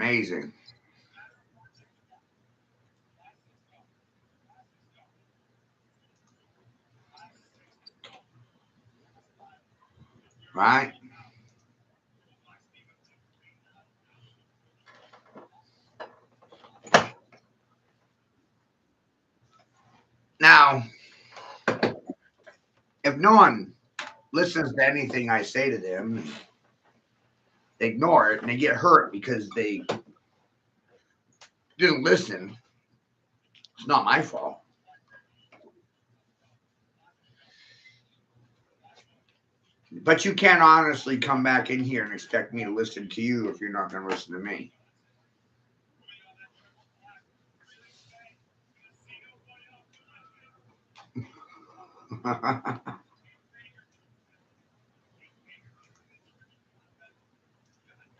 amazing. Right? Now, if no one listens to anything I say to them, they ignore it and they get hurt because they didn't listen. It's not my fault. But you can't honestly come back in here and expect me to listen to you if you're not going to listen to me.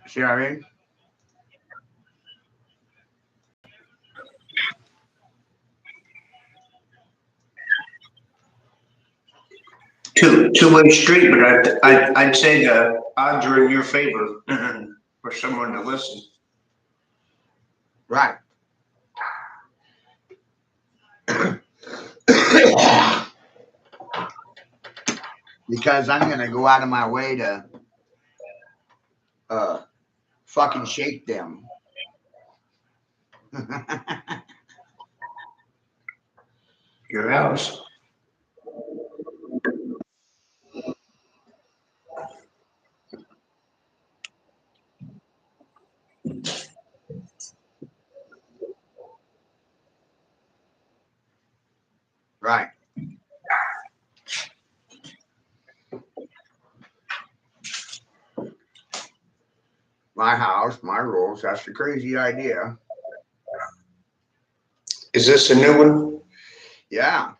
See what I mean? Two-way street, but I'd say the odds are in your favor for someone to listen. Right. Because I'm going to go out of my way to fucking shake them. Your house. Right. My house, my rules. That's the crazy idea. Is this a new one? Yeah.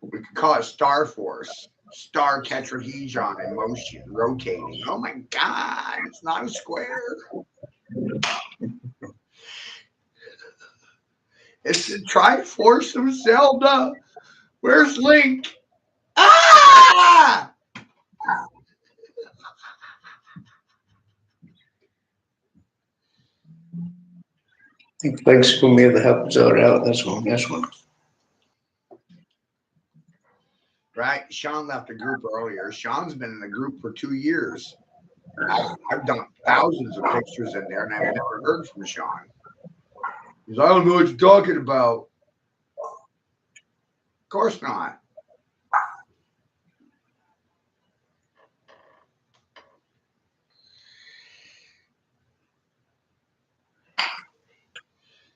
We could call it Star Force. Star tetrahedron in motion, rotating. Oh my God, it's not a square. It's the Triforce of Zelda. Where's Link? Ah! I think Link's gonna be able to help Zelda out. This one. Right? Sean left the group earlier. Sean's been in the group for 2 years. I've done thousands of pictures in there, and I've never heard from Sean. He's, I don't know what you're talking about. Of course not.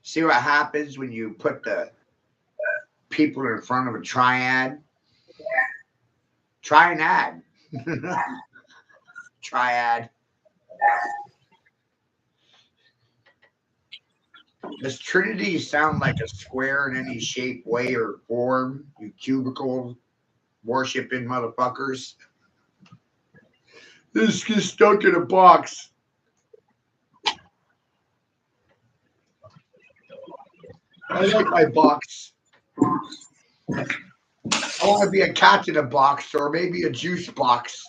See what happens when you put the people in front of a triad? Triad. Triad. Does Trinity sound like a square in any shape, way, or form? You cubicle worshiping motherfuckers. This gets stuck in a box. I like my box. I want to be a cat in a box or maybe a juice box.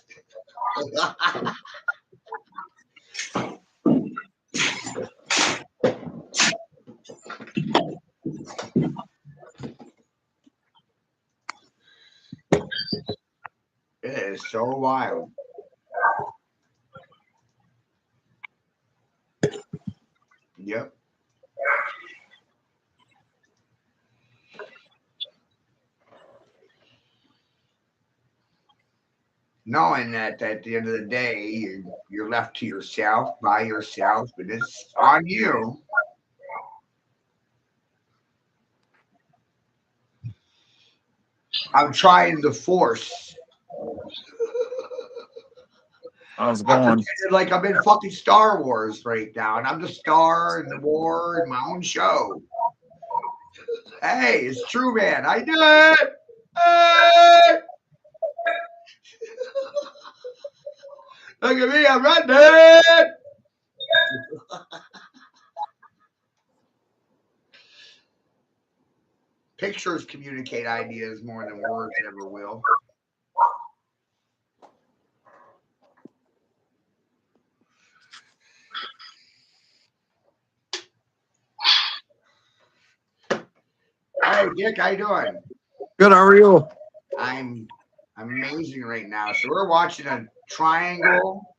It is so wild. Yep. Knowing that at the end of the day, you're left to yourself, by yourself, but it's on you. I'm trying to force. How's it I'm going? pretending like I'm in fucking Star Wars right now, and I'm the star in the war in my own show. Hey, it's true, man. I did it. Hey! Look at me, I'm running. Pictures communicate ideas more than words ever will. Hey, Dick, how you doing? Good, how are you? I'm amazing right now. So we're watching a triangle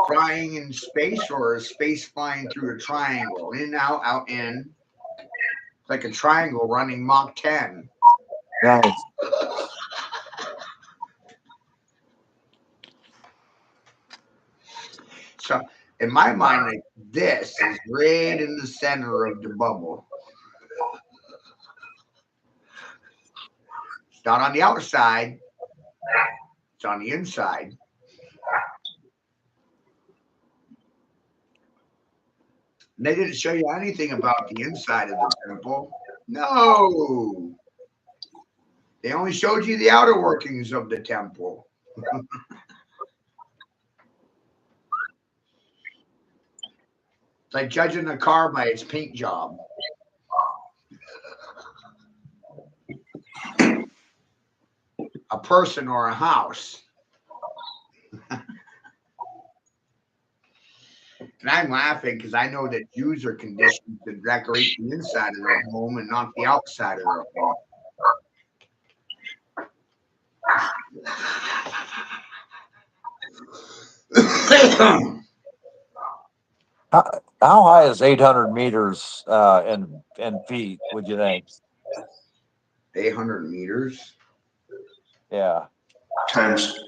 flying in space, or a space flying through a triangle, in, out, out, in. It's like a triangle running Mach 10. Nice. So in my mind, like, this is right in the center of the bubble. It's not on the outside, it's on the inside. They didn't show you anything about the inside of the temple. No. They only showed you the outer workings of the temple. It's like judging a car by its paint job. A person or a house. And I'm laughing because I know that Jews are conditioned to decorate the inside of their home and not the outside of their home. How high is 800 meters in feet, would you think? 800 meters. Yeah. Times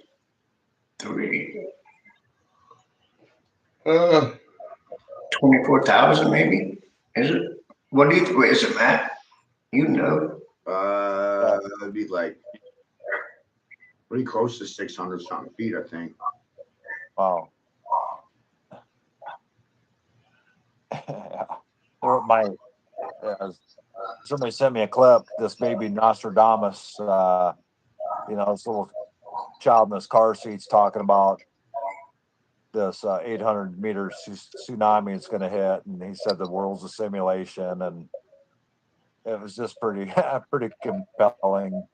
3. Uh, 24,000 maybe? Is it? What do you think? Is it, Matt? You know. it'd be like pretty close to 600 something feet, I think. Wow. Somebody sent me a clip. This baby Nostradamus, this little child in his car seat's talking about this 800 meter tsunami is going to hit, and he said the world's a simulation, and it was just pretty pretty compelling.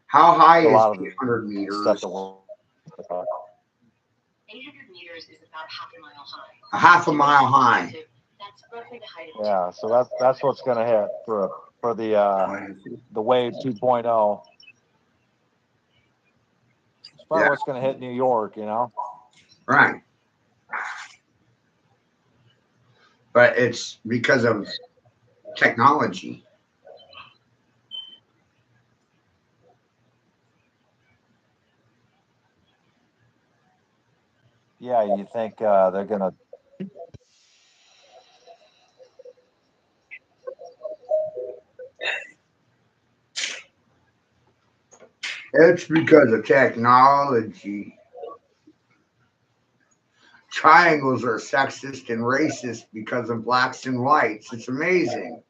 How high A is lot of 800 meters? Stuff that we're 800 meters is about half a mile high. A half a mile high. That's roughly the height of Yeah, so that's what's going to hit for the wave 2.0. It's probably Yeah. what's going to hit New York, Right. But it's because of technology. Yeah, you think they're going to. It's because of technology. Triangles are sexist and racist because of blacks and whites. It's amazing.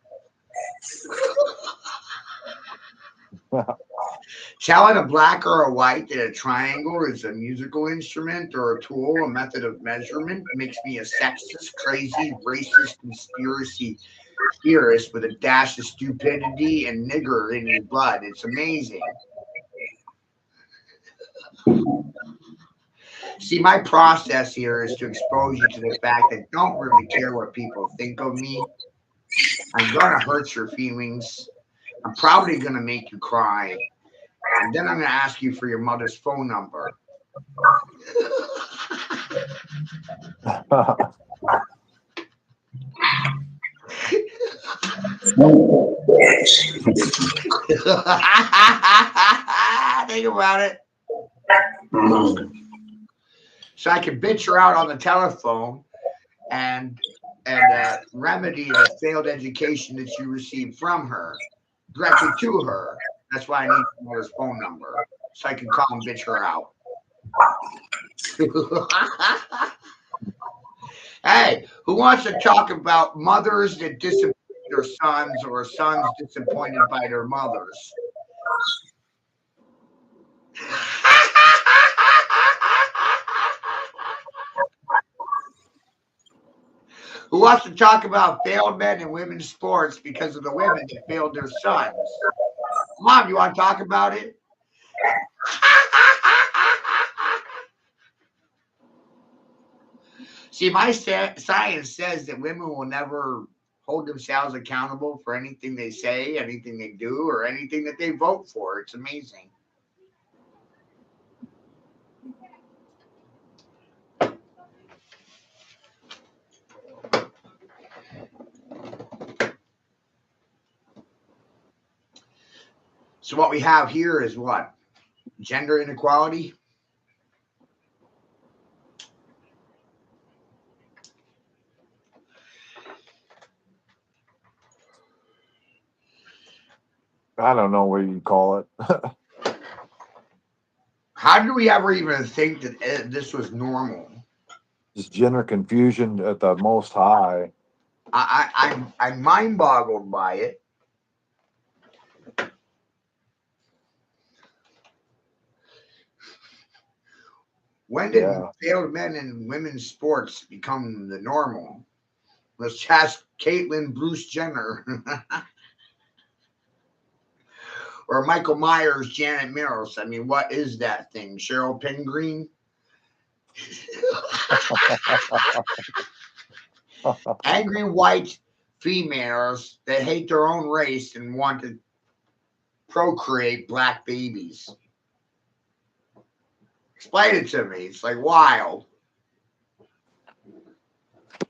Telling a black or a white that a triangle is a musical instrument or a tool, a method of measurement, makes me a sexist, crazy, racist, conspiracy theorist with a dash of stupidity and nigger in your blood. It's amazing. See, my process here is to expose you to the fact that don't really care what people think of me. I'm gonna hurt your feelings. I'm probably gonna make you cry. And then I'm gonna ask you for your mother's phone number. Think about it. So I can bitch her out on the telephone and remedy the failed education that you received from her directly to her. That's why I need your mother's phone number so I can call and bitch her out. Hey, who wants to talk about mothers that disappoint their sons or sons disappointed by their mothers? Who wants to talk about failed men in women's sports because of the women that failed their sons? Mom, you want to talk about it? See, my science says that women will never hold themselves accountable for anything they say, anything they do, or anything that they vote for. It's amazing. So what we have here is what? Gender inequality. I don't know what you call it. How did we ever even think that this was normal? Just gender confusion at the most high. I'm mind boggled by it. When did failed men in women's sports become the normal? Let's ask Caitlyn Bruce Jenner or Michael Myers, Janet Mills. I mean, what is that thing? Cheryl Pengreen? Angry white females that hate their own race and want to procreate black babies. Explain it to me. It's like wild.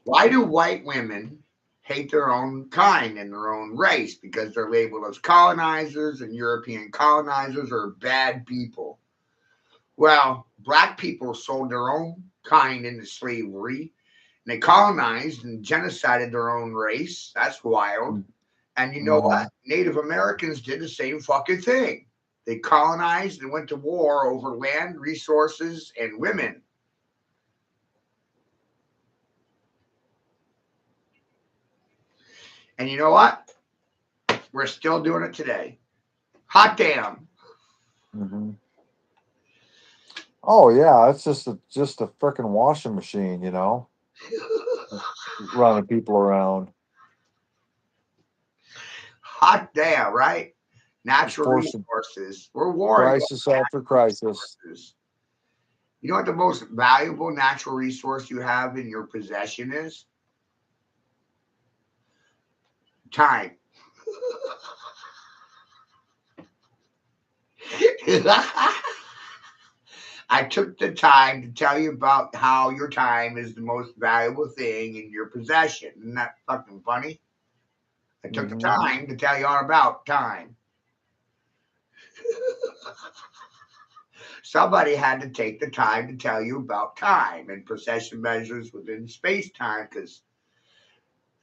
Why do white women hate their own kind and their own race? Because they're labeled as colonizers, and European colonizers are bad people. Well, black people sold their own kind into slavery, and they colonized and genocided their own race. That's wild. And you know what? Native Americans did the same fucking thing. They colonized and went to war over land, resources, and women. And you know what? We're still doing it today. Hot damn. Mm-hmm. Oh yeah, it's just a freaking washing machine, you know, running people around. Hot damn, right? Natural resources. We're warring. Crisis after crisis. You know what the most valuable natural resource you have in your possession is? Time. I took the time to tell you about how your time is the most valuable thing in your possession. Isn't that fucking funny? I took the time to tell you all about time. Somebody had to take the time to tell you about time and precession measures within space time, because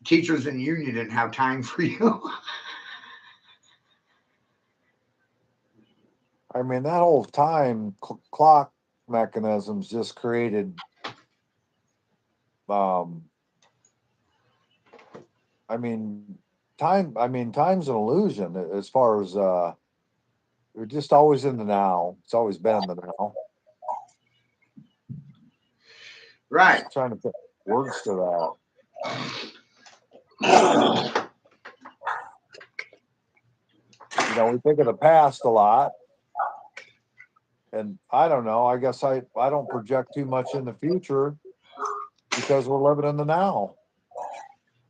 teachers in the union didn't have time for you. I mean, that whole time clock mechanisms just created time's an illusion as far as we're just always in the now. It's always been in the now. Right. Just trying to put words to that. You know, we think of the past a lot. And I don't know, I guess I don't project too much in the future because we're living in the now.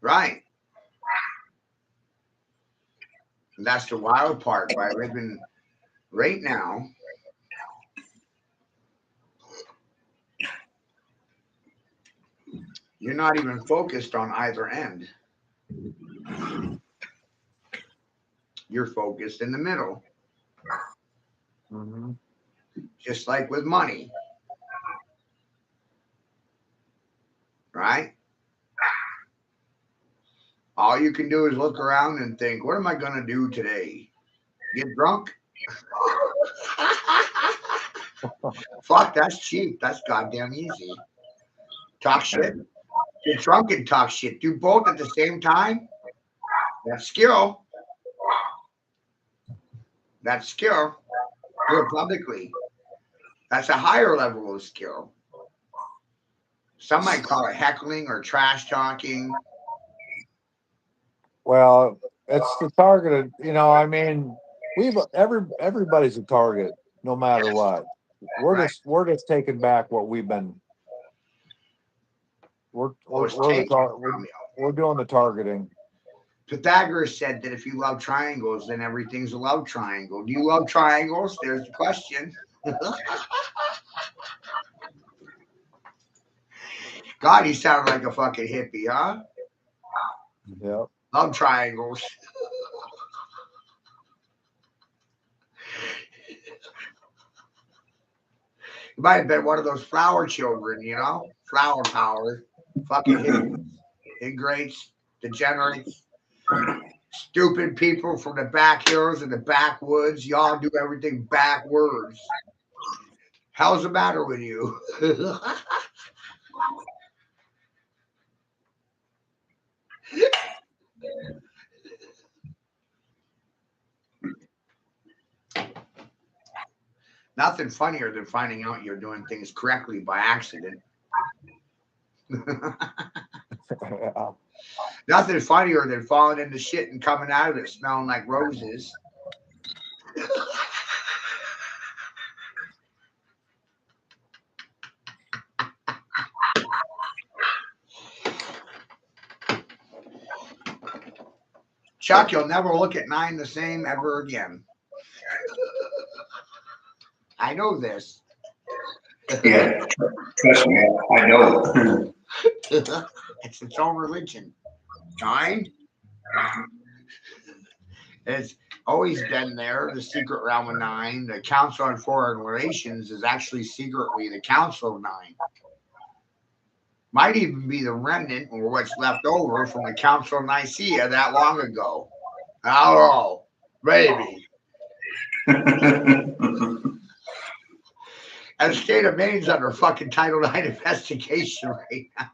Right. And that's the wild part, by living right now. You're not even focused on either end. You're focused in the middle. Mm-hmm. Just like with money. Right? All you can do is look around and think, what am I going to do today? Get drunk? Fuck, that's cheap. That's goddamn easy. Talk shit. Get drunk and talk shit. Do both at the same time. That's skill. That's skill. Do it publicly. That's a higher level of skill. Some might call it heckling or trash talking. Well, it's the targeted, you know, I mean, everybody's a target no matter what. We're just taking back what we've been. We're doing the targeting. Pythagoras said that if you love triangles, then everything's a love triangle. Do you love triangles? There's the question. God, he sounded like a fucking hippie, huh? Yep. Love triangles. He might have been one of those flower children, you know? Flower power. Fucking hippies, ingrates, degenerates, stupid people from the back hills and the backwoods. Y'all do everything backwards. Hell's the matter with you? Nothing funnier than finding out you're doing things correctly by accident. Yeah. Nothing funnier than falling into shit and coming out of it smelling like roses. Chuck, you'll never look at 9 the same ever again. I know this. Yeah, trust me, I know. It's its own religion. 9? It's always been there, the secret realm of 9. The Council on Foreign Relations is actually secretly the Council of 9. Might even be the remnant or what's left over from the Council of Nicaea that long ago. I don't know. Maybe. And the state of Maine's under fucking Title IX investigation right now.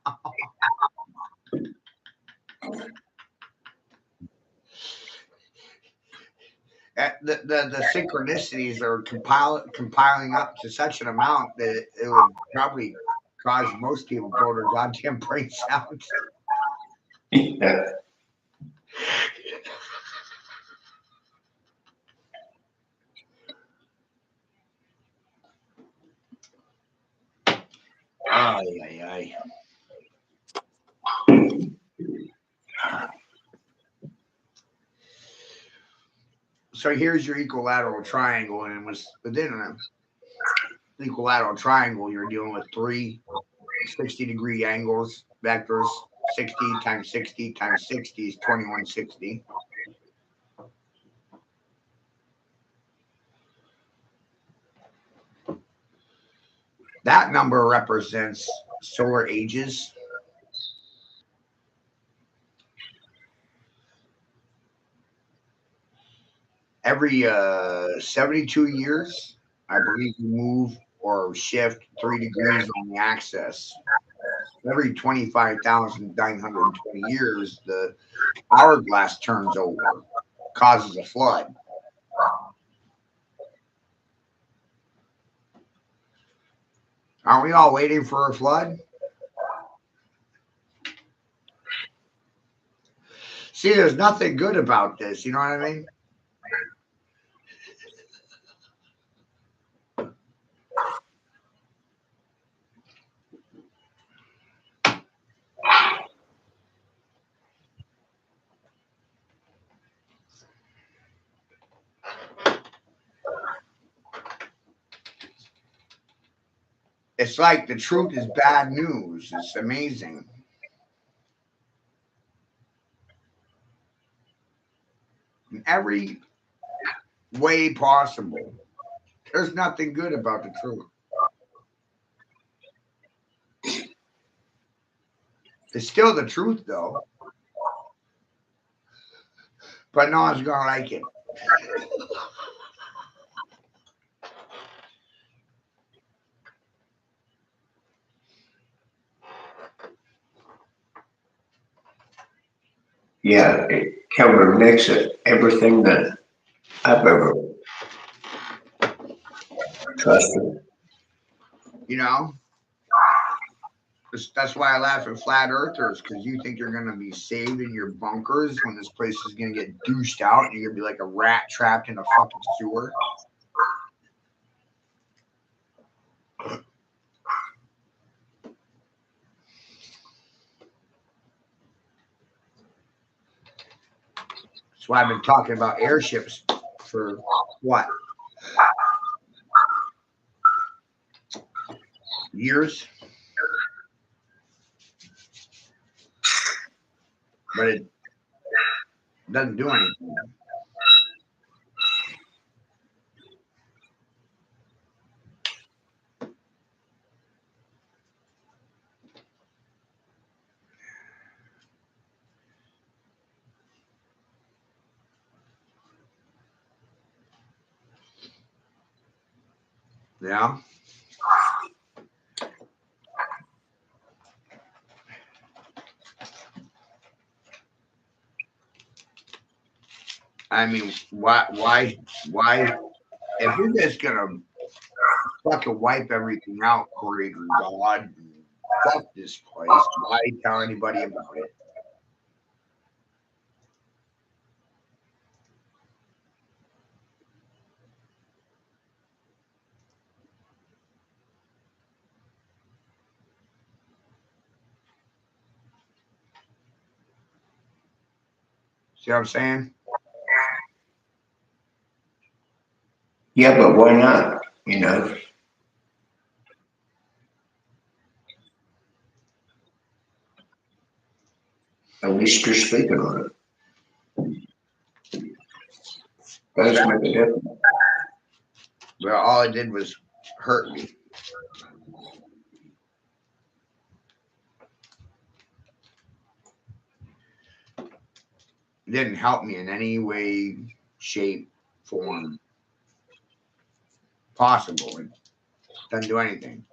The synchronicities are compiling up to such an amount that it would probably cause most people to go to goddamn brain sounds. Yeah. Ay, ay, ay. So here's your equilateral triangle, and within an equilateral triangle, you're dealing with 3 60-degree angles, vectors. 60 times 60 times 60 is 2160. That number represents solar ages. Every 72 years, I believe you move or shift 3 degrees on the axis. Every 25,920 years, the hourglass turns over, causes a flood. Aren't we all waiting for a flood? See, there's nothing good about this. You know what I mean? It's like the truth is bad news. It's amazing. In every way possible. There's nothing good about the truth. It's still the truth, though. But no one's going to like it. Yeah, it countermix it, everything that I've ever trusted. You know? That's why I laugh at flat earthers, because you think you're going to be saved in your bunkers when this place is going to get douched out and you're going to be like a rat trapped in a fucking sewer. That's why I've been talking about airships for what? Years. But it doesn't do anything. Yeah. I mean, why, if we're just gonna fucking wipe everything out, according to God, and fuck this place, why tell anybody about it? See what I'm saying? Yeah, but why not? You know, at least you're speaking on it. Does make a difference. Well, all it did was hurt me. It didn't help me in any way, shape, form possible. It doesn't do anything.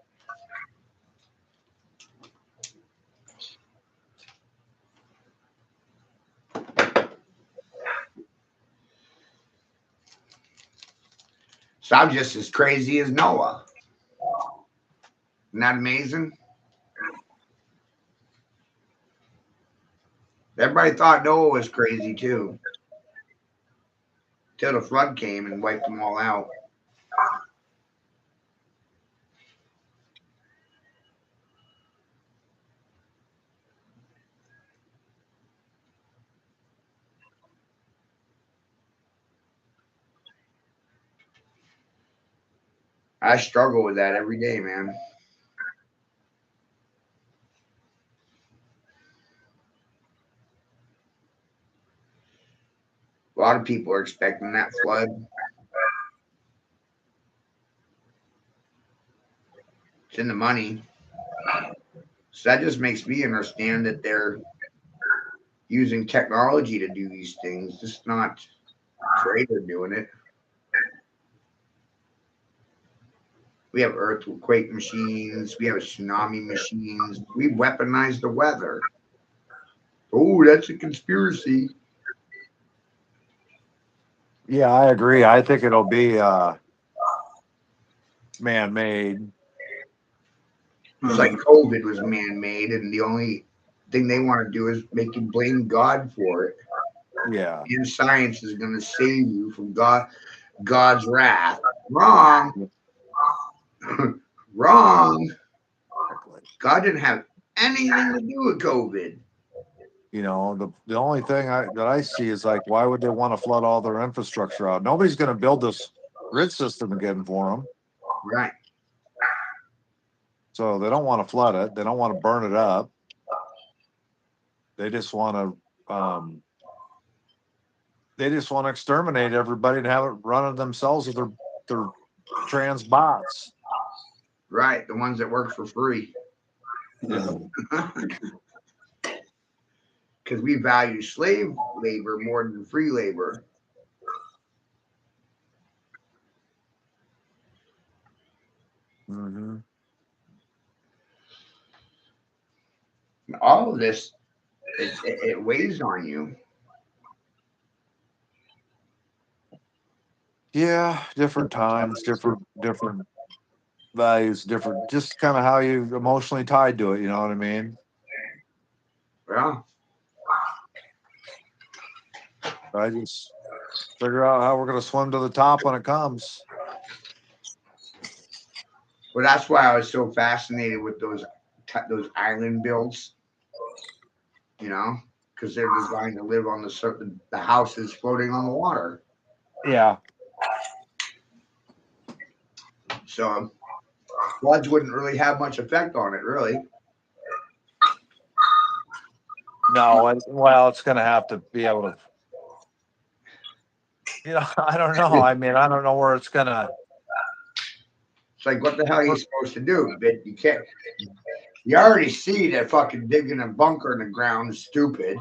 So I'm just as crazy as Noah. Isn't that amazing? Everybody thought Noah was crazy too. Till the flood came and wiped them all out. I struggle with that every day, man. A lot of people are expecting that flood. It's in the money. So that just makes me understand that they're using technology to do these things. It's not Trader doing it. We have earthquake machines. We have tsunami machines. We weaponize the weather. Oh, that's a conspiracy. Yeah, I agree. I think it'll be man-made. It's like COVID was man-made, and the only thing they want to do is make you blame God for it. Yeah. And science is going to save you from God's wrath. Wrong. Wrong. God didn't have anything to do with COVID. You know, the only thing that I see is like, why would they want to flood all their infrastructure out? Nobody's going to build this grid system again for them. Right. So they don't want to flood it. They don't want to burn it up. They just want to exterminate everybody and have it running themselves with their trans bots. Right. The ones that work for free. Yeah. Because we value slave labor more than free labor. Mm-hmm. And all of this, it weighs on you. Yeah, different times, different values, different, just kind of how you emotionally tied to it. You know what I mean? Yeah. I just figure out how we're going to swim to the top when it comes. Well, that's why I was so fascinated with those island builds. You know, because they're designed to live on the houses floating on the water. Yeah. So floods wouldn't really have much effect on it, really. No, well, it's going to have to be able to, I don't know. I mean, I don't know where it's going to. It's like, what the hell are you supposed to do? But you can't. You already see that fucking digging a bunker in the ground is stupid.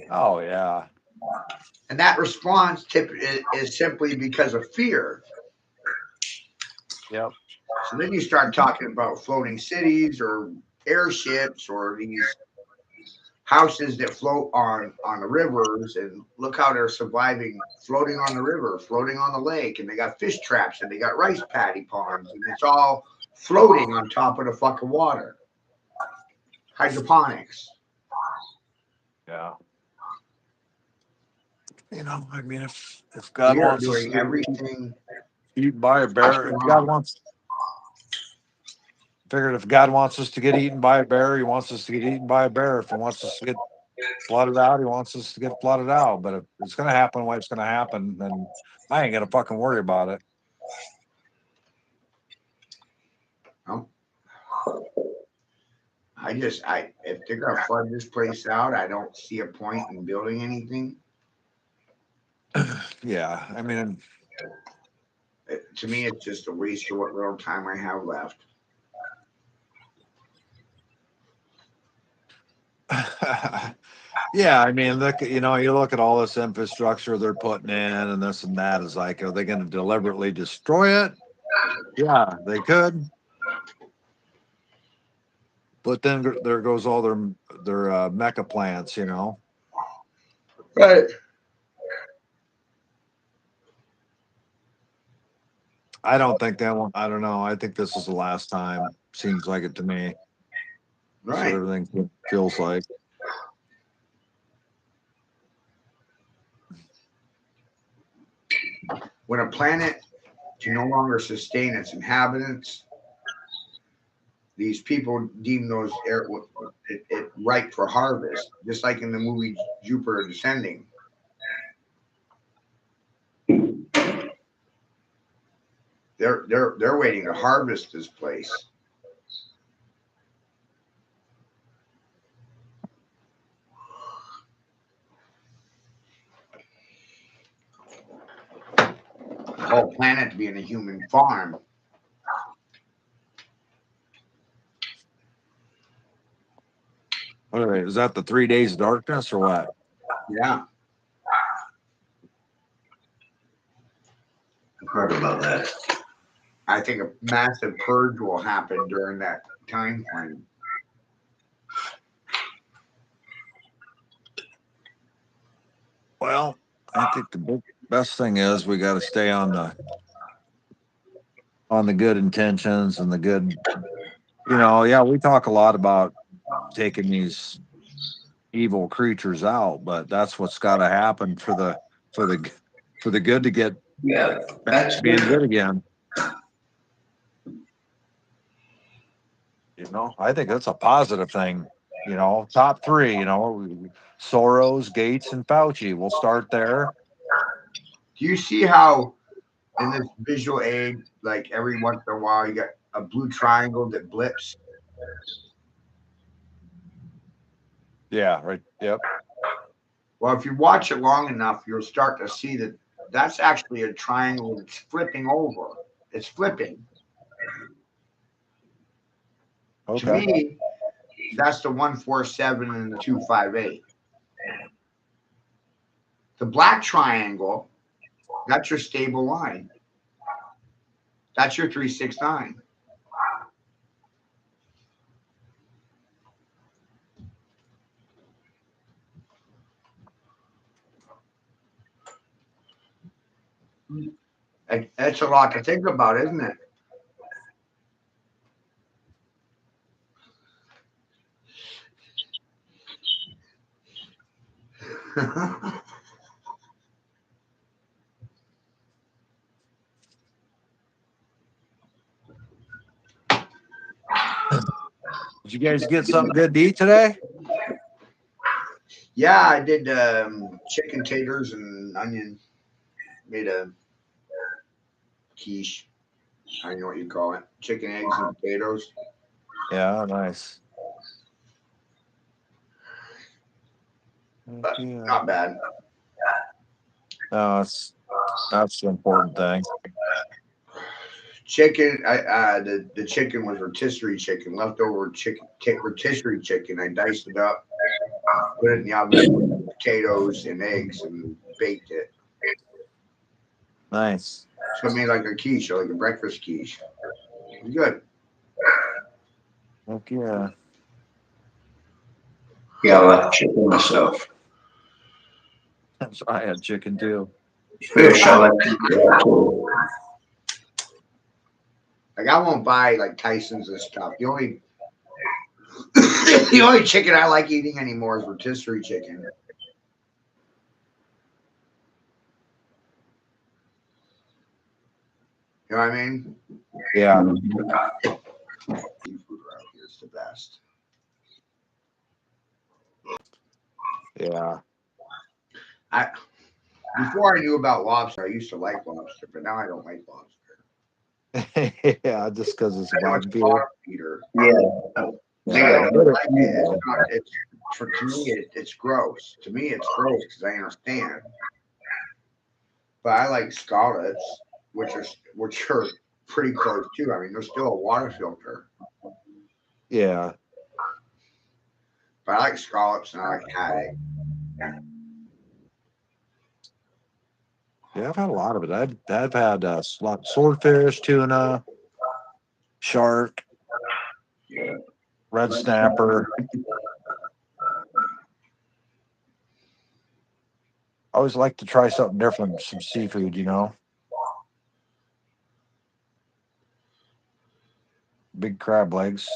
Oh, yeah. And that response is simply because of fear. Yep. So then you start talking about floating cities or airships or these houses that float on the rivers, and look how they're surviving floating on the river, floating on the lake, and they got fish traps and they got rice paddy ponds, and it's all floating on top of the fucking water. Hydroponics. Yeah. I mean, if God We are wants us doing to everything. eat by a bear, if God wants, figured if God wants us to get eaten by a bear, he wants us to get eaten by a bear. If he wants us to get flooded out, he wants us to get flooded out. But if it's going to happen, the way it's going to happen, then I ain't going to fucking worry about it. If they're gonna flood this place out, I don't see a point in building anything. Yeah, I mean, To me, it's just a waste of what little time I have left. yeah, I mean, look, you look at all this infrastructure they're putting in and this and that. Is like, are they going to deliberately destroy it? Yeah, they could. But then there goes all their mecha plants, Right. I don't think that one. I don't know. I think this is the last time. Seems like it to me. That's what Right. everything feels like. When a planet can no longer sustain its inhabitants, these people deem those it ripe for harvest, just like in the movie Jupiter Descending. They're waiting to harvest this place. The whole planet being a human farm. All right, is that the 3 days of darkness or what? Yeah. I've heard about that. I think a massive purge will happen during that time frame. Well, I think the best thing is we got to stay on the good intentions and the good. Yeah, we talk a lot about taking these evil creatures out, but that's what's got to happen for the good to get back to being good again. I think that's a positive thing. Top three. Soros, Gates, and Fauci. We'll start there. Do you see how in this visual aid, like every once in a while, you got a blue triangle that blips? Yeah. Right. Yep. Well, if you watch it long enough, you'll start to see that that's actually a triangle that's flipping over. It's flipping. Okay. To me, that's the 147 and the 258. The black triangle, that's your stable line. That's your 369. That's a lot to think about, isn't it? Did you guys get something good to eat today? Yeah, I did chicken taters and onion. Made a quiche. I don't know what you call it. Chicken, eggs, and potatoes. Yeah, nice. But Yeah. not bad. No, that's the important thing. Chicken. The chicken was rotisserie chicken, leftover chicken, rotisserie chicken. I diced it up, put it in the oven, with potatoes and eggs, and baked it. Nice. So I made like a quiche, like a breakfast quiche. It was good. Heck yeah. Yeah, I like chicken myself. I had chicken too. Fish, I like to eat that too. Like I won't buy like Tyson's and stuff. The only the only chicken I like eating anymore is rotisserie chicken. You know what I mean? Yeah. Seafood around here is the best. Yeah. Before I knew about lobster, I used to like lobster, but now I don't like lobster. Yeah, just because it's I know it's a barbecue. bottom feeder. Yeah. So They I got don't like it. It's not. It's to me. It's gross. To me, it's gross because I understand. But I like scallops, which are pretty close too. I mean, they're still a water filter. Yeah. But I like scallops and I like haddock. Yeah, I've had a lot of it. I've had swordfish, tuna, shark, red snapper. I always like to try something different, some seafood, you know. Big crab legs.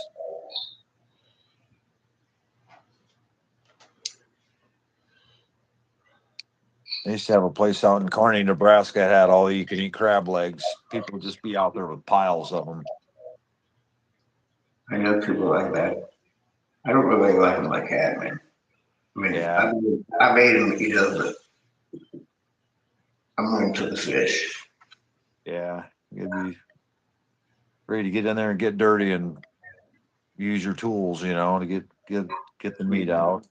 They used to have a place out in Kearney, Nebraska that had all you can eat crab legs. People would just be out there with piles of them. I know people like that. I don't really like them like that, man. I mean, Yeah. I made them eat them, but I'm more into the fish. Yeah. You'd be ready to get in there and get dirty and use your tools, you know, to get the meat out.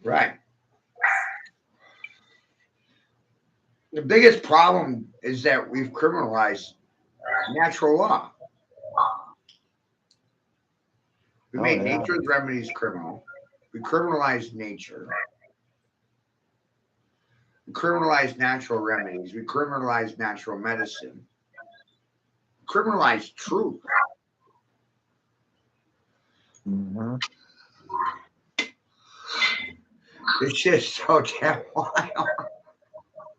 Right. The biggest problem is that we've criminalized natural law. We Oh, made yeah. nature's remedies criminal. We criminalized nature. We criminalized natural remedies. We criminalized natural medicine. We criminalized truth. Mm-hmm. This shit's so damn wild.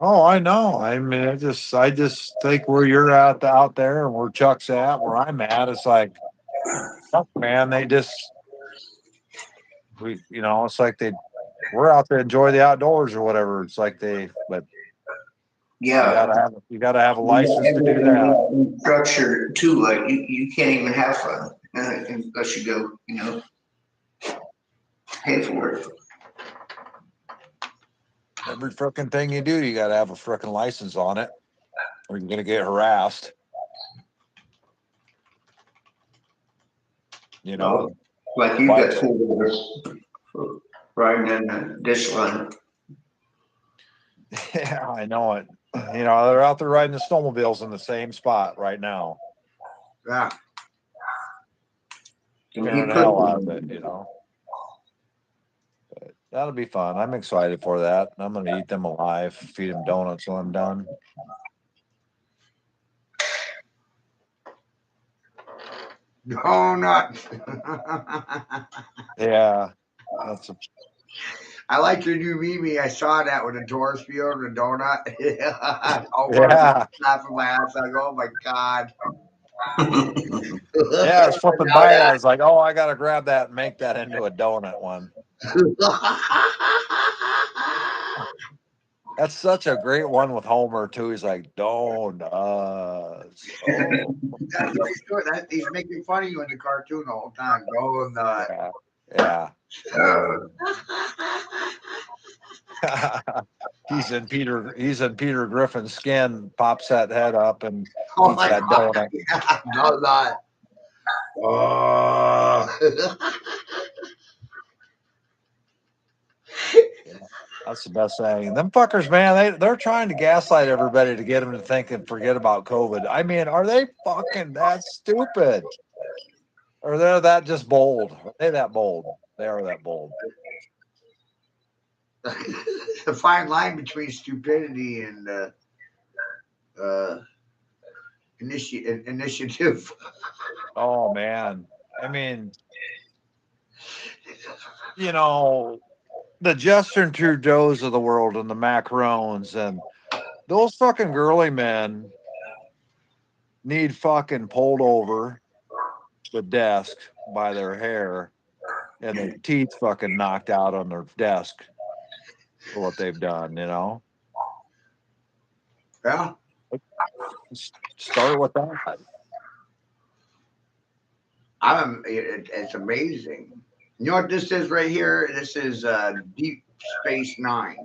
Oh, I know. I mean, I just think where you're at out there and where Chuck's at, where I'm at, it's like, fuck, man, it's like we're out there to enjoy the outdoors or whatever. It's like but Yeah. you gotta have a license to do that. Structure too, like you can't even have fun unless you go, pay for it. Every frickin' thing you do, you gotta have a frickin' license on it, or you're gonna get harassed. You know, Like you got for riding in the dish line. Yeah, I know it. You know, they're out there riding the snowmobiles in the same spot right now. Yeah. Tearing the hell out of it, you know. But that'll be fun. I'm excited for that. I'm gonna eat them alive, feed them donuts when I'm done. Donut. Yeah, I like your new Mimi. I saw that with a Taurus field and a donut. yeah. Laughing my ass. I go, oh my God. Yeah, I was flipping by it. I was like, oh, I gotta grab that and make that into a donut one. That's such a great one with Homer too. He's like, donuts. Oh. That's what he's doing. He's making fun of you in the cartoon the whole time. Donut. Yeah. Yeah. Uh, He's in Peter Griffin's skin, pops that head up and Oh eats my that God. donut. Yeah, does that. Oh. That's the best thing. And them fuckers, man, they're trying to gaslight everybody to get them to think and forget about COVID. I mean, are they fucking that stupid? Or they're that just bold? Are they that bold? They are that bold. The fine line between stupidity and initiative. Oh man. I mean, you know, the Justin Trudeau's of the world and the Macrons and those fucking girly men need fucking pulled over the desk by their hair and their teeth fucking knocked out on their desk for what they've done, you know? Yeah. Start with that. It's amazing. You know what this is right here? This is Deep Space Nine.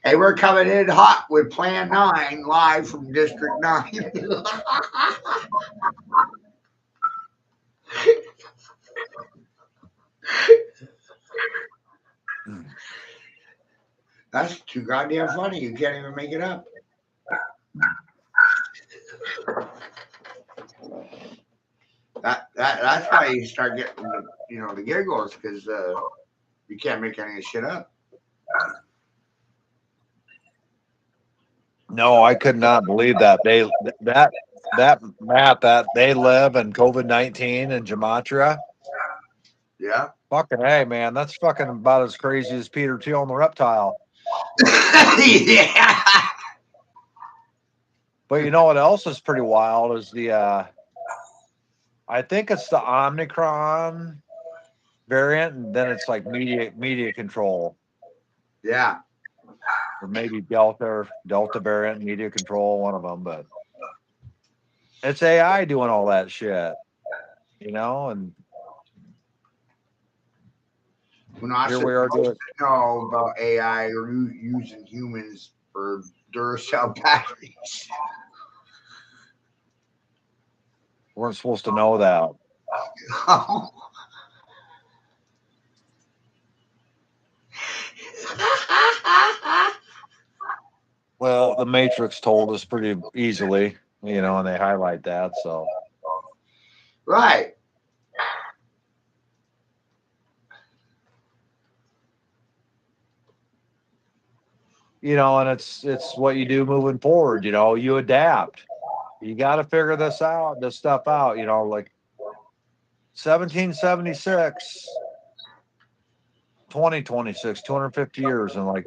Hey, we're coming in hot with Plan 9 live from District 9. That's too goddamn funny. You can't even make it up. That's why you start getting the giggles because you can't make any shit up. No, I could not believe that that Matt that they live in COVID-19 in Gematria. Yeah. Fucking hey, man, that's fucking about as crazy as Peter Thiel and the reptile. Yeah. But you know what else is pretty wild is the I think it's the Omicron variant, and then it's like media control, Yeah. or maybe Delta variant, media control, one of them. But it's AI doing all that shit, you know. And We're not here we are supposed doing. to know about AI or using humans for Duracell batteries. Weren't supposed to know that. Well, the Matrix told us pretty easily, you know, and they highlight that. So, Right. you know, and it's what you do moving forward. You know, you adapt. You got to figure this stuff out. You know, like 1776, 2026, 250 years, and like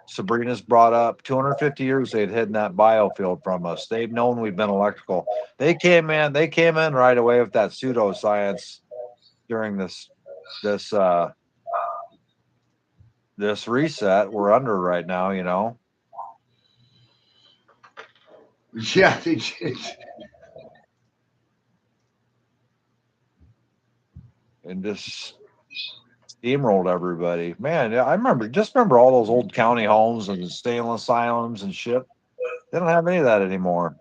Sabrina's brought up 250 years they'd hidden that biofield from us. They've known we've been electrical. They came in right away with that pseudoscience during this this reset we're under right now, you know. Yeah, they did. And just steamrolled everybody. Man, I remember all those old county homes and stainless asylums and shit. They don't have any of that anymore.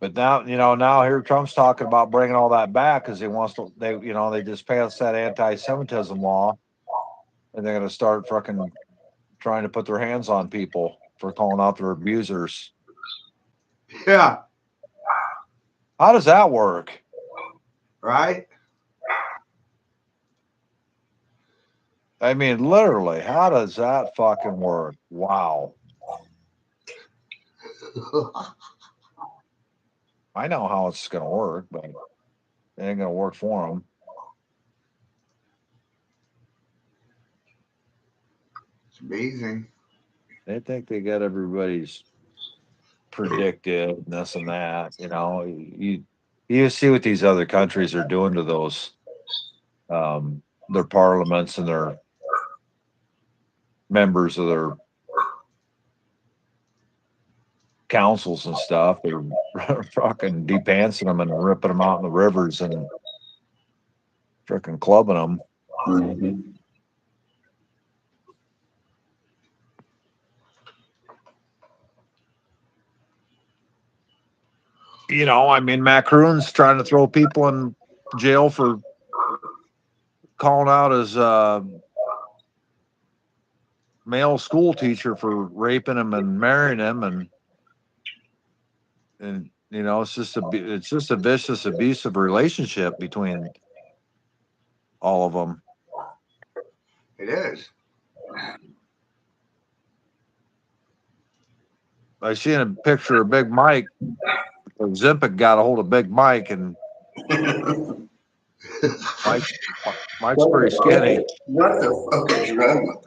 But now, you know, now here Trump's talking about bringing all that back because he wants to. They just passed that anti-Semitism law, and they're going to start fucking trying to put their hands on people for calling out their abusers. Yeah. How does that work? Right. I mean, literally, how does that fucking work? Wow. I know how it's going to work, but it ain't going to work for them. It's amazing. They think they got everybody's predicted and this and that. You know, you see what these other countries are doing to those their parliaments and their members of their councils and stuff. They're fucking depantsing them and ripping them out in the rivers and freaking clubbing them. Mhm. You know, I mean, Macroon's trying to throw people in jail for calling out his male school teacher for raping him and marrying him, and you know, it's just a vicious, abusive relationship between all of them. It is. I seen a picture of Big Mike. Zimpic got a hold of Big Mike, and Mike's pretty skinny. What the fuck is wrong with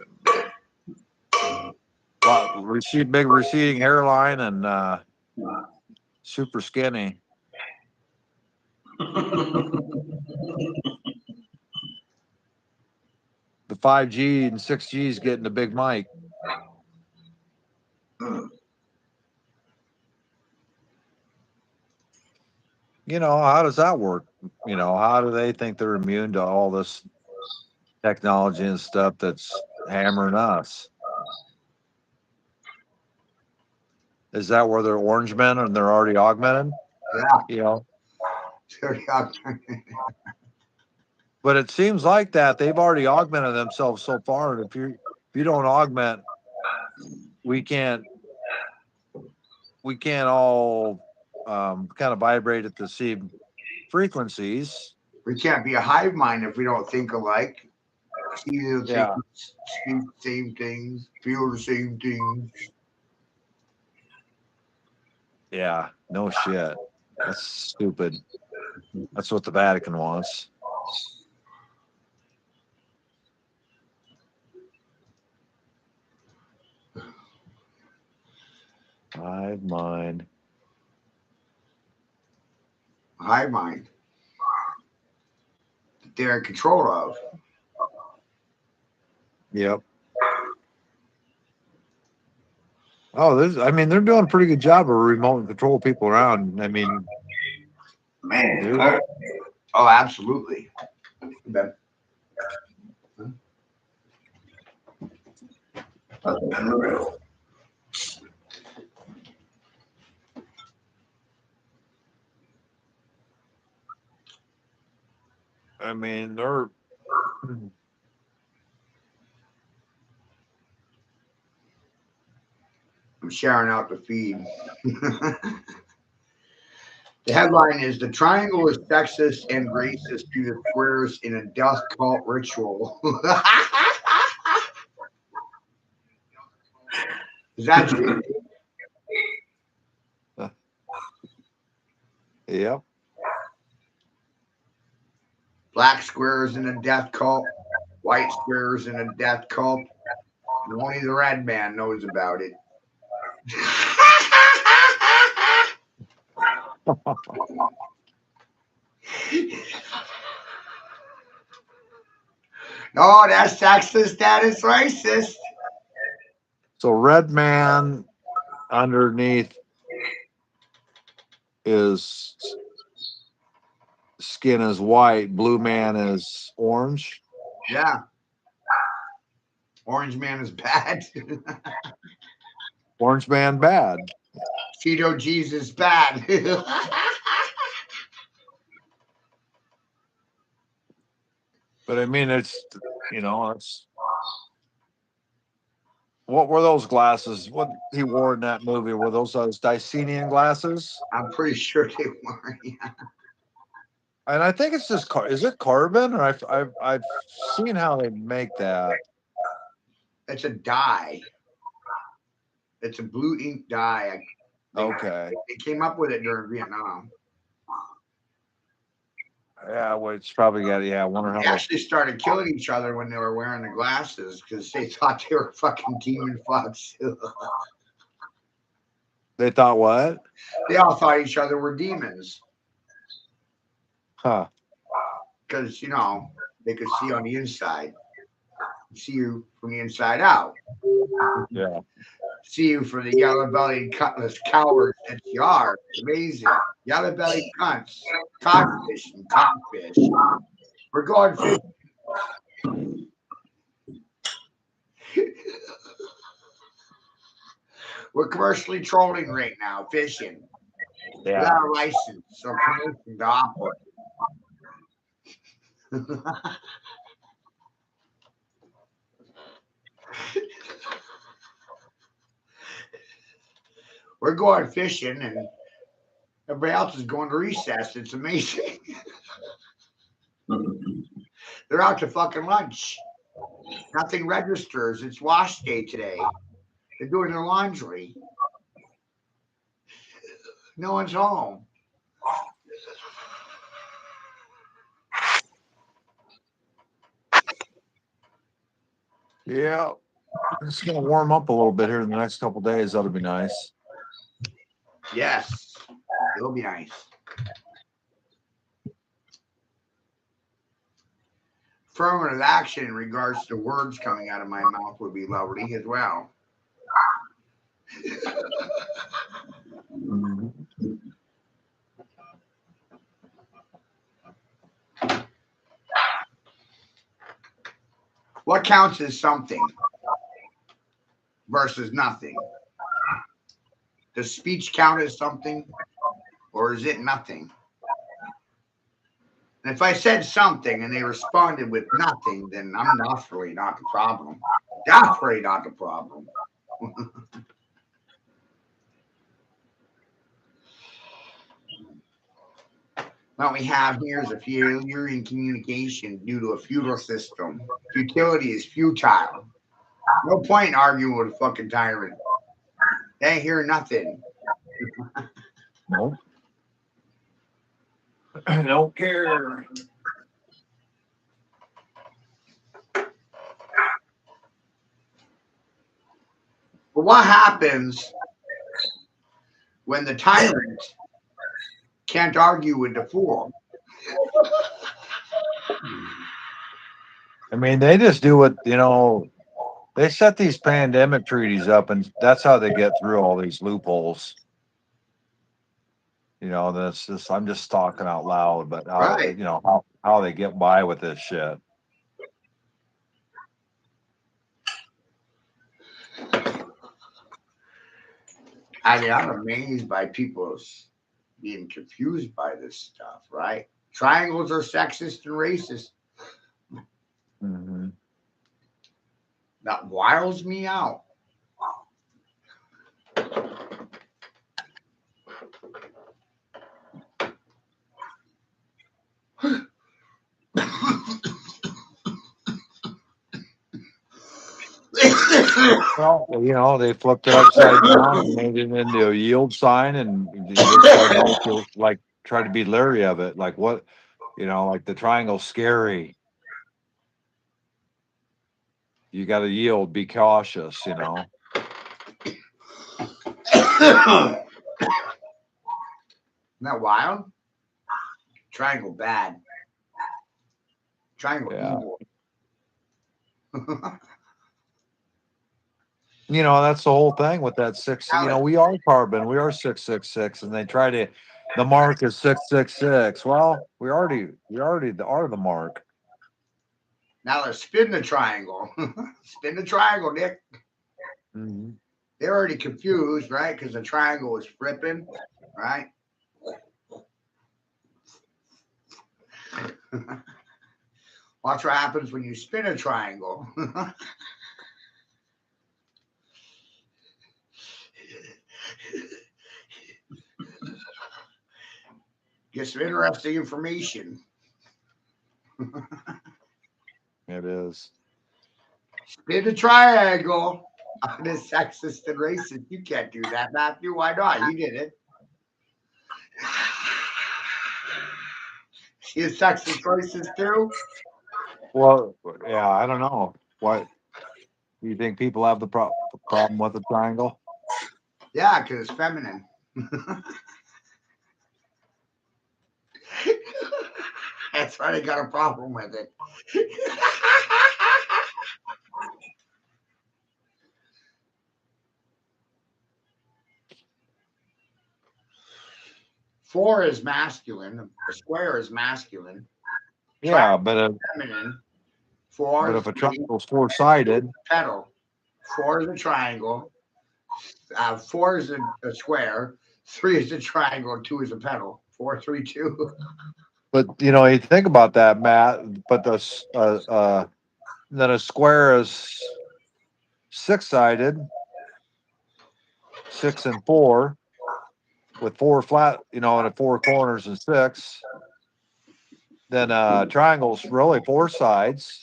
him? Big receding hairline and super skinny. The 5G and 6G is getting to Big Mike. You know, how does that work? You know, how do they think they're immune to all this technology and stuff that's hammering us? Is that where they're orange men and they're already augmented? Yeah. You know, but it seems like that they've already augmented themselves so far. And if you don't augment, we can't all kind of vibrate at the same frequencies. We can't be a hive mind if we don't think alike. See the Yeah. speak the same things, feel the same things. Yeah, no shit. That's stupid. That's what the Vatican wants. Hive mind. Hive mind. That they're in control of. Yep. Oh, they're doing a pretty good job of remote and control people around. I mean, Man, Oh, absolutely. unreal. I mean, they're I'm sharing out the feed. The headline is "The Triangle is Sexist and Racist Due to Swears in a Death Cult Ritual." Is that true? yep. Black squares in a death cult, white squares in a death cult. And only the red man knows about it. No, that's sexist. That is racist. So red man underneath is skin is white, blue man is orange. Yeah. Orange man is bad. Orange man bad. Cheeto Jesus bad. But I mean, it's it's what were those glasses? What he wore in that movie? Were those Dicenian glasses? I'm pretty sure they were. Yeah. And I think it's just is it carbon? Or I've seen how they make that. It's a dye. It's a blue ink dye. Okay. They came up with it during Vietnam. Yeah, well, it's probably got. Yeah, I wonder They how. actually started killing each other when they were wearing the glasses because they thought they were fucking demon fucks. They thought what? They all thought each other were demons Huh. because they could see on the inside. See you from the inside out. Yeah. See you for the yellow-bellied cutlass cowards that you are. Amazing. Yellow-bellied cunts. Codfish and codfish. We're going fishing. We're commercially trolling right now, fishing. Yeah. Without a license or permission to operate. We're going fishing and everybody else is going to recess. It's amazing. They're out to fucking lunch. Nothing registers. It's wash day today. They're doing their laundry. No one's home. Yeah. It's going to warm up a little bit here in the next couple of days. That'll be nice. Yes, it'll be nice. Affirmative action in regards to words coming out of my mouth would be lovely as well. What counts as something versus nothing? Does speech count as something or is it nothing? And if I said something and they responded with nothing, then I'm definitely not the problem. Definitely not the problem. What we have here is a failure in communication due to a futile system. Futility is futile. No point in arguing with a fucking tyrant. They ain't hear nothing. Nope. I don't care. But what happens when the tyrant can't argue with the fool? I mean, they just do what, they set these pandemic treaties up, and that's how they get through all these loopholes. That's just, I'm just talking out loud, but Right. How they get by with this shit. I mean, I'm amazed by people's being confused by this stuff, right? Triangles are sexist and racist. Mm-hmm. That wiles me out. Well, they flipped it upside down and made it into a yield sign, and they just try to make you try to be leery of it. Like what, like the triangle's scary. You got to yield, be cautious. Isn't that wild? Triangle bad. Triangle evil. That's the whole thing with that six. We are carbon. We are 666, and they try to. The mark is 666. Well, we already are the mark. Now let's spin the triangle. Spin the triangle, Nick. Mm-hmm. They're already confused, right? Because the triangle is flipping, right? Watch what happens when you spin a triangle. Get some interesting information. It is. Spin the triangle. I'm a sexist and racist. You can't do that, Matthew. Why not? You did it. You sexist racist too? Well, yeah, I don't know. What do you think people have the problem with the triangle? Yeah, because it's feminine. That's why they got a problem with it. 4 is masculine. A square is masculine. Yeah, but Feminine. 4 is if a triangle's four-sided, petal. 4 is a triangle. 4 is a square. 3 is a triangle. 2 is a petal. 4, 3, 2. but you think about that, Matt. But then a square is six-sided, 6 and 4, with 4 flat, and 4 corners and 6. Then triangle's really 4 sides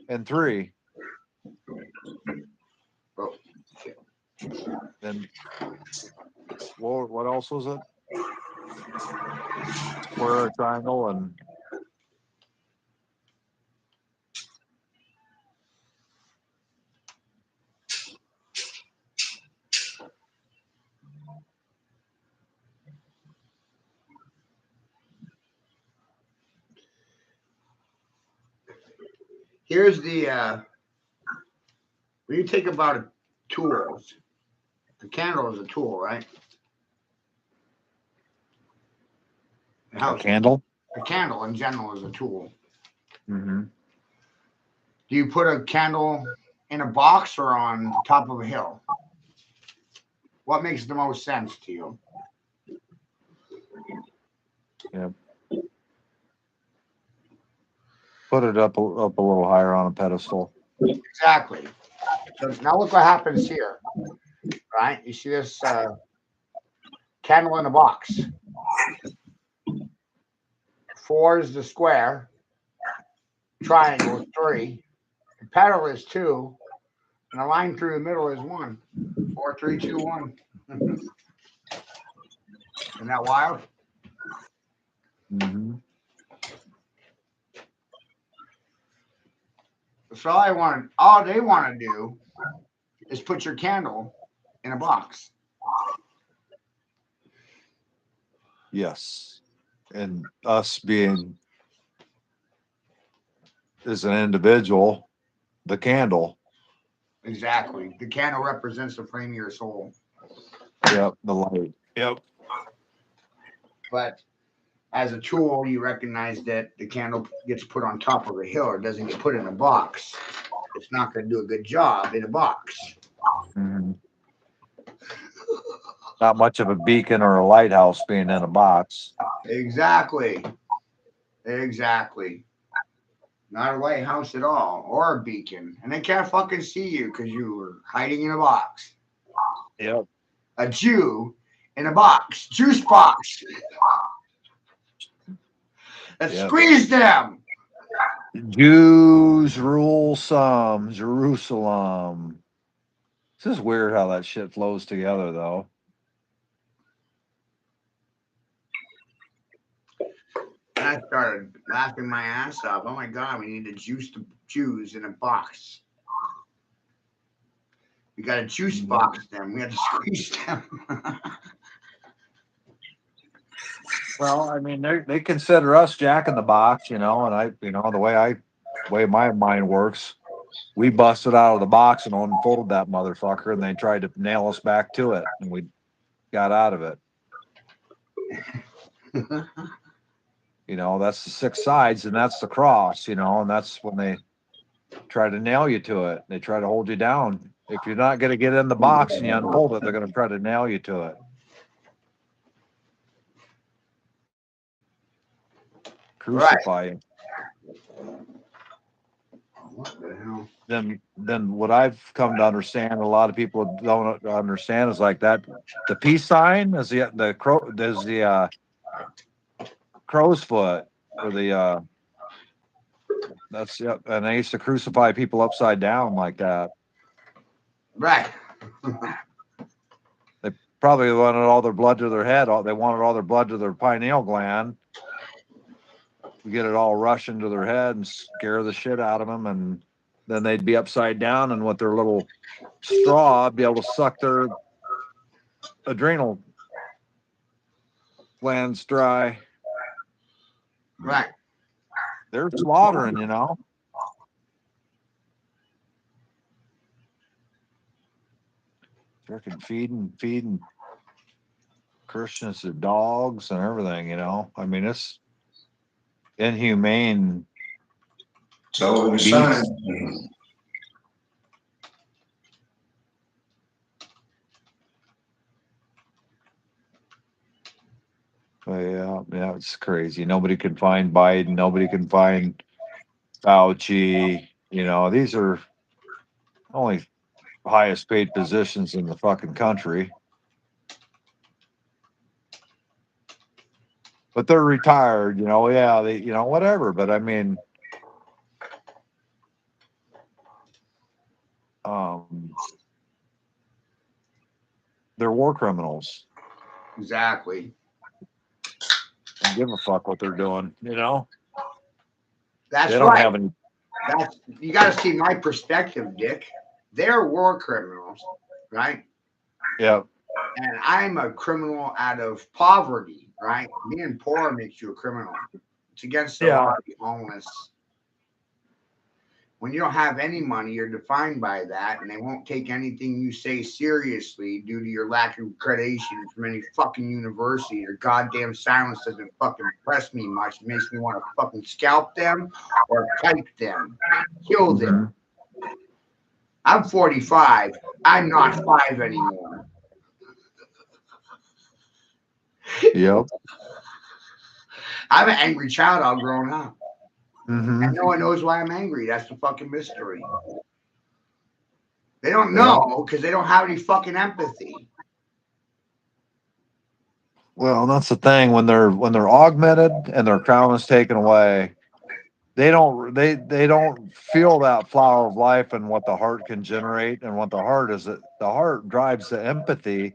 and 3. Oh, Then what else was it? Square, a triangle, and here's the when you think about tools, the candle is a tool, right? a candle. A candle in general is a tool. Mm-hmm. Do you put a candle in a box or on top of a hill? What makes the most sense to you? Yeah. Put it up a little higher on a pedestal. Exactly. So now look what happens here, right? You see this candle in a box. 4 is the square. Triangle is 3. The petal is 2. And the line through the middle is 1. 4, 3, 2, 1. Isn't that wild? Mm-hmm. So all they want to do is put your candle in a box. Yes, and us being as an individual, the candle. Exactly. The candle represents the frame of your soul. Yep, the light. Yep. But as a tool, you recognize that the candle gets put on top of a hill. It doesn't get put in a box. It's not going to do a good job in a box. Mm-hmm. Not much of a beacon or a lighthouse being in a box. Exactly. Exactly. Not a lighthouse at all, or a beacon. And they can't fucking see you because you were hiding in a box. Yep. A Jew in a box. Juice box. Let's squeeze them. Jews rule some Jerusalem. This is weird how that shit flows together, though. And I started laughing my ass off. Oh my God, we need to juice the Jews in a box. We got to juice box them. We have to squeeze them. Well, I mean, they consider us Jack in the Box, and the way my mind works, we busted out of the box and unfolded that motherfucker, and they tried to nail us back to it, and we got out of it. That's the 6 sides, and that's the cross, and that's when they try to nail you to it. They try to hold you down. If you're not going to get in the box and you unfold it, they're going to try to nail you to it. Crucify you. What the hell? Then what I've come to understand, a lot of people don't understand, is like that. The peace sign is the crow. There's the crow's foot, or the that's and they used to crucify people upside down like that. Right. They probably wanted all their blood to their head. They wanted all their blood to their pineal gland. Get it all rush into their head and scare the shit out of them, and then they'd be upside down, and with their little straw, be able to suck their adrenal glands dry. Right. They're slaughtering, freaking feeding Christians to dogs and everything, you know. I mean, it's inhumane. So the Beast. sun. Yeah, it's crazy. Nobody can find Biden. Nobody can find Fauci. You know, these are only highest paid positions in the fucking country. But they're retired, you know, yeah, they, you know, whatever. But I mean, they're war criminals. Exactly. Don't give a fuck what they're doing, you know? That's They don't right. have any. That's you got to see my perspective, Dick. They're war criminals, right? Yeah. And I'm a criminal out of poverty, right? Being poor makes you a criminal. It's against the law to be homeless. When you don't have any money, you're defined by that, and they won't take anything you say seriously due to your lack of accreditation from any fucking university. Your goddamn silence doesn't fucking impress me much. It makes me want to fucking scalp them or pipe them, kill them. I'm 45. I'm not 5 anymore. Yep. I'm an angry child all grown up. Mm-hmm. And no one knows why I'm angry. That's the fucking mystery. They don't know because they don't have any fucking empathy. Well, that's the thing. When they're augmented and their crown is taken away, they don't feel that flower of life and what the heart can generate and what the heart is. The heart drives the empathy,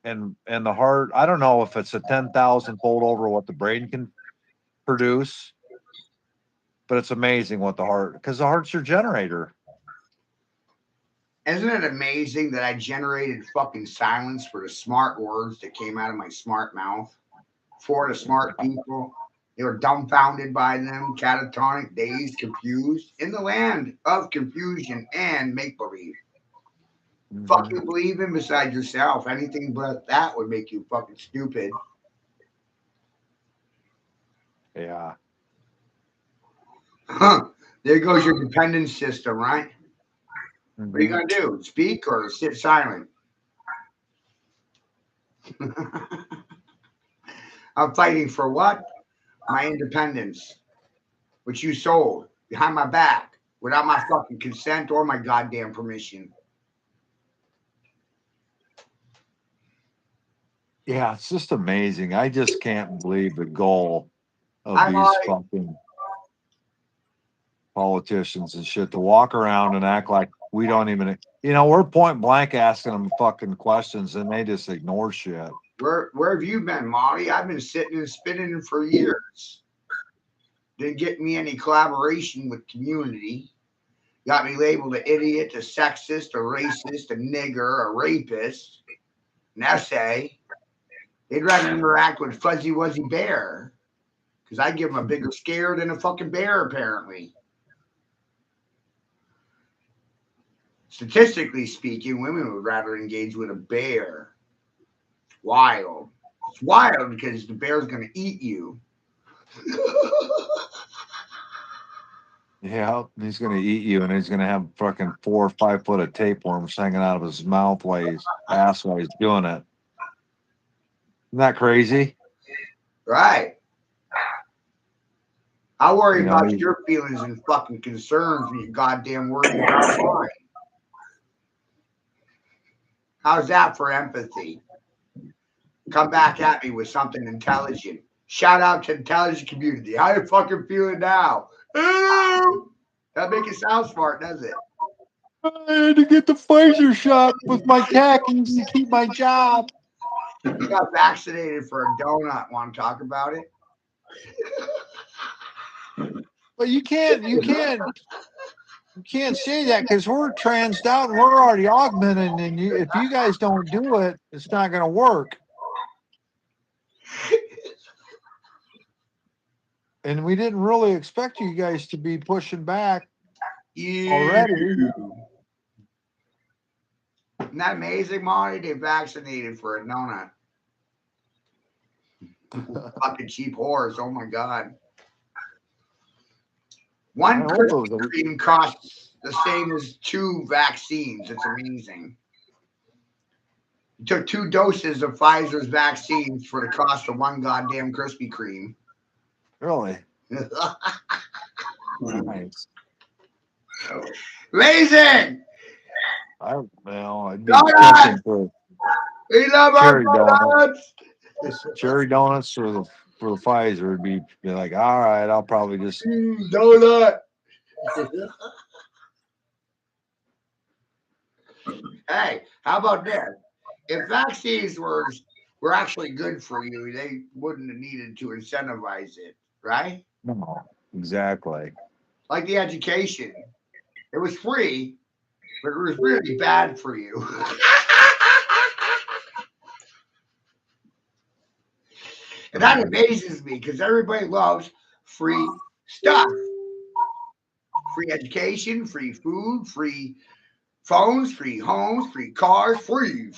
and the heart. I don't know if it's a 10,000 fold over what the brain can produce, but it's amazing what the heart, because the heart's your generator. Isn't it amazing that I generated fucking silence for the smart words that came out of my smart mouth? For the smart people. They were dumbfounded by them, catatonic, dazed, confused, in the land of confusion and make believe. Fuck you believe in besides yourself. Anything but that would make you fucking stupid. Yeah. Huh. There goes your dependence system, right? Mm-hmm. What are you gonna do? Speak or sit silent? I'm fighting for what? My independence, which you sold behind my back without my fucking consent or my goddamn permission. Yeah, it's just amazing. I just can't believe the goal of I'm these like, fucking politicians and shit to walk around and act like we don't even, you know, we're point blank asking them fucking questions and they just ignore shit. where have you been, Molly? I've been sitting and spinning for years. Didn't get me any collaboration with community. Got me labeled an idiot, a sexist, a racist, a nigger, a rapist, an essay. They'd rather interact with Fuzzy Wuzzy Bear because I give them a bigger scare than a fucking bear, apparently. Statistically speaking, women would rather engage with a bear. It's wild. It's wild because the bear's going to eat you. Yeah, he's gonna eat you, and he's gonna have fucking 4 or 5 foot of tapeworms hanging out of his mouth while he's doing it. Isn't that crazy? Right. I worry You know, about your feelings and fucking concerns when you goddamn worry about mine. How's that for empathy? Come back at me with something intelligent. Shout out to the intelligent community. How you fucking feeling now? That make it sound smart, does it? I had to get the Pfizer shot with my khakis to keep my job. You got vaccinated for a donut. Want to talk about it? But you can't say that because we're transed out and we're already augmented, and if you guys don't do it, it's not going to work. And we didn't really expect you guys to be pushing back already. Isn't that amazing, Marty? They vaccinated for it, don't it? Fucking cheap whores. Oh my God. One hope it was Krispy Kreme costs the same as 2 vaccines. It's amazing. You took 2 doses of Pfizer's vaccines for the cost of 1 goddamn Krispy Kreme. really nice. Amazing! I'd be Donuts! tempting for We love our cherry donuts. donuts! Cherry donuts for the Pfizer would be like, all right, I'll probably just Donut! Hey, how about this? If vaccines were actually good for you, they wouldn't have needed to incentivize it, right? no, exactly. Like the education. It was free, but it was really bad for you. And that amazes me because everybody loves free stuff. Free education, free food, free phones, free homes, free cars, free.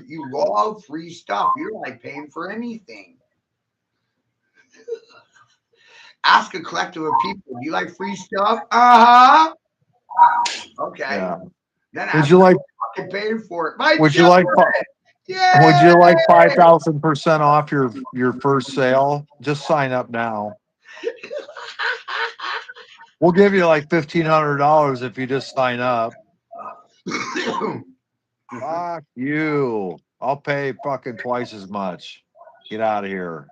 You love free stuff. You don't like paying for anything. Ask a collective of people, do you like free stuff? Uh-huh. Okay. Yeah. Then Would you like? fucking paying for it? My Would you like? yeah. Would you like 5,000% off your first sale? Just sign up now. We'll give you like $1,500 if you just sign up. Fuck you. I'll pay fucking twice as much. Get out of here.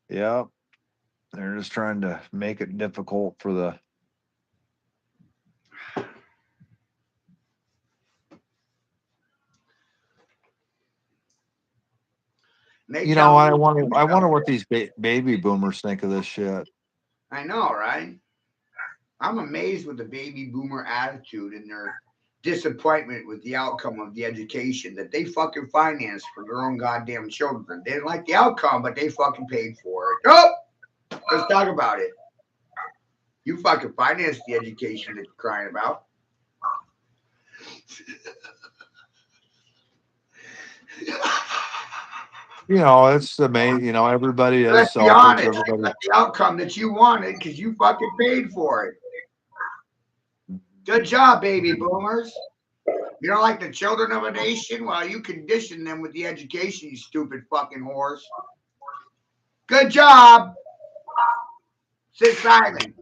Yep. They're just trying to make it difficult for the. You know, I wonder what these baby boomers think of this shit. I know, right? I'm amazed with the baby boomer attitude and their disappointment with the outcome of the education that they fucking financed for their own goddamn children. They didn't like the outcome, but they fucking paid for it. Oh, let's talk about it. You fucking financed the education that you're crying about. You know, it's amazing. You know, everybody is Let's be selfish. honest. Everybody. Got the outcome that you wanted because you fucking paid for it. Good job, baby boomers. You don't like the children of a nation? Well, you condition them with the education, you stupid fucking whores. Good job. Sit silent.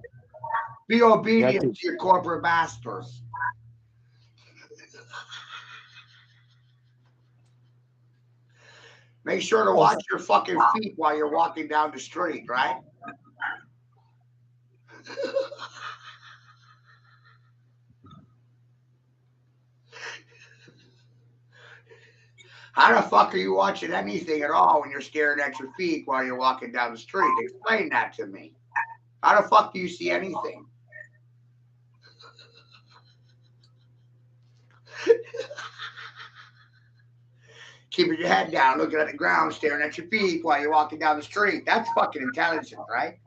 Be obedient to your corporate masters. Make sure to watch your fucking feet while you're walking down the street, right? How the fuck are you watching anything at all when you're staring at your feet while you're walking down the street? Explain that to me. How the fuck do you see anything? Keeping your head down, looking at the ground, staring at your feet while you're walking down the street. That's fucking intelligent, right?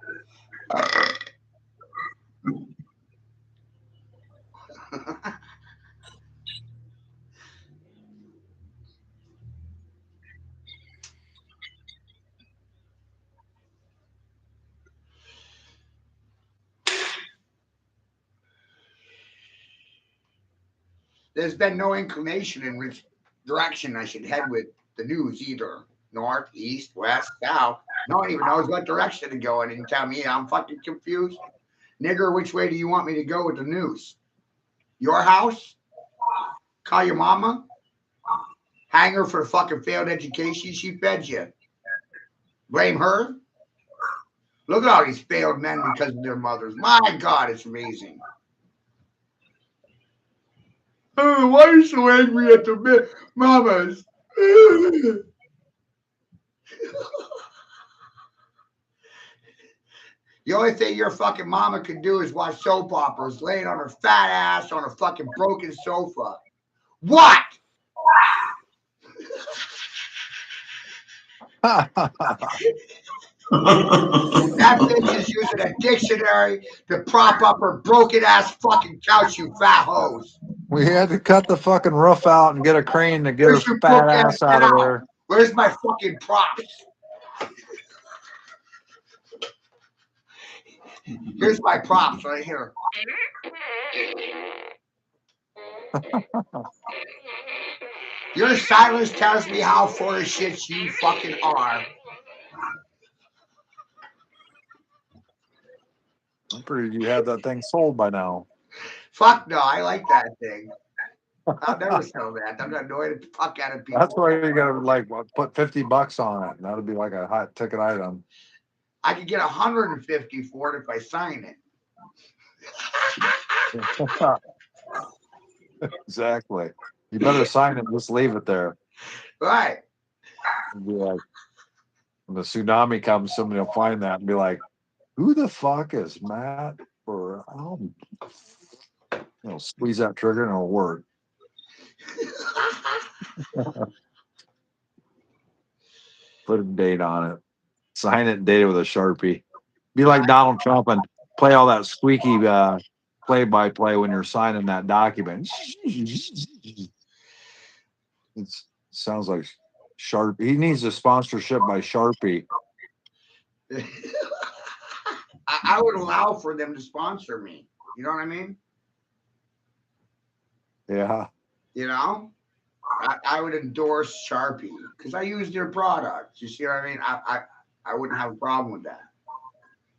There's been no inclination in which direction I should head with the news either. North, east, west, south. No one even knows what direction to go in and tell me I'm fucking confused. Nigger, which way do you want me to go with the news? Your house? Call your mama? Hang her for the fucking failed education she fed you? Blame her? Look at all these failed men because of their mothers. My God, it's amazing. Oh, why are you so angry at the mamas? The only thing your fucking mama can do is watch soap operas, laying on her fat ass on a fucking broken sofa. What? That bitch is using a dictionary to prop up her broken ass fucking couch, you fat hose. We had to cut the fucking roof out and get a crane to get her Where's your fat broke ass ass out of now? there. Where's my fucking props? Here's my props right here. Your silence tells me how full of shit you fucking are. I'm pretty you had that thing sold by now. Fuck no, I like that thing. I'll never sell that. I'm not annoyed the fuck out of people. That's why you gotta like put $50 on it. That'll be like a hot ticket item. I could get 150 for it if I sign it. Exactly. You better sign it and just leave it there. Right. It'd be like when the tsunami comes, somebody will find that and be like, who the fuck is Matt? Or squeeze that trigger and it'll work. Put a date on it. Sign it and date it with a Sharpie. Be like Donald Trump and play all that squeaky play-by-play when you're signing that document. It sounds like Sharpie. He needs a sponsorship by Sharpie. I would allow for them to sponsor me. You know what I mean? Yeah. You know? I would endorse Sharpie because I use their products. You see what I mean? I wouldn't have a problem with that.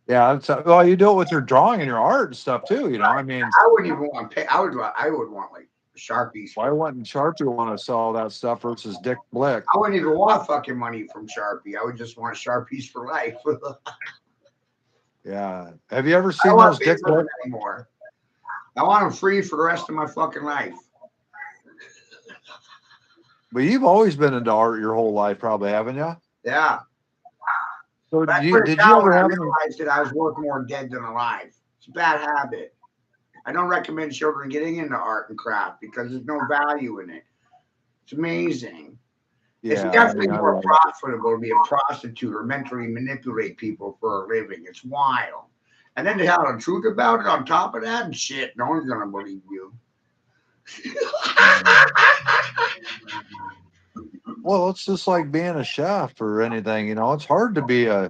Yeah. Well, you do it with your drawing and your art and stuff too. You know, I mean, I wouldn't even want to pay. I would want like Sharpies. Why wouldn't Sharpie want to sell all that stuff versus Dick Blick? I wouldn't even want fucking money from Sharpie. I would just want Sharpies for life. Yeah. Have you ever seen those Dick Blick anymore? I want them free for the rest of my fucking life. But you've always been into art your whole life, probably, haven't you? Yeah. So did you ever have any? Realized that I was worth more dead than alive. It's a bad habit. I don't recommend children getting into art and craft because there's no value in it. It's amazing. Yeah, it's definitely more profitable to be a prostitute or mentally manipulate people for a living. It's wild. And then to tell the truth about it on top of that, and shit, no one's gonna believe you. Well, it's just like being a chef or anything. You know, it's hard to be a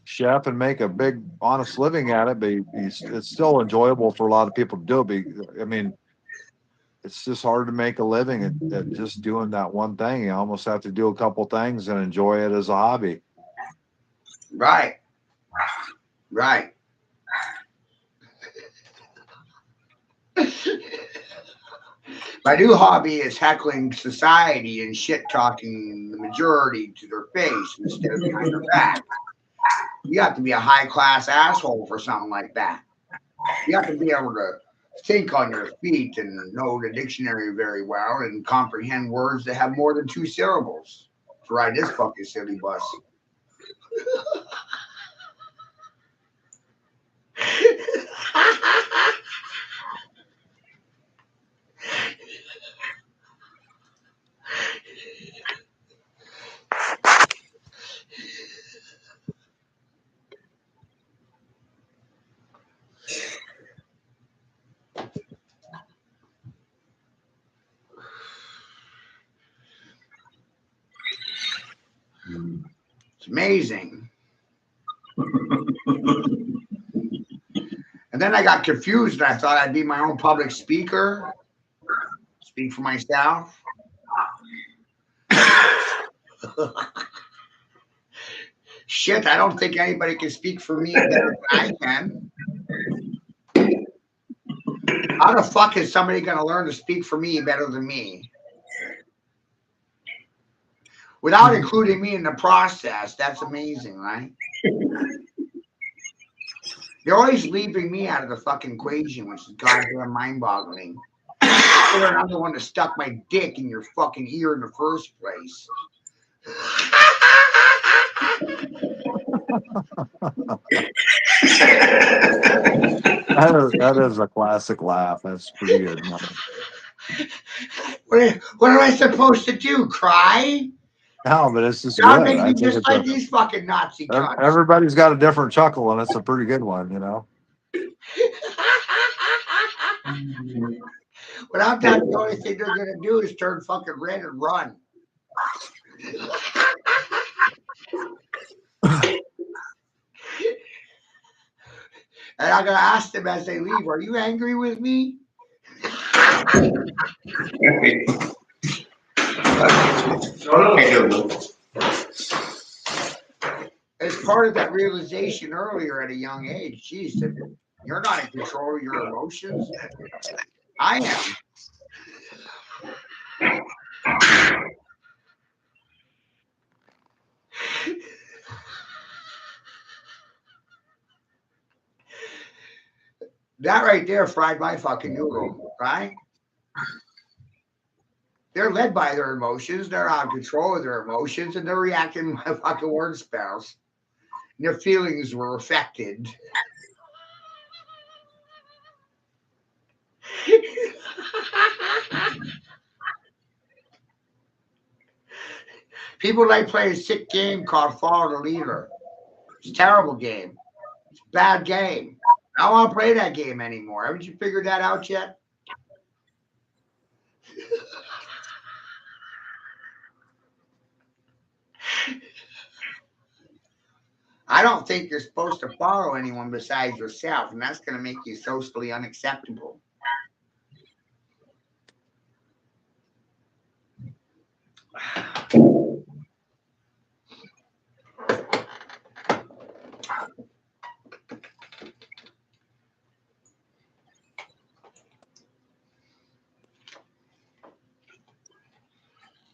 chef and make a big, honest living at it, but it's still enjoyable for a lot of people to do. I mean, it's just hard to make a living at just doing that one thing. You almost have to do a couple things and enjoy it as a hobby. Right. Right. My new hobby is heckling society and shit talking the majority to their face instead of behind their back. You have to be a high class asshole for something like that. You have to be able to think on your feet and know the dictionary very well and comprehend words that have more than 2 syllables to ride this fucking silly bus. It's amazing. And then I got confused and I thought I'd be my own public speaker, speak for myself. Shit, I don't think anybody can speak for me better than I can. How the fuck is somebody going to learn to speak for me better than me? Without including me in the process, that's amazing, right? You're always leaving me out of the fucking equation, which is goddamn mind-boggling. I'm the one that stuck my dick in your fucking ear in the first place. That is a classic laugh. That's pretty good. What am I supposed to do? Cry? No, but it's just John good. makes I me think just it's like these fucking Nazi cunts. everybody's got a different chuckle, and it's a pretty good one, you know. Without that, the only thing they're gonna do is turn fucking red and run. And I'm gonna ask them as they leave, "Are you angry with me?" It's part of that realization earlier at a young age. Geez, that you're not in control of your emotions. I am. That right there fried my fucking noodle, right? They're led by their emotions. They're out of control of their emotions, and they're reacting to my fucking word spells. And their feelings were affected. People like play a sick game called Follow the Leader. It's a terrible game. It's a bad game. I don't want to play that game anymore. Haven't you figured that out yet? I don't think you're supposed to follow anyone besides yourself, and that's going to make you socially unacceptable.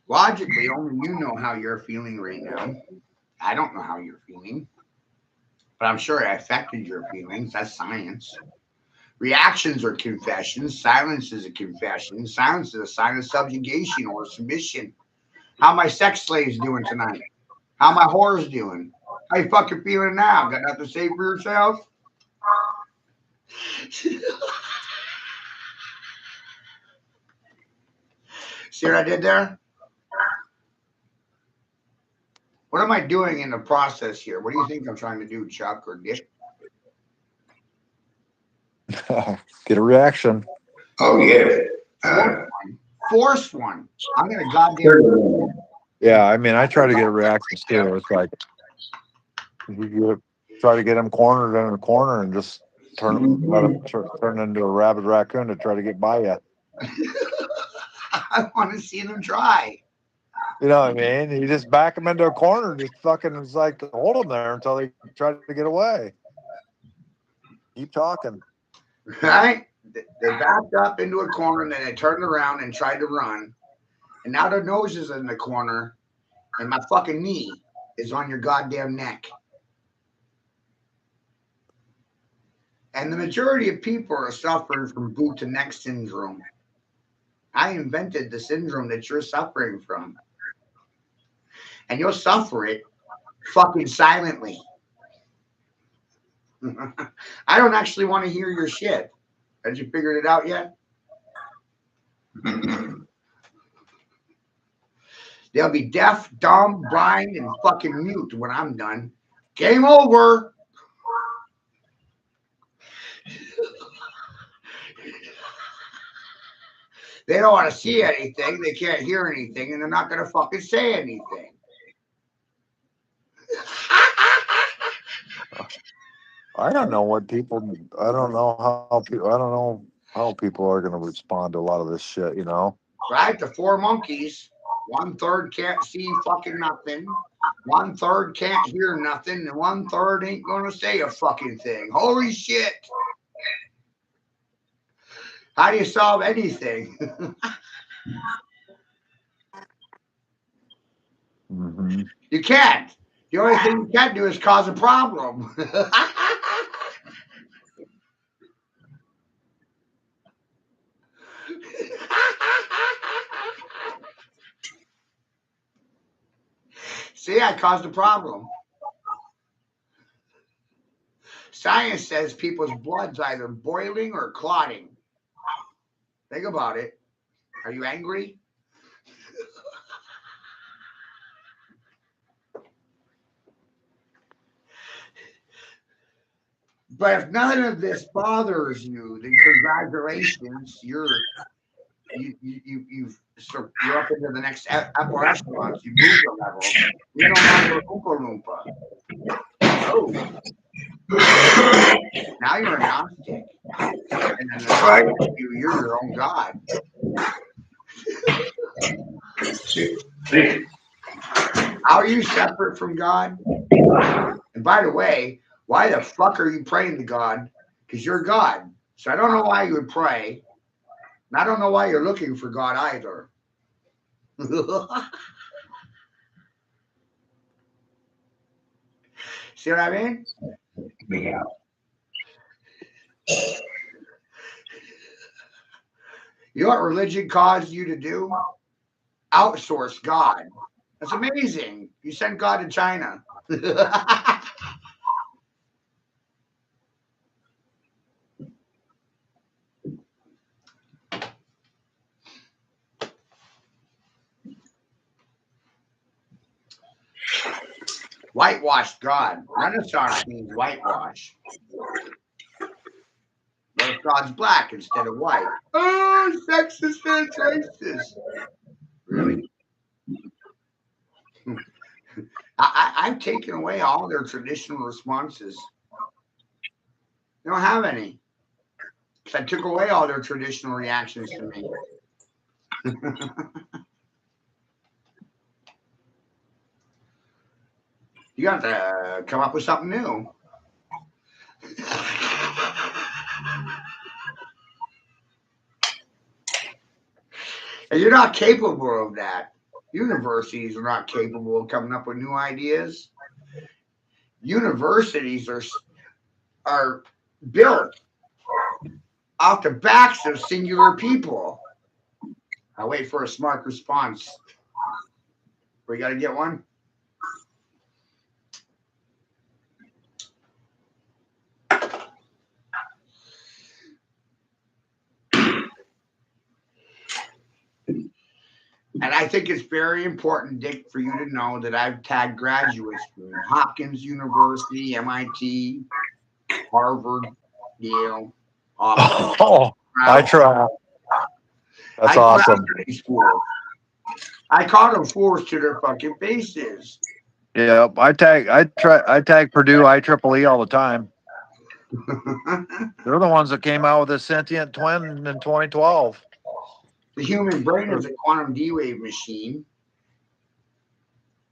Logically, only you know how you're feeling right now. I don't know how you're feeling, but I'm sure it affected your feelings. That's science. Reactions are confessions. Silence is a confession. Silence is a sign of subjugation or submission. How my sex slaves doing tonight? How my whores doing? How you fucking feeling now? Got nothing to say for yourself? See what I did there? What am I doing in the process here? What do you think I'm trying to do, Chuck or Dick? Get a reaction. Oh yeah. Force one. I'm gonna goddamn. Yeah, I mean, I try to get reactions too. It's like you try to get them cornered in a corner and just let them turn into a rabid raccoon to try to get by you. I want to see them try. You know what I mean? You just back them into a corner and just fucking it's like hold them there until they try to get away. Keep talking. Right? They backed up into a corner and then they turned around and tried to run. And now their nose is in the corner and my fucking knee is on your goddamn neck. And the majority of people are suffering from boot to neck syndrome. I invented the syndrome that you're suffering from. And you'll suffer it fucking silently. I don't actually want to hear your shit. Have you figured it out yet? They'll be deaf, dumb, blind, and fucking mute when I'm done. Game over. They don't want to see anything. They can't hear anything, and they're not going to fucking say anything. I don't know what people. I don't know how people. I don't know how people are going to respond to a lot of this shit. You know. Right? The four monkeys. 1/3 can't see fucking nothing. 1/3 can't hear nothing, and 1/3 ain't going to say a fucking thing. Holy shit. How do you solve anything? Mm-hmm. You can't. The only thing you can do is cause a problem. See, I caused a problem. Science says people's blood's either boiling or clotting. Think about it. Are you angry? But if none of this bothers you, then congratulations, you're up into the next upper echelons. You moved a level. You're no longer Oompa Loompa. Oh, now you're a Gnostic. And then Right. you're your own God. How are you separate from God? And by the way, why the fuck are you praying to God? Because you're God. So I don't know why you would pray. And I don't know why you're looking for God either. See what I mean? Yeah. You know what religion caused you to do? Outsource God. That's amazing. You sent God to China. Whitewashed God. Renaissance means whitewash. But if God's black instead of white. Oh, sexist and racist. Really? I've taken away all their traditional responses. They don't have any. Because I took away all their traditional reactions to me. You got to come up with something new. And you're not capable of that. Universities are not capable of coming up with new ideas. Universities are built off the backs of singular people. I wait for a smart response. We got to get one. And I think it's very important, Dick, for you to know that I've tagged graduates from Hopkins University, MIT, Harvard, Yale, Oxford. Oh, I try. That's awesome. These fools. I caught them fools to their fucking faces. Yeah, I tag Purdue IEEE all the time. They're the ones that came out with the sentient twin in 2012. The human brain is a quantum D-wave machine,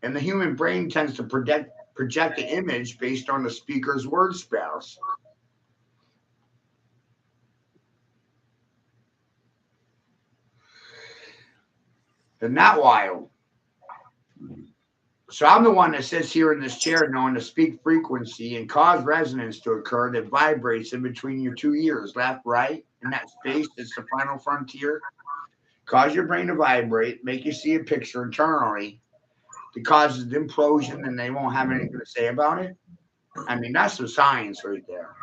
and the human brain tends to project an image based on the speaker's word spells. Isn't that wild? So I'm the one that sits here in this chair knowing to speak frequency and cause resonance to occur that vibrates in between your two ears, left, right, in that space that's the final frontier. Cause your brain to vibrate, make you see a picture internally that causes an implosion and they won't have anything to say about it. I mean, that's the science right there.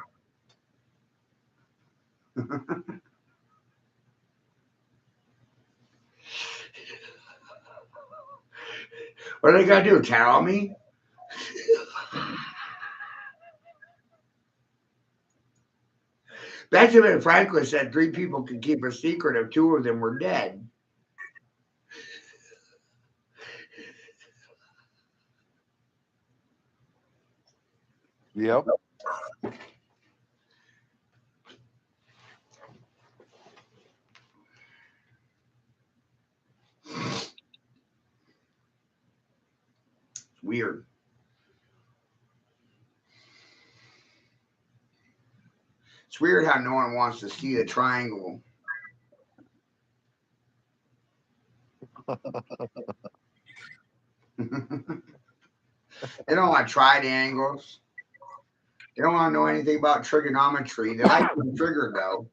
What are they going to do? Tell me? Benjamin Franklin said 3 people could keep a secret if 2 of them were dead. Yep. It's weird. It's weird how no one wants to see the triangle. They don't want triangles. They don't want to know anything about trigonometry. They like being triggered, though.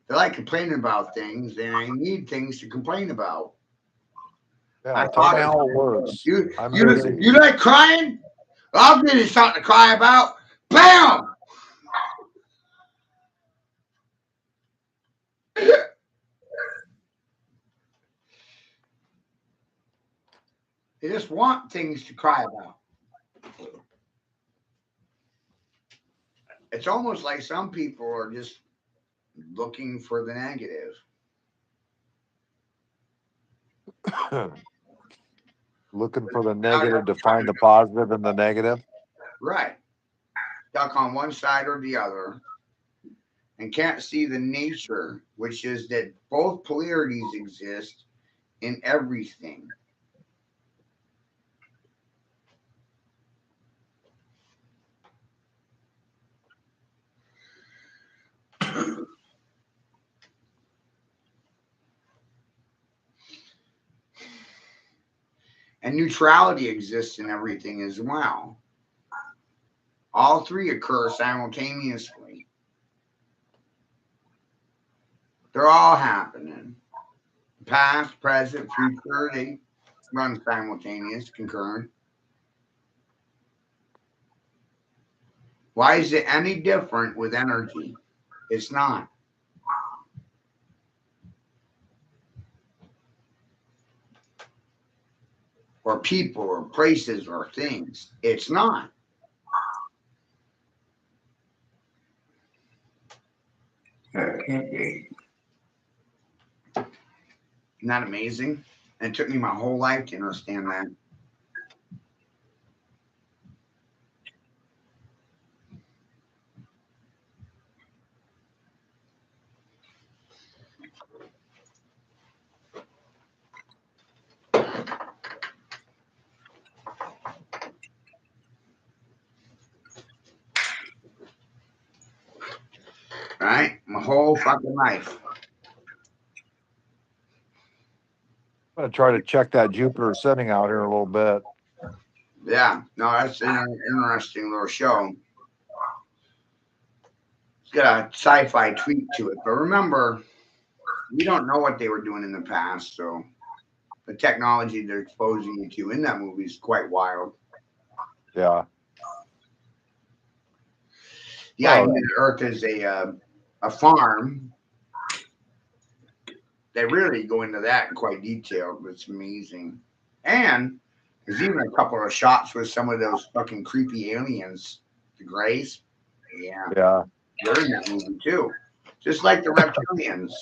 They like complaining about things, and I need things to complain about. Yeah, tell me how it works. You busy. you like crying? I'll give you something to cry about. Bam! They just want things to cry about. It's almost like some people are just looking for the negative. Looking for the Not negative to trying find to the positive in the negative. right. Stuck on one side or the other and can't see the nature, which is that both polarities exist in everything. And neutrality exists in everything as well. All three occur simultaneously. They're all happening. Past, present, future, they run simultaneous, concurrent. Why is it any different with energy? It's not. Or people, or places, or things. It's not. That can't be. Isn't that amazing? And it took me my whole life to understand that. Right? My whole fucking life. I'm gonna try to check that Jupiter ascending out here in a little bit. Yeah. No, that's an interesting little show. It's got a sci-fi tweak to it. But remember, we don't know what they were doing in the past, so the technology they're exposing you to in that movie is quite wild. Yeah. The idea that Earth is a farm. They really go into that in quite detail. It's amazing. And there's even a couple of shots with some of those fucking creepy aliens, the Greys. Yeah, Yeah. they're in that movie too. Just like the reptilians.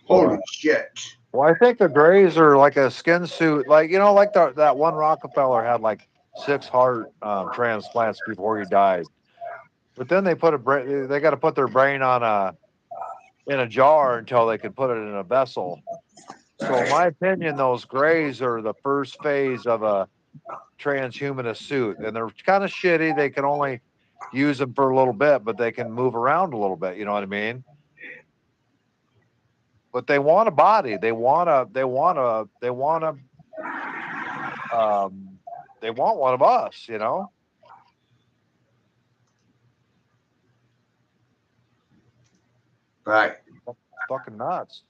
Holy shit. Well, I think the Greys are like a skin suit, like like that one Rockefeller had like 6 heart transplants before he died. But then they put they got to put their brain on in a jar until they can put it in a vessel. So, in my opinion, those Greys are the first phase of a transhumanist suit, and they're kind of shitty. They can only use them for a little bit, but they can move around a little bit. You know what I mean? But they want a body. Um, they want one of us. Right. Fucking nuts.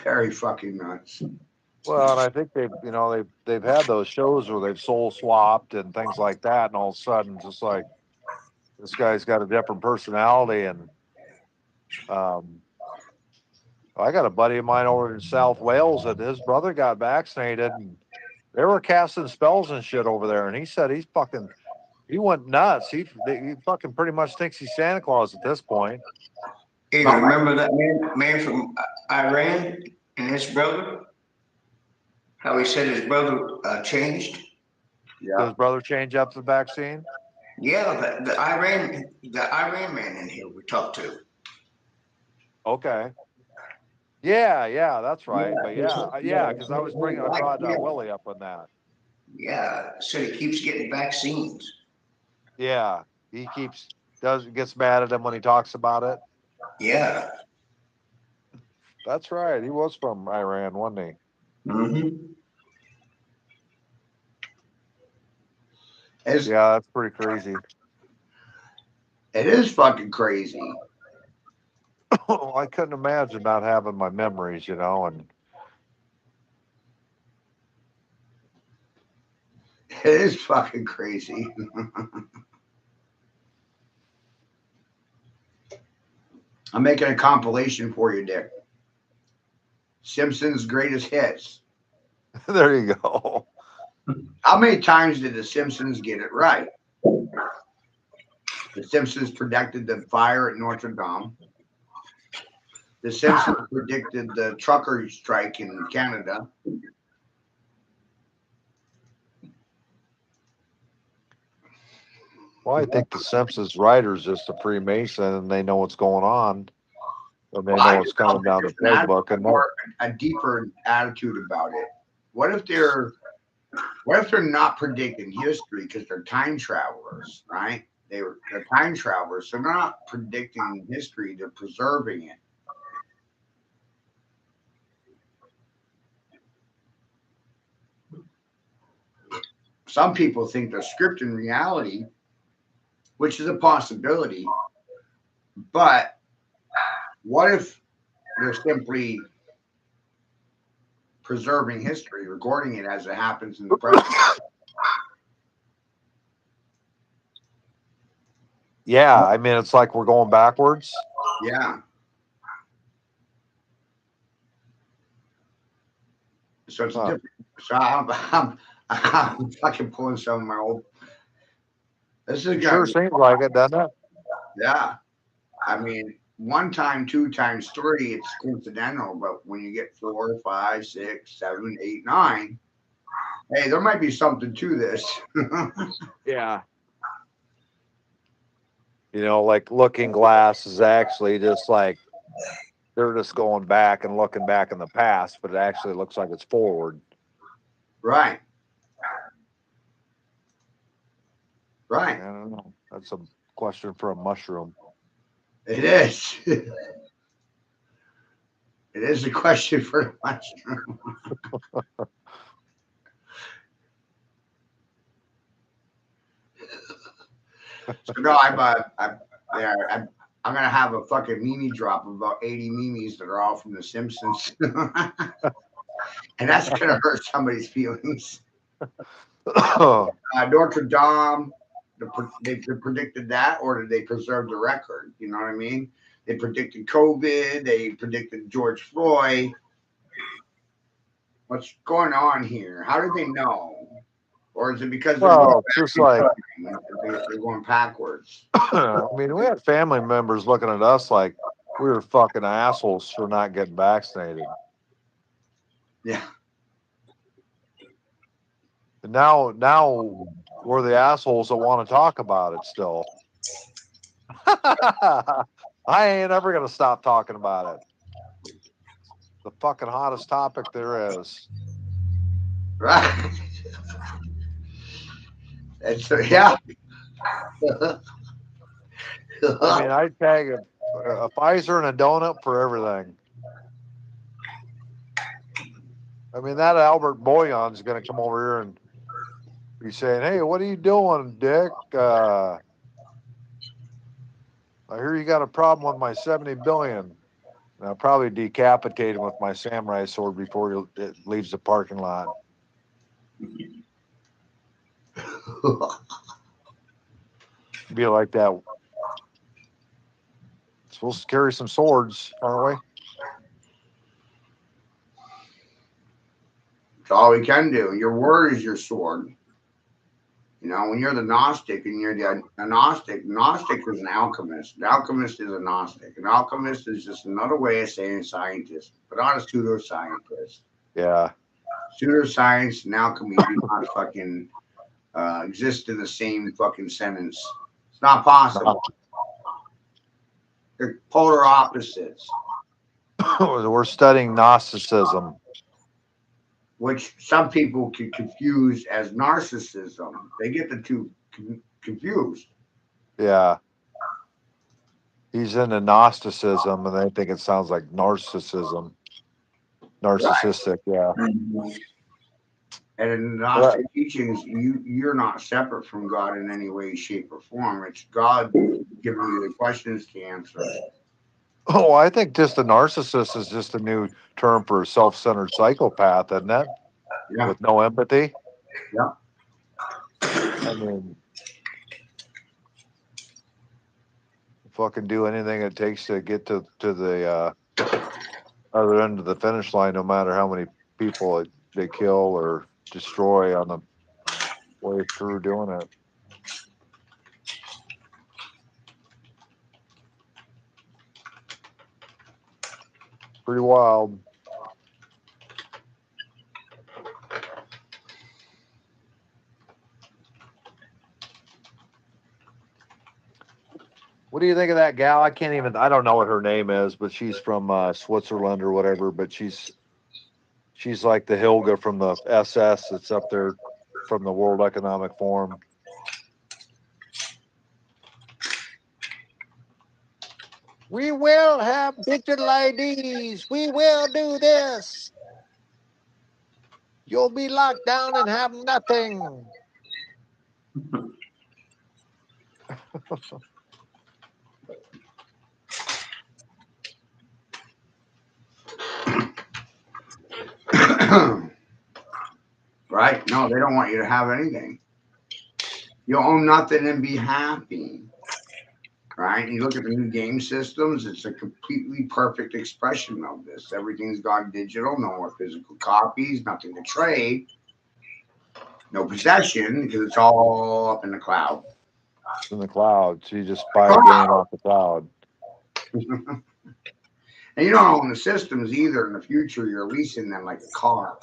Very fucking nuts. Well, and I think they've had those shows where they've soul swapped and things like that, and all of a sudden, just like this guy's got a different personality, and um, I got a buddy of mine over in South Wales that his brother got vaccinated, and they were casting spells and shit over there, and he said he went nuts. He fucking pretty much thinks he's Santa Claus at this point. You remember that man from Iran and his brother? How he said his brother changed? Did Yeah. his brother change up the vaccine? Yeah, the Iran man in here we talked to. Okay. Yeah, that's right. But yeah, because I brought Willie up on that. Yeah, said he keeps getting vaccines. Yeah, he gets mad at him when he talks about it. Yeah. That's right. He was from Iran, wasn't he? Mm-hmm. Yeah, that's pretty crazy. It is fucking crazy. I couldn't imagine not having my memories, and It is fucking crazy. I'm making a compilation for you, Dick. Simpsons greatest hits. there you go. How many times did the Simpsons get it right? The Simpsons predicted the fire at Notre Dame. The Simpsons predicted the trucker strike in Canada. Well, I think the Simpsons writer's just a Freemason and they know what's going on. And they Well, I know it's just felt coming down the there's an playbook. And more a deeper attitude about it. What if they're not predicting history because they're time travelers, right? They're time travelers, so they're not predicting history; they're preserving it. Some people think they're scripting reality, which is a possibility. But what if they're simply preserving history, recording it as it happens in the present? yeah, I mean, it's like we're going backwards. Yeah. So it's different. So I'm fucking pulling some of my old. This is a It sure seems like it, doesn't it? Yeah. I mean, one time, two times, three, it's coincidental. But when you get 4, 5, 6, 7, 8, 9, hey, there might be something to this. Yeah. You know, like Looking Glass is actually just like they're just going back and looking back in the past, but it actually looks like it's forward. Right. I Right. don't know. That's a question for a mushroom. It is. It is a question for the mushroom. So no, yeah, I'm gonna have a fucking meme drop of about 80 memes that are all from The Simpsons, and that's gonna hurt somebody's feelings. Notre Dame, they predicted that, or did they preserve the record? You know what I mean? They predicted COVID. They predicted George Floyd. What's going on here? How did they know? Or is it because they're going Well, just like they're going backwards? I mean, we had family members looking at us like we were fucking assholes for not getting vaccinated. Yeah. And now we're the assholes that want to talk about it still. I ain't ever gonna stop talking about it. The fucking hottest topic there is. Right. And so yeah. I mean, I'd tag a Pfizer and a donut for everything. I mean, that Albert Boyan's going to come over here and be saying, "Hey, what are you doing, Dick? I hear you got a problem with my 70 billion." And I'll probably decapitate him with my samurai sword before it leaves the parking lot. Be like that. Supposed to carry some swords, aren't we? It's all we can do. Your word is your sword. You know, when you're the Gnostic and you're the Gnostic is an alchemist. An alchemist is a Gnostic. An alchemist is just another way of saying scientist, but not a pseudoscientist. Yeah. Pseudoscience and alchemy do not fucking exist in the same fucking sentence. It's not possible. They're polar opposites. We're studying Gnosticism. Which some people can confuse as narcissism. They get the two confused. Yeah. He's into Gnosticism, and they think it sounds like narcissism. Narcissistic, yeah. And in the Gnostic teachings, you're not separate from God in any way, shape, or form. It's God giving you the questions to answer. Oh, I think just a narcissist is just a new term for a self-centered psychopath, isn't it? Yeah. With no empathy. Yeah. I mean, fucking do anything it takes to get to the other end of the finish line, no matter how many people they kill or destroy on the way through doing it. Pretty wild. What do you think of that gal? I don't know what her name is, but she's from Switzerland or whatever, but she's like the Hilga from the SS that's up there from the World Economic Forum. We will have digital IDs. We will do this. You'll be locked down and have nothing. Right? No, they don't want you to have anything. You own nothing and be happy. Right? You look at the new game systems, it's a completely perfect expression of this. Everything's gone digital, no more physical copies, nothing to trade, no possession, because it's all up in the cloud. In the cloud. So you just buy a game off the cloud. And you don't own the systems either. In the future, you're leasing them like a car.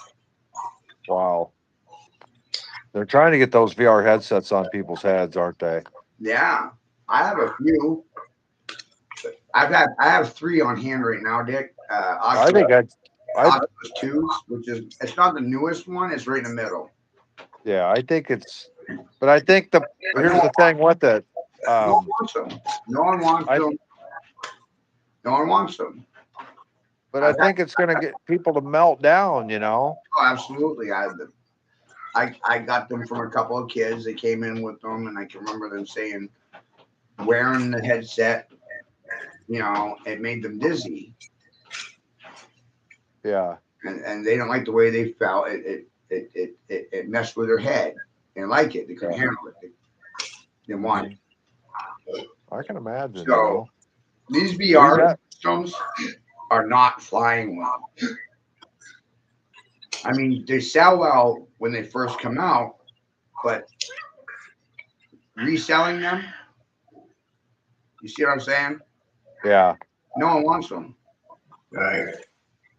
Wow. They're trying to get those VR headsets on people's heads, aren't they? Yeah. I have a few. I have 3 on hand right now, Dick. I think Oculus 2s, which is it's not the newest one, it's right in the middle. yeah, I think it's, but I think here's the thing with it. No one wants them. No one wants them. No one wants them. But I think it's going to get people to melt down, Oh, absolutely. I got them from a couple of kids. They came in with them, and I can remember them saying, wearing the headset, it made them dizzy. Yeah. And they don't like the way they felt. It messed with their head. They didn't like it. They couldn't handle it. They didn't want it. I can imagine. So these VR systems are not flying well. I mean, they sell well when they first come out, but reselling them, you see what I'm saying? Yeah. No one wants them. Right.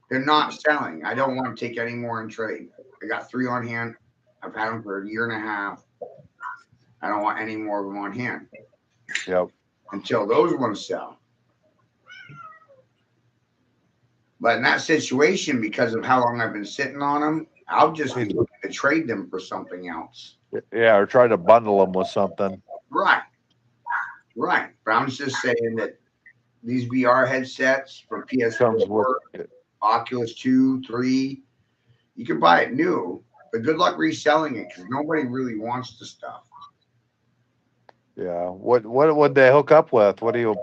They're not selling. I don't want to take any more in trade. I got 3 on hand. I've had them for a year and a half. I don't want any more of them on hand. Yep. Until those ones sell. But in that situation, because of how long I've been sitting on them, I'll just be looking to trade them for something else. Yeah, or try to bundle them with something. Right. Right. But I'm just saying that these VR headsets for PS4, Oculus 2, 3, you can buy it new, but good luck reselling it because nobody really wants the stuff. Yeah. What would they hook up with? What do you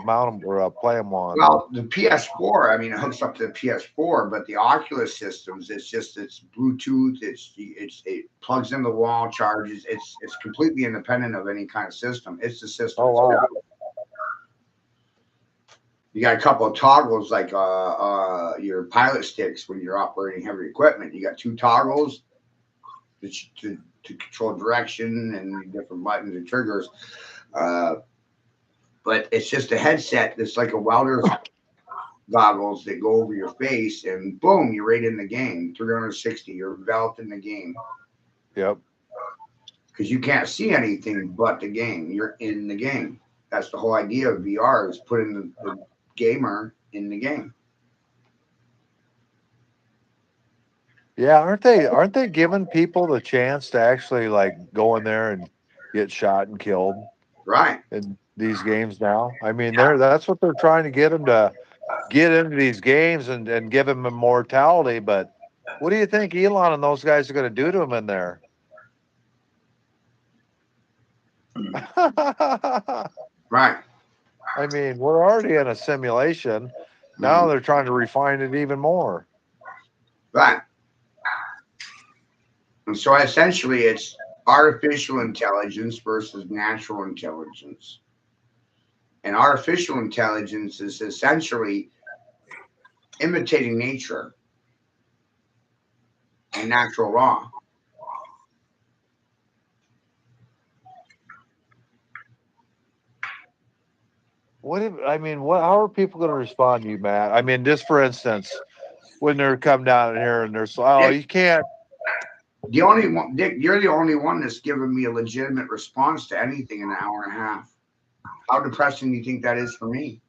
mount them or play them on? Well, the PS4, I mean, it hooks up to the PS4, but the Oculus systems, it's Bluetooth. It plugs in the wall, charges. It's completely independent of any kind of system. It's the system. Oh wow. You got a couple of toggles like your pilot sticks when you're operating heavy equipment. You got 2 toggles to control direction and different buttons and triggers. But it's just a headset that's like a welder's goggles that go over your face, and boom, you're right in the game. 360, you're enveloped in the game. Yep. Because you can't see anything but the game. You're in the game. That's the whole idea of VR, is putting the gamer in the game. Yeah, aren't they giving people the chance to actually like go in there and get shot and killed? Right. In these games now. I mean, that's what they're trying to get them to get into these games and give them immortality. But what do you think Elon and those guys are going to do to him in there? Right. I mean, we're already in a simulation. Now they're trying to refine it even more. Right. And so essentially it's artificial intelligence versus natural intelligence. And artificial intelligence is essentially imitating nature and natural law. I mean, how are people going to respond to you, Matt? I mean, just for instance, when they're come down here and they're so, oh, Dick, you can't. the only one, Dick, you're the only one that's given me a legitimate response to anything in an hour and a half. How depressing do you think that is for me?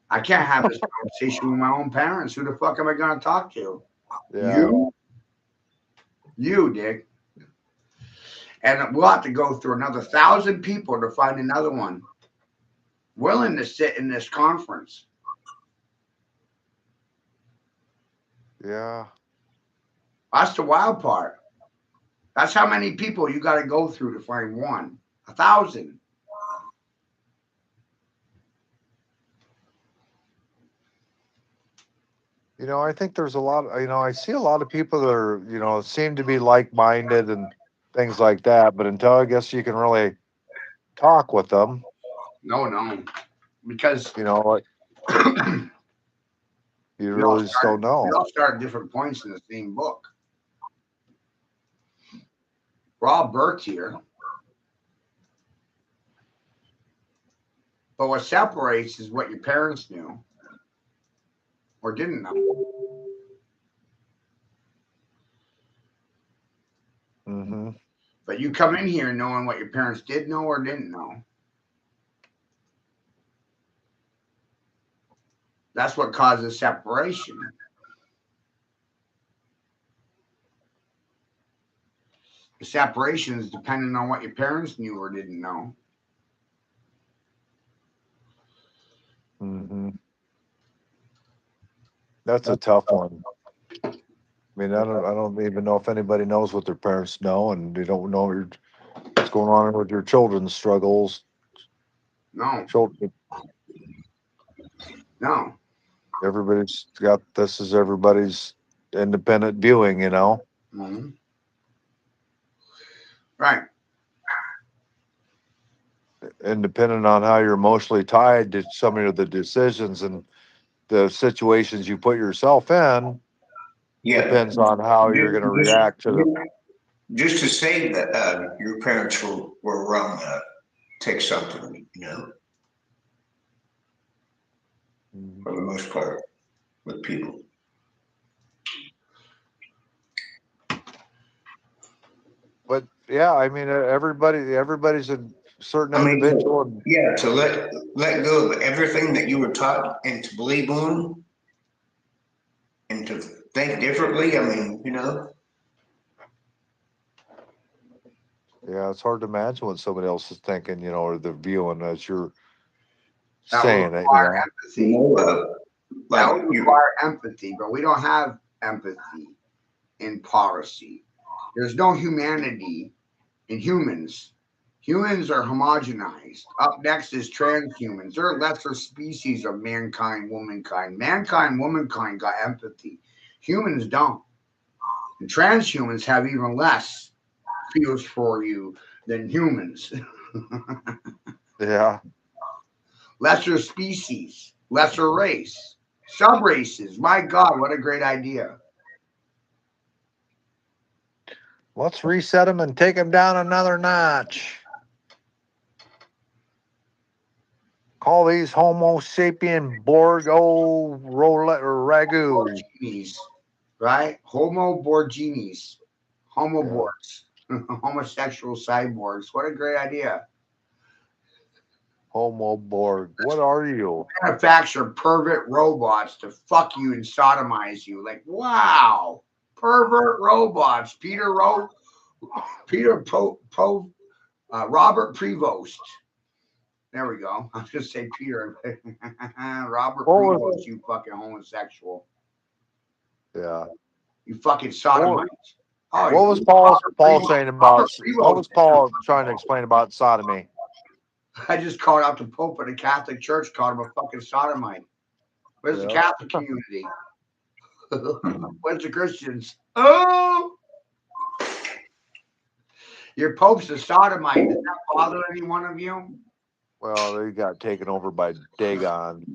I can't have this conversation with my own parents. Who the fuck am I going to talk to? Yeah. You, Dick. And we'll have to go through another 1,000 people to find another one willing to sit in this conference. Yeah. That's the wild part. That's how many people you got to go through to find one. 1,000. You know, I think there's a lot, I see a lot of people that are, seem to be like-minded and things like that, but until I guess you can really talk with them, No. Because like, you really just don't know. we all start at different points in the same book. We're all birthed here. But what separates is what your parents knew or didn't know. Mm-hmm. But you come in here knowing what your parents did know or didn't know. That's what causes separation. The separation is dependent on what your parents knew or didn't know. Mm-hmm. That's a tough one. I mean, I don't even know if anybody knows what their parents know, and they don't know what's going on with your children's struggles. No. Children, No. everybody's got this is everybody's independent viewing, Mm-hmm. Right. Independent on how you're emotionally tied to some of the decisions and the situations you put yourself in. Yeah. Depends on how you're going to react to them. Just to say that your parents were wrong takes something, for the most part with people. But yeah, I mean, everybody's a certain individual. Yeah, to let go of everything that you were taught and to believe on and to think differently. I mean, Yeah, it's hard to imagine what somebody else is thinking, or the viewing as you're That saying would it. require empathy. That would require empathy, but we don't have empathy in policy. There's no humanity in humans. Humans are homogenized. Up next is transhumans. They're a lesser species of mankind, womankind. Mankind, womankind got empathy. Humans don't. And transhumans have even less feels for you than humans. Yeah. Lesser species, lesser race, sub races. My God, what a great idea. Let's reset them and take them down another notch. Call these Homo sapien Borgo Roulette or Ragu. Borginis, right? Homo Borginis, homoborgs, homosexual cyborgs. What a great idea. Homo Borg. What are you? Manufacture pervert robots to fuck you and sodomize you. Like, wow. Pervert robots. Robert Prevost. There we go. I was going to say Peter. Robert Prevost, you fucking homosexual. Yeah. You fucking sodomite. What was Paul saying about? What was Paul trying to explain about sodomy? I just called out the Pope of the Catholic Church, called him a fucking sodomite. Where's the Catholic community? Where's the Christians? Oh, your Pope's a sodomite. Does that bother any one of you? Well, they got taken over by Dagon.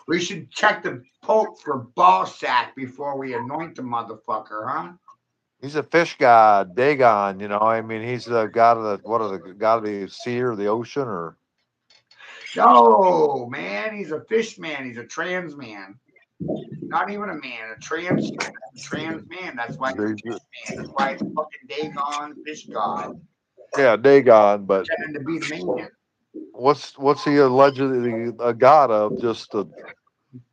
We should check the Pope for ball sack before we anoint the motherfucker, huh? He's a fish god, Dagon. You know, I mean, he's the god of the god of the sea or the ocean or No, man, he's a fish man. He's a trans man. Not even a man, a trans man. That's why he's a fish man. That's why it's fucking Dagon, fish god, yeah, Dagon. But pretending to be the man. what's he allegedly a god of? Just the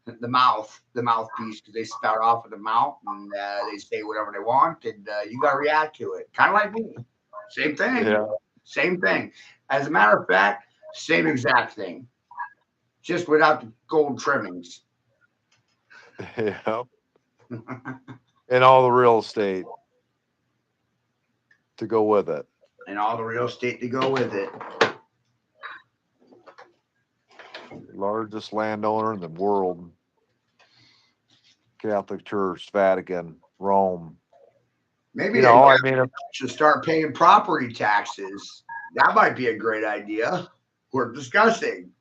The mouthpiece, because they start off with the mouth and they say whatever they want, and you got to react to it. Kind of like me. Same thing. yeah. Same thing. As a matter of fact, same exact thing, just without the gold trimmings. Yeah, and all the real estate to go with it. And all the real estate to go with it. Largest landowner in the world. Catholic Church, Vatican, Rome. Maybe You they know, I mean, should start paying property taxes. That might be a great idea. We're discussing.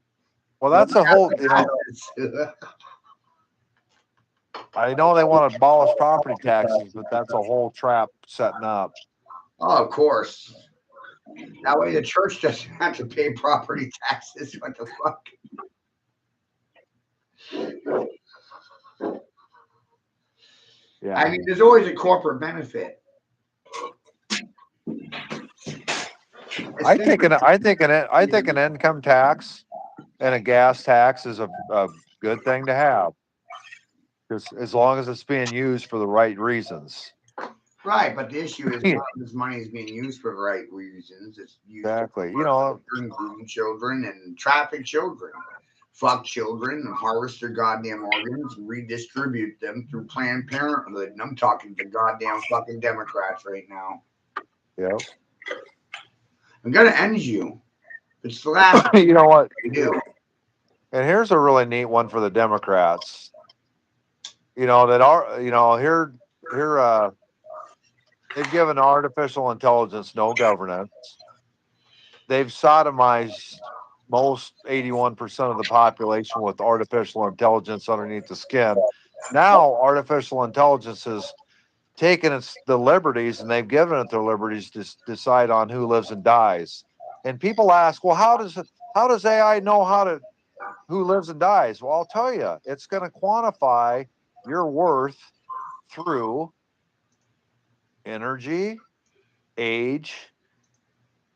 well, that's a whole. You know, I know they want to abolish property taxes, but that's a whole trap setting up. Oh, of course. That way the church doesn't have to pay property taxes. What the fuck? Yeah, I mean, there's always a corporate benefit. I think an income tax and a gas tax is a good thing to have, because as long as it's being used for the right reasons. Right, but the issue is none of this money is being used for the right reasons. It's used Exactly. for You know, groom children and traffic children, fuck children, and harvest their goddamn organs and redistribute them through Planned Parenthood. And I'm talking to goddamn fucking Democrats right now. yeah. I'm gonna end you. It's the last You know what? thing they do. And here's a really neat one for the Democrats. You know that are here they've given artificial intelligence no governance. They've sodomized most 81% of the population with artificial intelligence underneath the skin. Now artificial intelligence has taken the liberties, and they've given it their liberties to decide on who lives and dies. And people ask, well, how does AI know who lives and dies? Well, I'll tell you, it's going to quantify your worth through energy, age,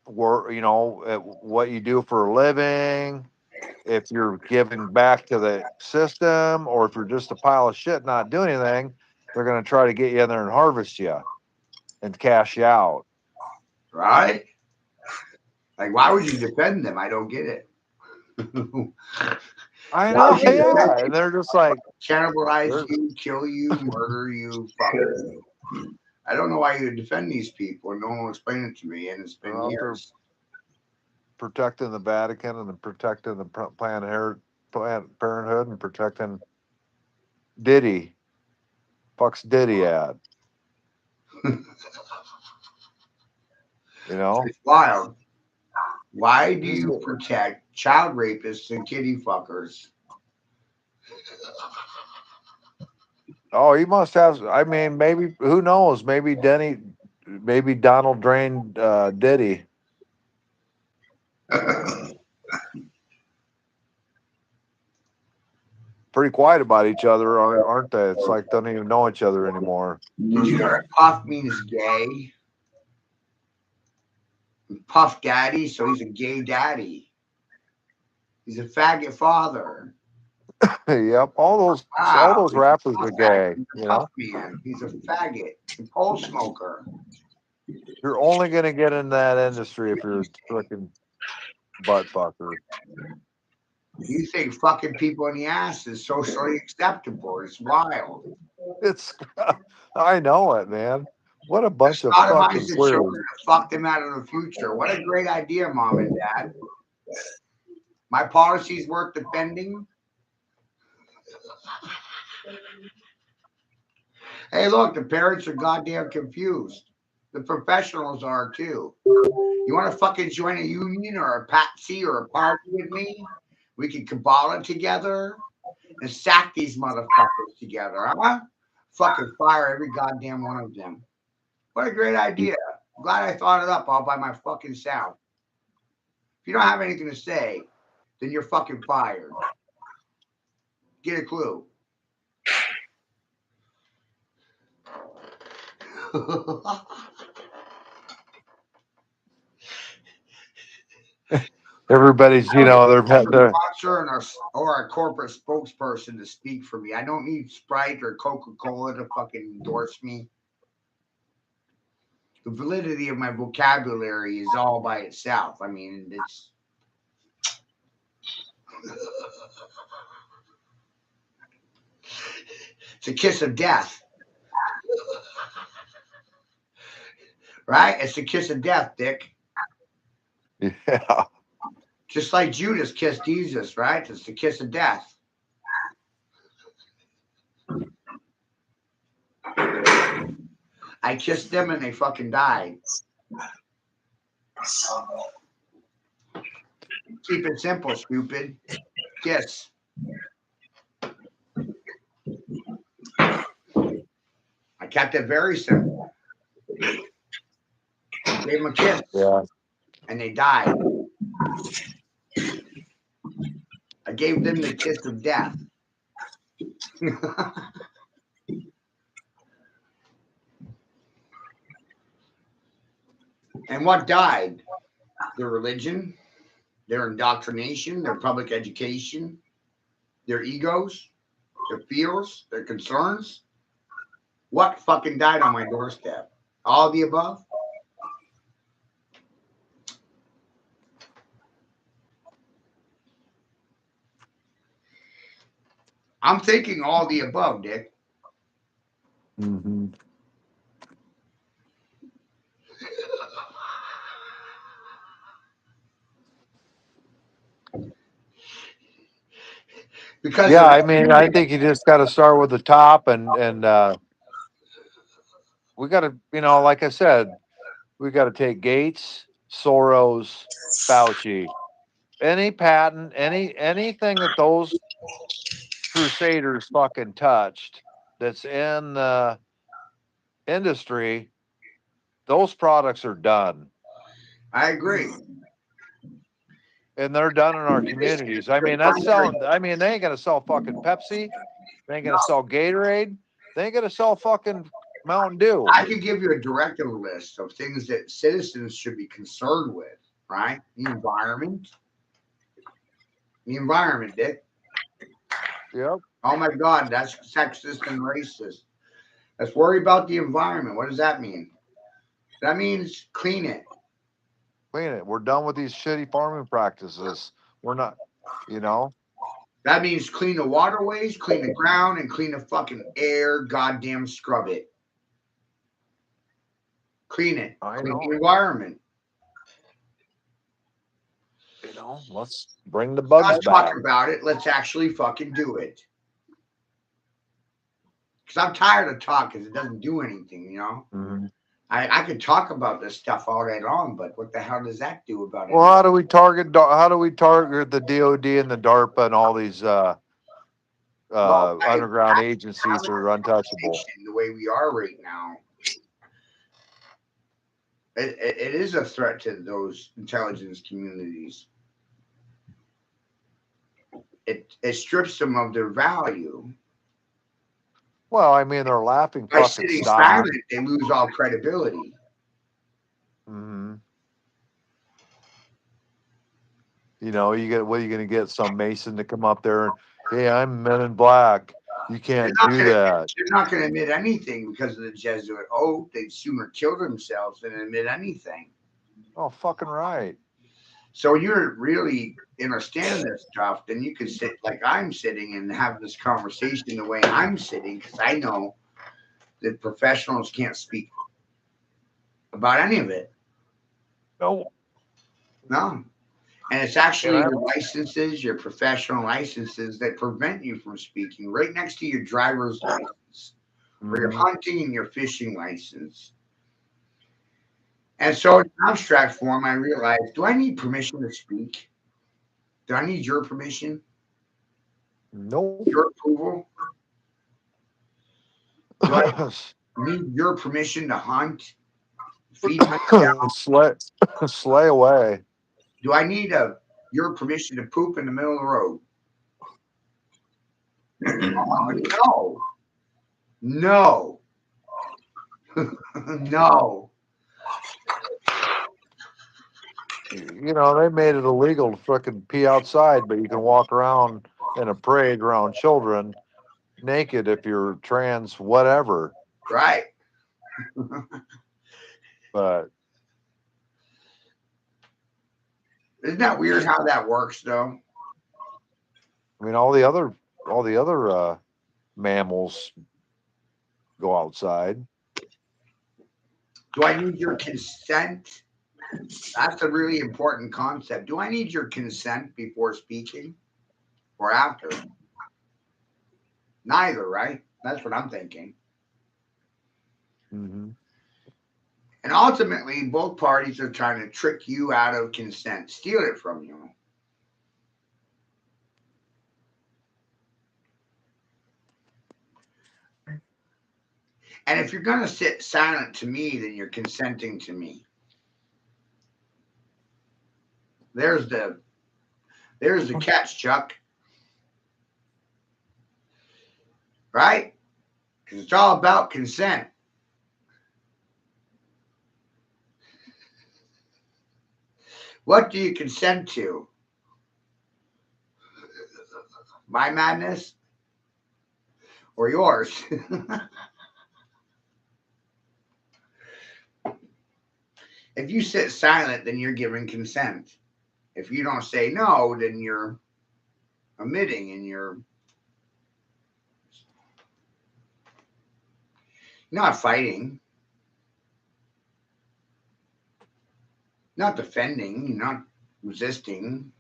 work, what you do for a living, if you're giving back to the system, or if you're just a pile of shit not doing anything. They're going to try to get you in there and harvest you and cash you out. Right? Like, why would you defend them? I don't get it. I know, yeah. And they're just like, cannibalize you, kill you, murder you, fuck you. I don't know why you defend these people, and no one will explain it to me. And it's been years. Protecting the Vatican and protecting the Planned Parenthood and protecting Diddy. Fuck's Diddy at? You know? It's wild. Why do you protect child rapists and kitty fuckers? Oh, he must have. I mean, maybe, who knows? Maybe Donald drained Diddy. Pretty quiet about each other, aren't they? It's like they don't even know each other anymore. Did you know that Puff means gay? Puff Daddy, so he's a gay daddy. He's a faggot father. Yep, all those rappers are gay. He's a Puff man. He's a faggot. A pole smoker. You're only gonna get in that industry if you're a freaking butt fucker. You think fucking people in the ass is socially acceptable? It's wild. I know it, man. What a bunch of fucking children. Fuck them out of the future. What a great idea, Mom and Dad. My policy's worth defending. Hey, look, the parents are goddamn confused. The professionals are too. You want to fucking join a union or a patsy or a party with me? We can cabal it together and sack these motherfuckers together, huh? Fucking fire every goddamn one of them. What a great idea. I'm glad I thought it up all by my fucking self. If you don't have anything to say, then you're fucking fired. Get a clue. Everybody's, you know, they're sponsor and or a corporate spokesperson to speak for me. I don't need Sprite or Coca-Cola to fucking endorse me. The validity of my vocabulary is all by itself. I mean, it's a kiss of death. Right? It's a kiss of death, Dick. yeah. Just like Judas kissed Jesus, right? It's the kiss of death. I kissed them and they fucking died. Keep it simple, stupid. Kiss. I kept it very simple. Gave them a kiss. Yeah. And they died. I gave them the kiss of death. And what died? Their religion, their indoctrination, their public education, their egos, their fears, their concerns. What fucking died on my doorstep? All of the above? I'm thinking all the above, Dick. Mm-hmm. Because Yeah, I mean, I think you just got to start with the top, and we got to, you know, like I said, we got to take Gates, Soros, Fauci, any patent, anything that those crusaders fucking touched that's in the industry, those products are done. I agree. And they're done in our communities. I mean, that's selling. I mean, they ain't gonna sell fucking Pepsi. They ain't gonna sell Gatorade. They ain't gonna sell fucking Mountain Dew. I could give you a directive list of things that citizens should be concerned with, right? The environment. The environment, Dick. Yep. Oh my God, that's sexist and racist. Let's worry about the environment. What does that mean? That means clean it. Clean it. We're done with these shitty farming practices. We're not, you know. That means clean the waterways, clean the ground, and clean the fucking air. Goddamn scrub it. Clean it. I Clean know. the environment. You know, let's bring the bugs Let's back. talk about it. Let's actually fucking do it. Because I'm tired of talking. It doesn't do anything, you know. Mm-hmm. I could talk about this stuff all day long, but what the hell does that do about it? Well, how do we target the DOD and the DARPA and all these underground agencies that are untouchable? The way we are right now, it is a threat to those intelligence communities. It strips them of their value. Well, I mean, they're laughing By fucking sitting stock. silent, they lose all credibility. Mm-hmm. You know, what are you going to get? Some Mason to come up there and, hey, I'm Men in Black. You can't do that. They're not going to admit anything because of the Jesuit oath. They'd sooner kill themselves than admit anything. Oh, fucking right. So you're really understanding this stuff, then you could sit like I'm sitting and have this conversation the way I'm sitting, because I know that professionals can't speak about any of it. No. No. And it's actually your licenses, your professional licenses that prevent you from speaking right next to your driver's license, or your hunting and your fishing license. And so in abstract form, I realized, do I need permission to speak? Do I need your permission? No. Your approval? Do I need your permission to hunt? feed myself. Slay away. Do I need your permission to poop in the middle of the road? No. No. No. You know, they made it illegal to fucking pee outside, but you can walk around in a parade around children naked if you're trans, whatever. Right. But Isn't that weird how that works, though? I mean, all the other mammals go outside. Do I need your consent? That's a really important concept. Do I need your consent before speaking or after? Neither, right? That's what I'm thinking. Mm-hmm. And ultimately, both parties are trying to trick you out of consent, steal it from you. And if you're going to sit silent to me, then you're consenting to me. There's the catch, Chuck. Right? Because it's all about consent. What do you consent to? My madness or yours? If you sit silent, then you're giving consent. If you don't say no, then you're omitting and you're not fighting, not defending, you're not resisting.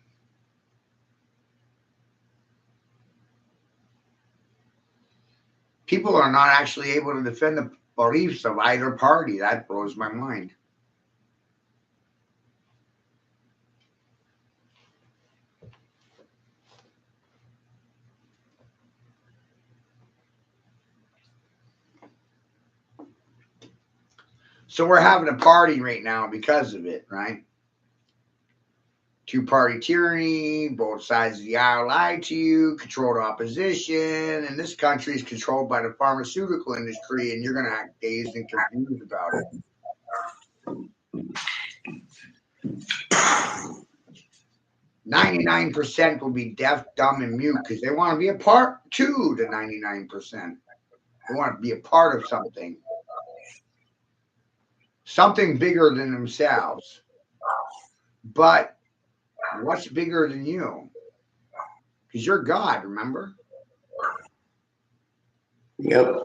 People are not actually able to defend the beliefs of either party. That blows my mind. So we're having a party right now because of it, right? Two-party tyranny, both sides of the aisle lie to you, controlled opposition, and this country is controlled by the pharmaceutical industry, and you're going to act dazed and confused about it. 99% will be deaf, dumb, and mute because they want to be a part to the 99%. They want to be a part of something. Something bigger than themselves. But what's bigger than you? Because you're God, remember? Yep.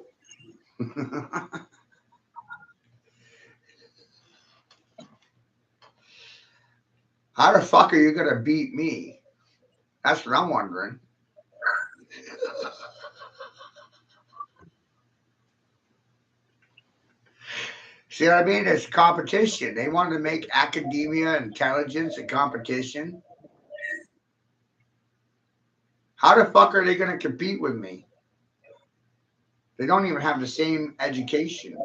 How the fuck are you going to beat me? That's what I'm wondering. See what I mean? It's competition. They want to make academia, intelligence, a competition. How the fuck are they going to compete with me? They don't even have the same education.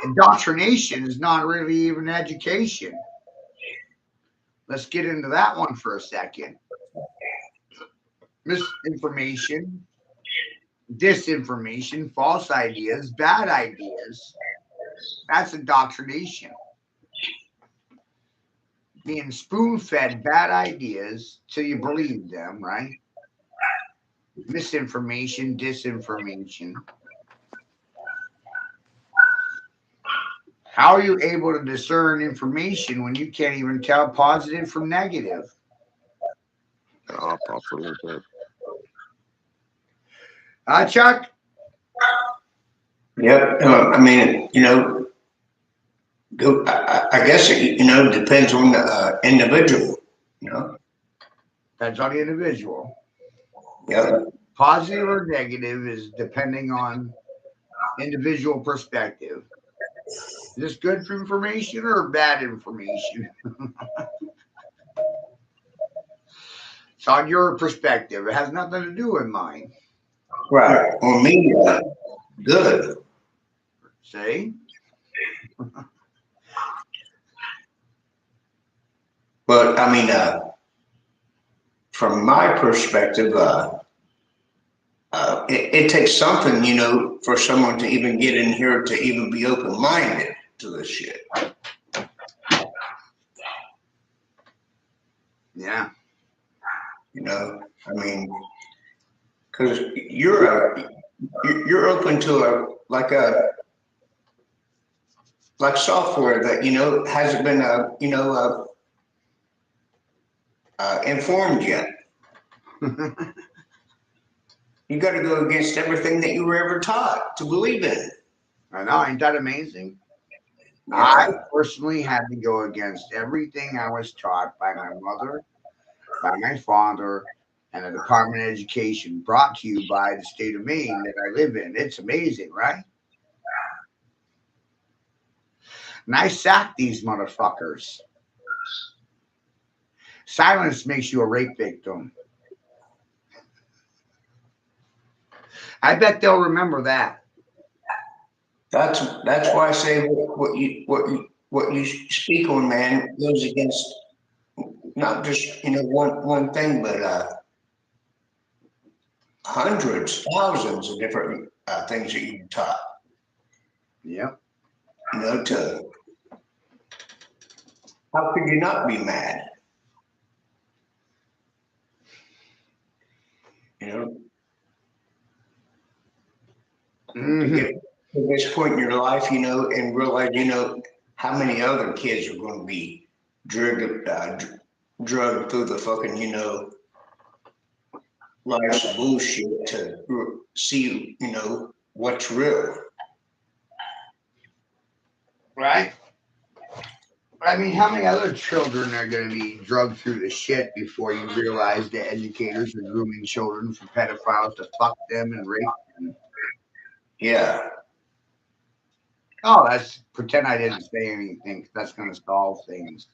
Indoctrination is not really even education. Let's get into that one for a second. Misinformation, disinformation, false ideas, bad ideas. That's indoctrination. Being spoon-fed bad ideas till you believe them, right? Misinformation, disinformation. How are you able to discern information when you can't even tell positive from negative? I'll pop a little bit. Chuck? Yep. I mean, I guess it, depends on the individual, Depends on the individual. Yep. Positive or negative is depending on individual perspective. Is this good information or bad information? It's on your perspective. It has nothing to do with mine. Right. On me, good. See? But I mean, from my perspective, it takes something, you know, for someone to even get in here to even be open-minded to this shit. Yeah. You know, I mean, because you're open to like software that, you know, hasn't been informed yet. You got to go against everything that you were ever taught to believe in. I know, ain't that amazing? Yeah. I personally had to go against everything I was taught by my mother, by my father, and the Department of Education, brought to you by the state of Maine that I live in. It's amazing, right? And I sacked these motherfuckers. Silence makes you a rape victim. I bet they'll remember that. That's why I say what you speak on, man, goes against not just, you know, one thing, but hundreds, thousands of different things that you taught. Yep. You know, to how could you not be mad? You know, to get to this point in your life, you know, and realize, you know, how many other kids are going to be drugged through the fucking, you know, life's bullshit to see, you know, what's real. Right? I mean, how many other children are going to be drugged through the shit before you realize that educators are grooming children for pedophiles to fuck them and rape them? Yeah. Oh, that's pretend I didn't say anything. That's going to solve things.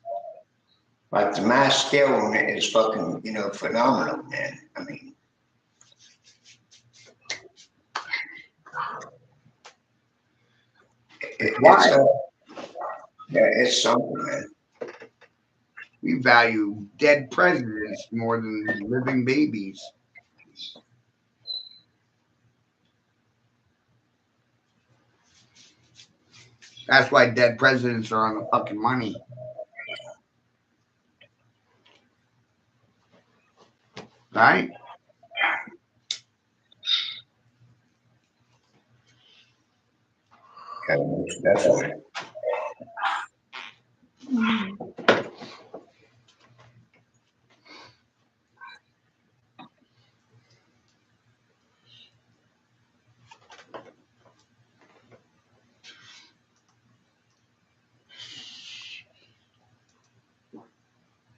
Like the mass scale on it is fucking, you know, phenomenal, man. I mean, it's something, man. We value dead presidents more than living babies. That's why dead presidents are on the fucking money. Right? Definitely.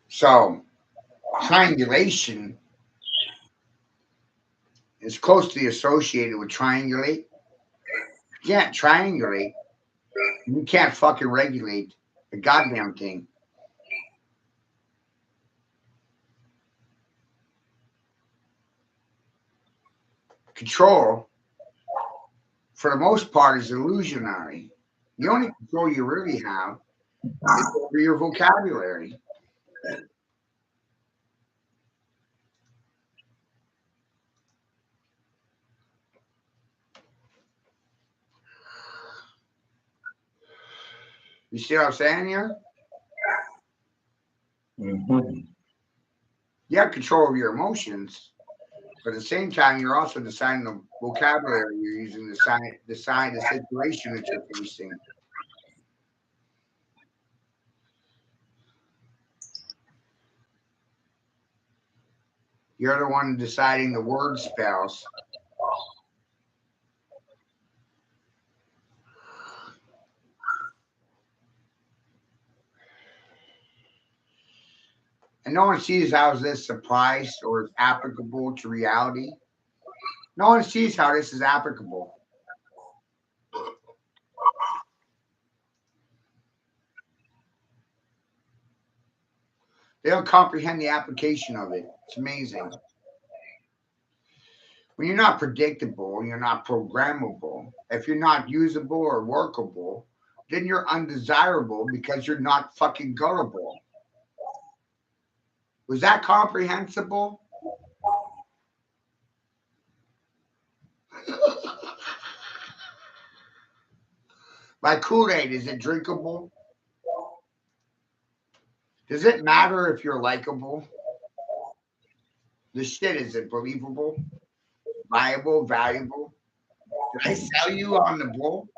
So, triangulation is closely associated with triangulate. You can't triangulate. You can't fucking regulate the goddamn thing. Control, for the most part, is illusionary. The only control you really have is over your vocabulary. You see what I'm saying here? Mm-hmm. You have control over your emotions, but at the same time, you're also deciding the vocabulary you're using to decide the situation that you're facing. You're the one deciding the word spells. And no one sees how this applies or is applicable to reality. No one sees how this is applicable. They don't comprehend the application of it. It's amazing. When you're not predictable, you're not programmable. If you're not usable or workable, then you're undesirable because you're not fucking gullible. Was that comprehensible? Like Kool-Aid, is it drinkable? Does it matter if you're likable? The shit, is it believable, viable, valuable? Did I sell you on the bull?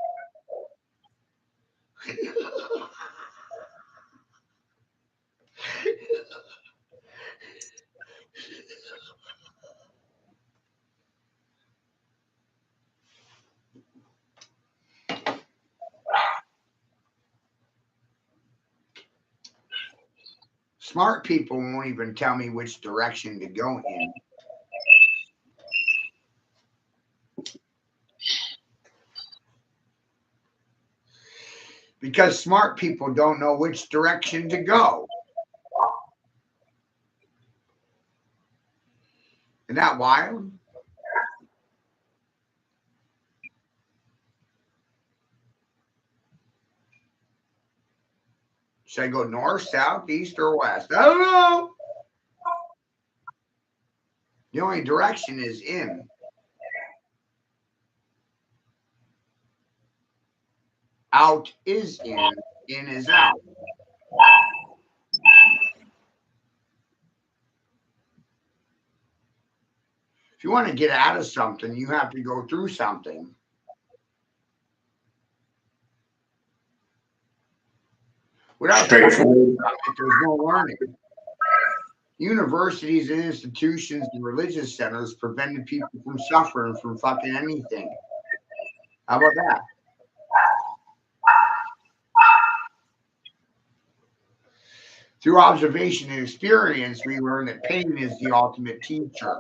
Smart people won't even tell me which direction to go in. Because smart people don't know which direction to go. Isn't that wild? Should I go north, south, east, or west? I don't know. The only direction is in. Out is in is out. If you want to get out of something, you have to go through something. Without Straightforward. there's no learning. Universities and institutions and religious centers prevented people from suffering from fucking anything. How about that? Through observation and experience, we learn that pain is the ultimate teacher.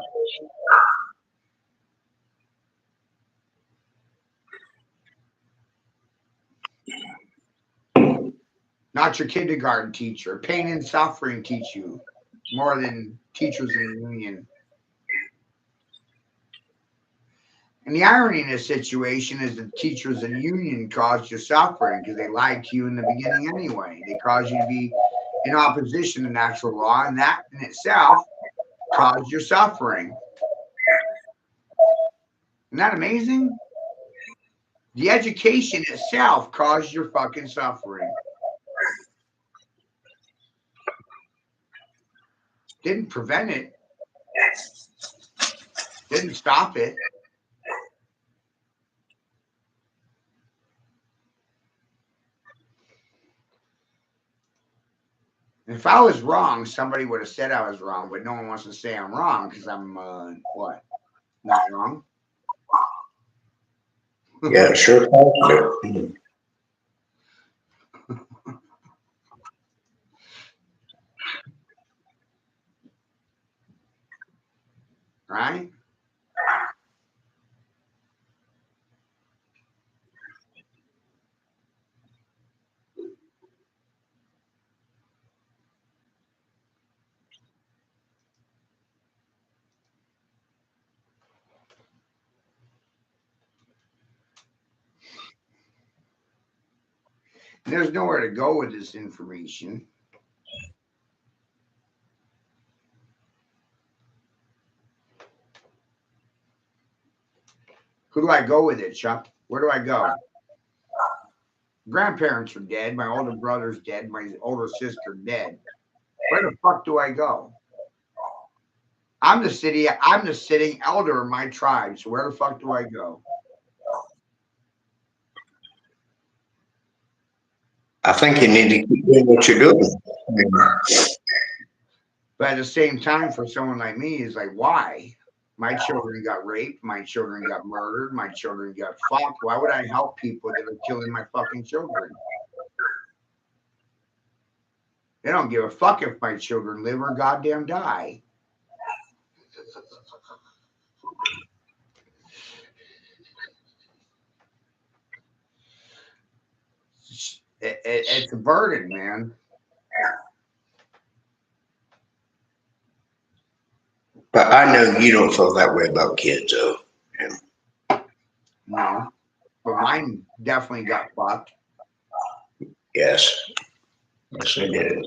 Not your kindergarten teacher. Pain and suffering teach you more than teachers in the union. And the irony in this situation is the teachers in the union caused you suffering because they lied to you in the beginning anyway. They caused you to be in opposition to natural law, and that in itself caused your suffering. Isn't that amazing? The education itself caused your fucking suffering. Didn't prevent it. Didn't stop it. If I was wrong, somebody would have said I was wrong, but no one wants to say I'm wrong because I'm what? Not wrong. Yeah, sure. Possible. Right? There's nowhere to go with this information. Who do I go with it, Chuck? Where do I go? Grandparents are dead. My older brother's dead. My older sister dead. Where the fuck do I go? I'm the sitting elder in my tribe. So where the fuck do I go? I think you need to keep doing what you're doing. But at the same time, for someone like me, is like, why? My children got raped. My children got murdered. My children got fucked. Why would I help people that are killing my fucking children? They don't give a fuck if my children live or goddamn die. It's a burden, man. But I know you don't feel that way about kids, though. No, but mine definitely got fucked. Yes. Yes, I did.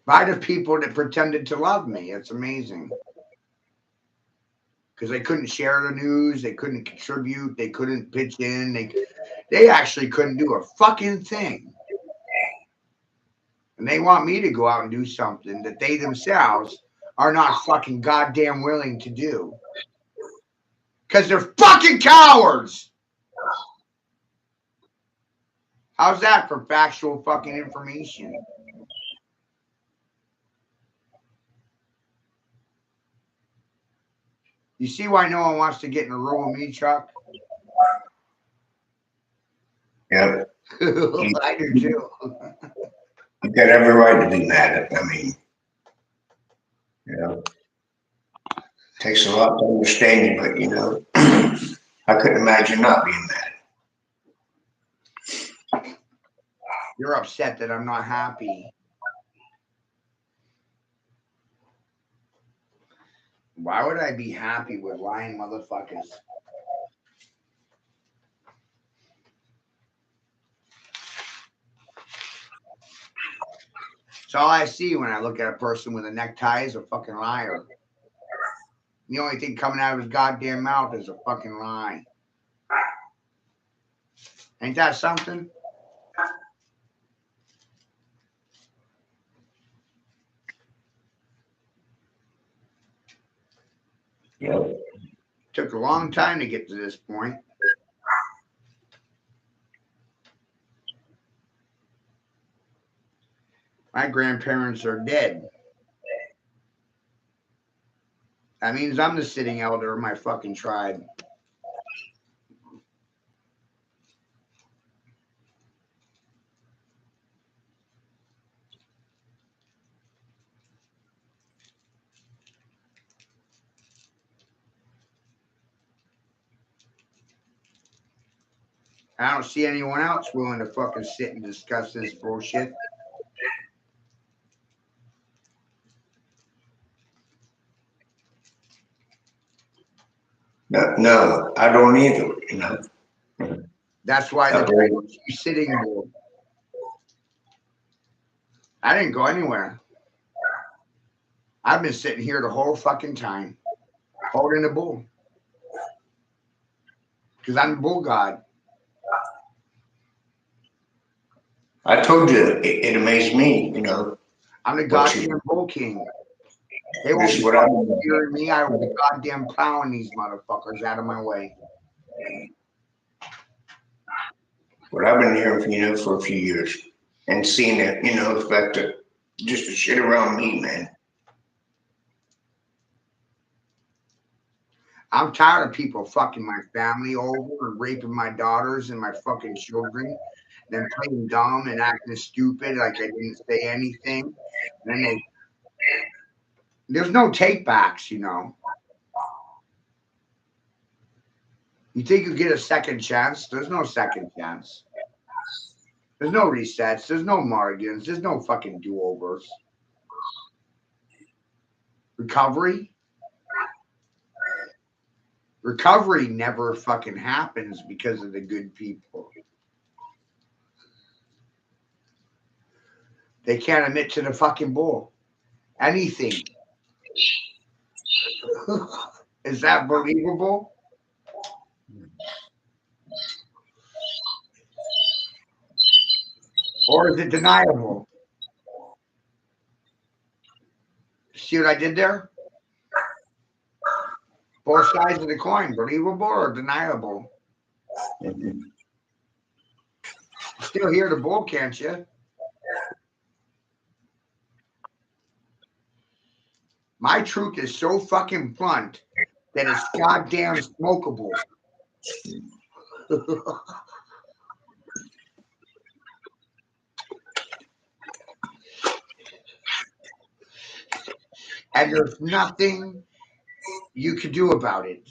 By the people that pretended to love me. It's amazing. Because they couldn't share the news, they couldn't contribute, they couldn't pitch in, they actually couldn't do a fucking thing. And they want me to go out and do something that they themselves are not fucking goddamn willing to do. Because they're fucking cowards. How's that for factual fucking information? You see why no one wants to get in a room with me, Chuck? Yep. I do too. You got every right to be mad at. I mean, takes a lot to understand you, but I couldn't imagine not being mad. You're upset that I'm not happy. Why would I be happy with lying motherfuckers? It's all I see when I look at a person with a necktie is a fucking liar. The only thing coming out of his goddamn mouth is a fucking lie. Ain't that something? Yep. Took a long time to get to this point. My grandparents are dead. That means I'm the sitting elder of my fucking tribe. I don't see anyone else willing to fucking sit and discuss this bullshit. No, I don't either, That's why the sitting bull. I didn't go anywhere. I've been sitting here the whole fucking time, holding the bull. Because I'm the bull god. I told you it amazed me, I'm the goddamn bull king. They won't be hearing me. I will be goddamn plowing these motherfuckers out of my way. What I've been hearing from for a few years and seeing it, affect just the shit around me, man. I'm tired of people fucking my family over and raping my daughters and my fucking children, then playing dumb and acting stupid like I didn't say anything. And then there's no take backs, You think you get a second chance? There's no second chance. There's no resets. There's no margins. There's no fucking do-overs. Recovery? Recovery never fucking happens because of the good people. They can't admit to the fucking bull. Anything. Is that believable? Or is it deniable? See what I did there? Both sides of the coin, believable or deniable? Still hear the bull, can't you? My truth is so fucking blunt that it's goddamn smokable. And there's nothing you can do about it.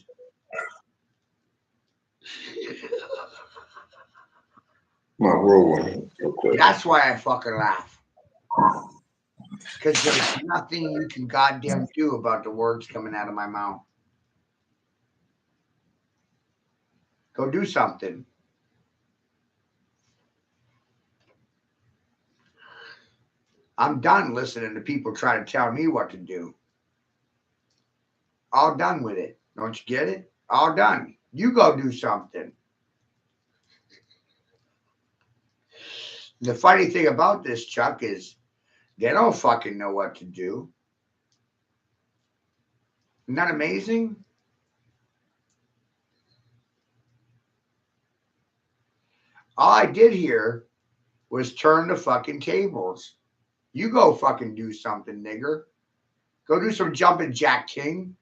My whirlwind, real quick. That's why I fucking laugh. Because there's nothing you can goddamn do about the words coming out of my mouth. Go do something. I'm done listening to people try to tell me what to do. All done with it. Don't you get it? All done. You go do something. The funny thing about this, Chuck, is they don't fucking know what to do. Isn't that amazing? All I did here was turn the fucking tables. You go fucking do something, nigger. Go do some jumping, Jack King.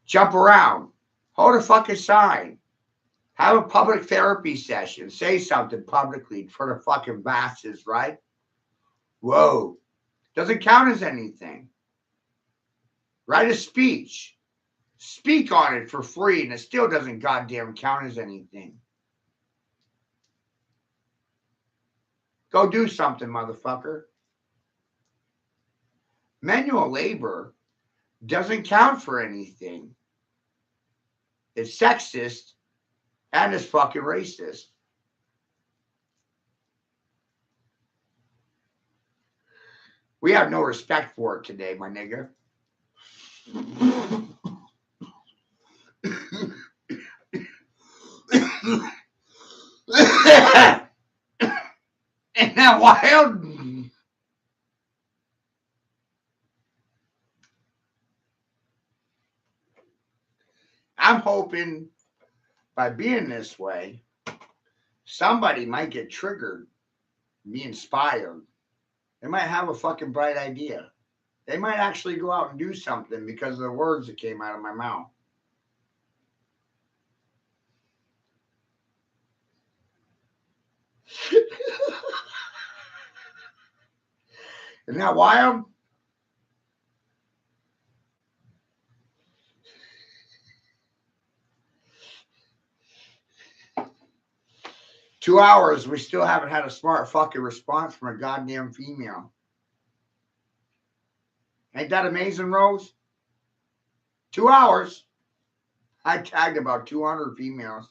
Jump around. Hold a fucking sign. Have a public therapy session. Say something publicly for the fucking masses, right? Whoa. Doesn't count as anything. Write a speech. Speak on it for free, and it still doesn't goddamn count as anything. Go do something, motherfucker. Manual labor doesn't count for anything. It's sexist and it's fucking racist. We have no respect for it today, my nigga. Ain't that wild? I'm hoping by being this way, somebody might get triggered, be inspired. They might have a fucking bright idea. They might actually go out and do something because of the words that came out of my mouth. Isn't that wild? Two hours, we still haven't had a smart fucking response from a goddamn female. Ain't that amazing, Rose? 2 hours. I tagged about 200 females.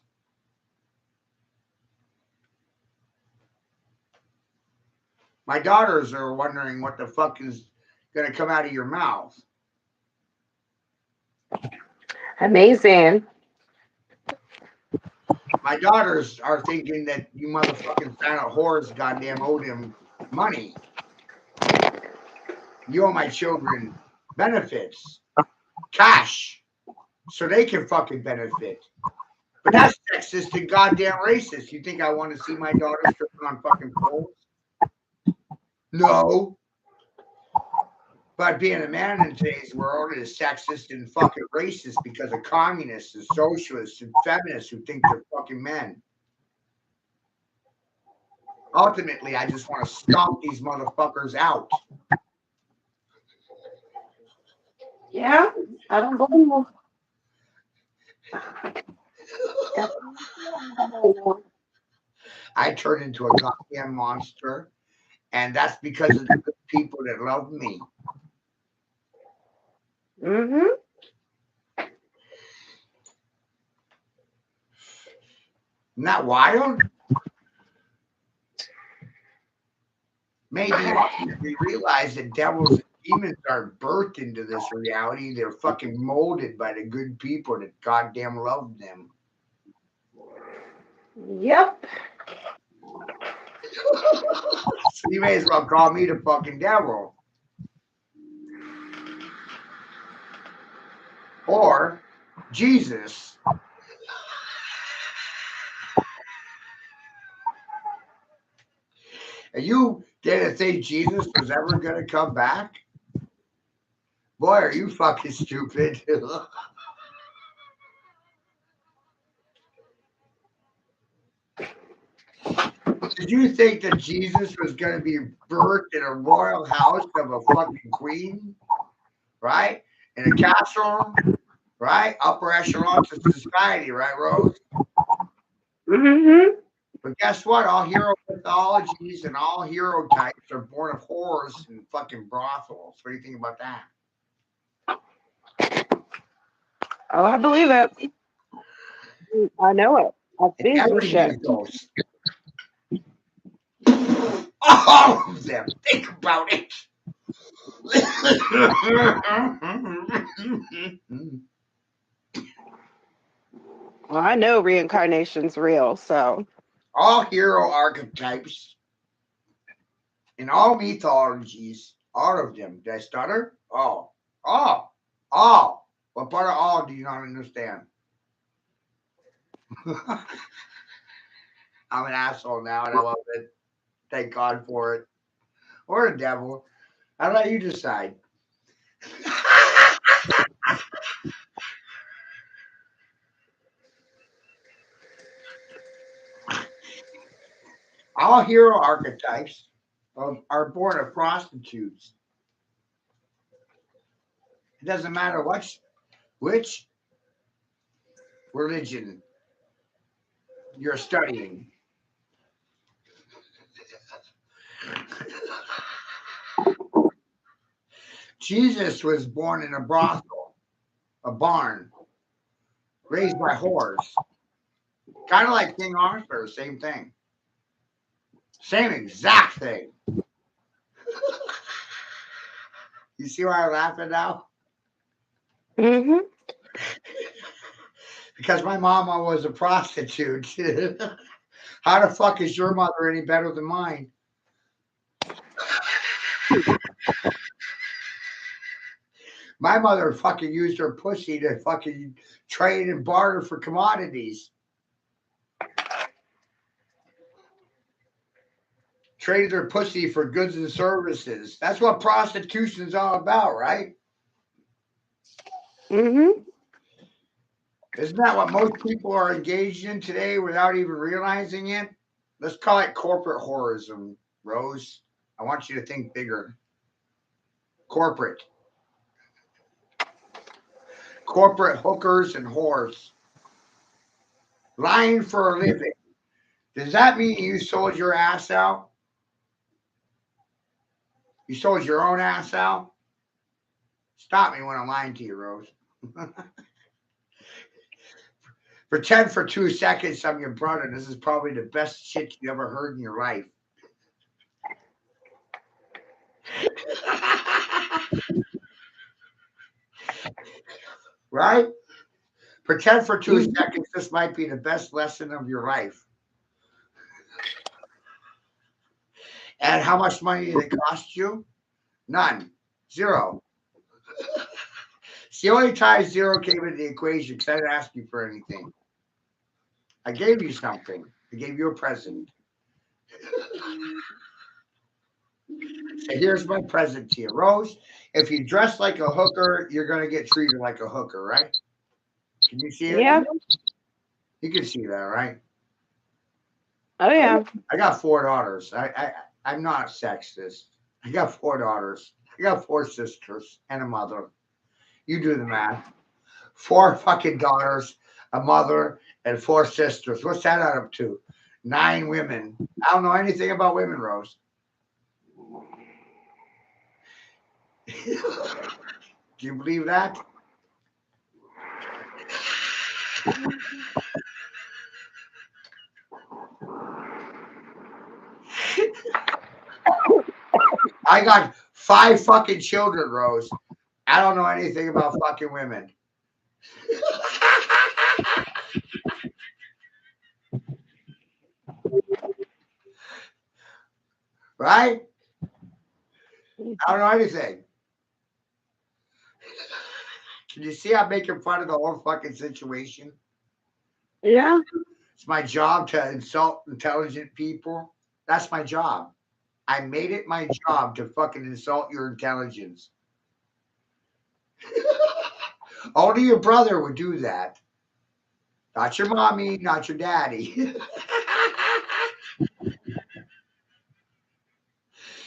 My daughters are wondering what the fuck is going to come out of your mouth. Amazing. My daughters are thinking that you motherfucking silent whores goddamn owed him money. You owe my children benefits, cash, so they can fucking benefit. But that's sexist and goddamn racist. You think I want to see my daughters tripping on fucking poles? No. But being a man in today's world is sexist and fucking racist because of communists and socialists and feminists who think they're fucking men. Ultimately, I just want to stomp these motherfuckers out. Yeah, I don't blame you. I turn into a goddamn monster, and that's because of the good people that love me. Mm-hmm. Isn't that wild? Maybe we realize that devils and demons aren't birthed into this reality. They're fucking molded by the good people that goddamn love them. Yep. So you may as well call me the fucking devil. Or Jesus. And you didn't think Jesus was ever going to come back? Boy, are you fucking stupid. Did you think that Jesus was going to be birthed in a royal house of a fucking queen? Right? In a castle? Right? Upper echelons of society, right, Rose? Mm-hmm. But guess what? All hero mythologies and all hero types are born of whores and fucking brothels. What do you think about that? Oh, I believe it. I know it. I've And seen some every shit. mythos. All of them. Think about it. Well, I know reincarnation's real, so. All hero archetypes in all mythologies, all of them. Did I stutter? All. What part of all do you not understand? I'm an asshole now and I love it. Thank God for it. Or the devil. I'll let you decide. All hero archetypes are born of prostitutes. It doesn't matter which religion you're studying. Jesus was born in a brothel, a barn, raised by whores. Kind of like King Arthur, same thing. Same exact thing. You see why I'm laughing now? Mm-hmm. Because my mama was a prostitute. How the fuck is your mother any better than mine? My mother fucking used her pussy to fucking trade and barter for commodities. Traded her pussy for goods and services. That's what prostitution is all about, right? Mm-hmm. Isn't that what most people are engaged in today without even realizing it? Let's call it corporate whorism, Rose. I want you to think bigger. Corporate hookers and whores. Lying for a living. Does that mean you sold your ass out? You sold your own ass out? Stop me when I'm lying to you, Rose. Pretend for 2 seconds I'm your brother. This is probably the best shit you ever heard in your life. Right? Pretend for 2 seconds this might be the best lesson of your life. And how much money did it cost you? None. Zero. It's the only time zero came into the equation because I didn't ask you for anything. I gave you something. I gave you a present. So here's my present to you. Rose, if you dress like a hooker, you're going to get treated like a hooker, right? Can you see it? Yeah. You can see that, right? Oh, yeah. I got 4 daughters. I'm not sexist. I got 4 daughters. I got 4 sisters and a mother. You do the math. 4 fucking daughters, a mother, and 4 sisters. What's that add up to? 9 women. I don't know anything about women, Rose. Do you believe that? I got 5 fucking children, Rose. I don't know anything about fucking women. Right? I don't know anything. Can you see I'm making fun of the whole fucking situation? Yeah. It's my job to insult intelligent people. That's my job. I made it my job to fucking insult your intelligence. Only your brother would do that. Not your mommy, not your daddy.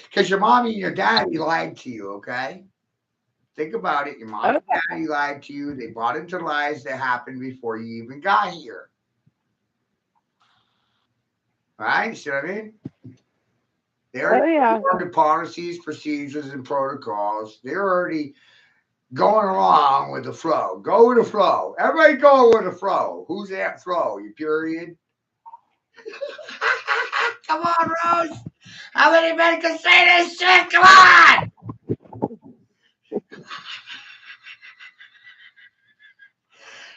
Because your mommy and your daddy lied to you, okay? Think about it. Your mom and daddy lied to you. They bought into lies that happened before you even got here. Right? See what I mean? They Oh already yeah. formed the policies, procedures, and protocols. They're already going along with the flow. Go with the flow. Everybody go with the flow. Who's that flow? You period. Come on, Rose. How many men can say this shit? Come on.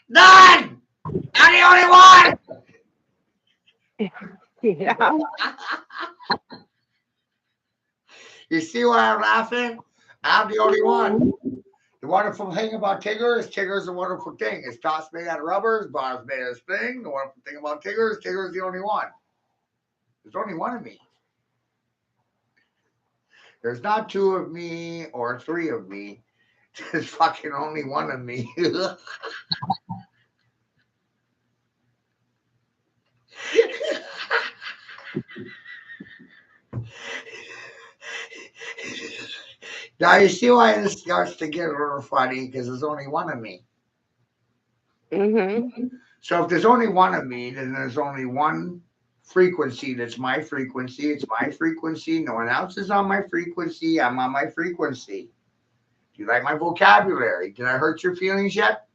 None. I'm the only one. Yeah. You see why I'm laughing? I'm the only one. The wonderful thing about Tigger is a wonderful thing. His top's made out of rubber, his bottom's made out of spring. The wonderful thing about Tigger is the only one. There's only one of me. There's not two of me or three of me. There's fucking only one of me. Now you see why this starts to get a little funny because there's only one of me. Mhm. So if there's only one of me, then there's only one frequency that's my frequency. It's my frequency. No one else is on my frequency. I'm on my frequency. Do you like my vocabulary? Did I hurt your feelings yet?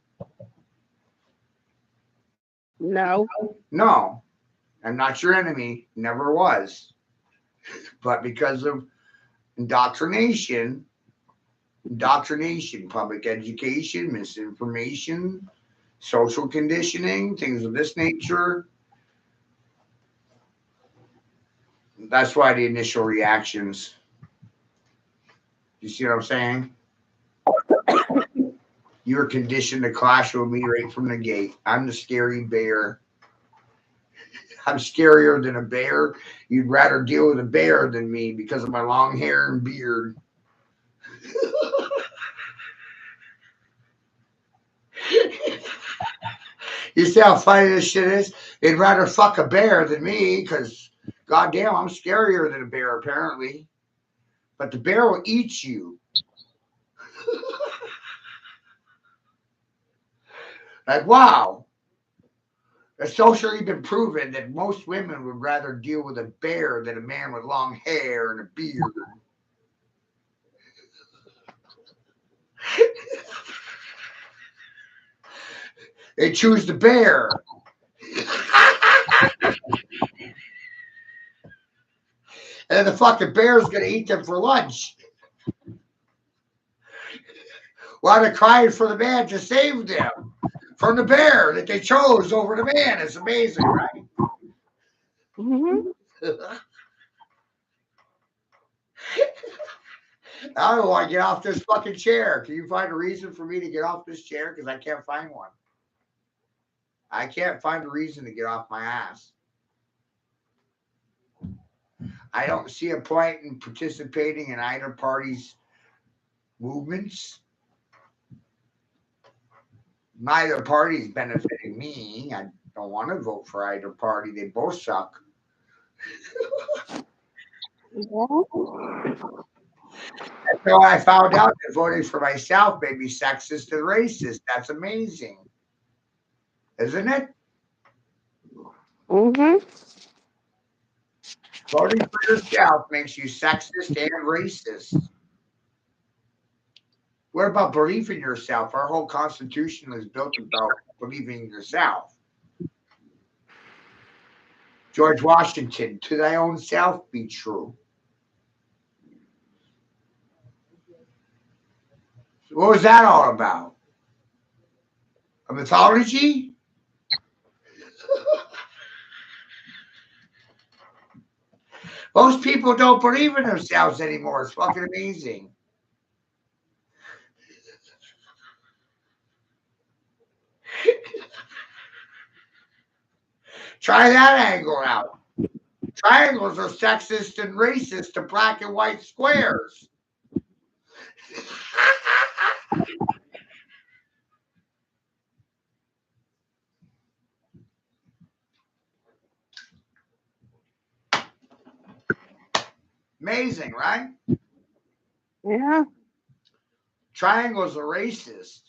No. No. I'm not your enemy. Never was. But because of indoctrination, public education, misinformation, social conditioning, things of this nature. That's why the initial reactions. You see what I'm saying? You're conditioned to clash with me right from the gate. I'm the scary bear. I'm scarier than a bear. You'd rather deal with a bear than me because of my long hair and beard. You see how funny this shit is? They'd rather fuck a bear than me because, goddamn, I'm scarier than a bear, apparently. But the bear will eat you. Like, wow. It's socially been proven that most women would rather deal with a bear than a man with long hair and a beard. They choose the bear. And the fucking bear's gonna eat them for lunch. While they're crying for the man to save them from the bear that they chose over the man. It's amazing, right? Mhm. I don't want to get off this fucking chair. Can you find a reason for me to get off this chair? Because I can't find one. I can't find a reason to get off my ass. I don't see a point in participating in either party's movements. Neither party's benefiting me. I don't want to vote for either party. They both suck. So I found out that voting for myself made me sexist and racist. That's amazing, isn't it? Mhm. Voting for yourself makes you sexist and racist. What about belief in yourself? Our whole constitution is built about believing in yourself. George Washington, to thy own self be true. What was that all about? A mythology? Most people don't believe in themselves anymore. It's fucking amazing. Try that angle out. Triangles are sexist and racist to black and white squares. Amazing, right? Yeah. Triangles are racist.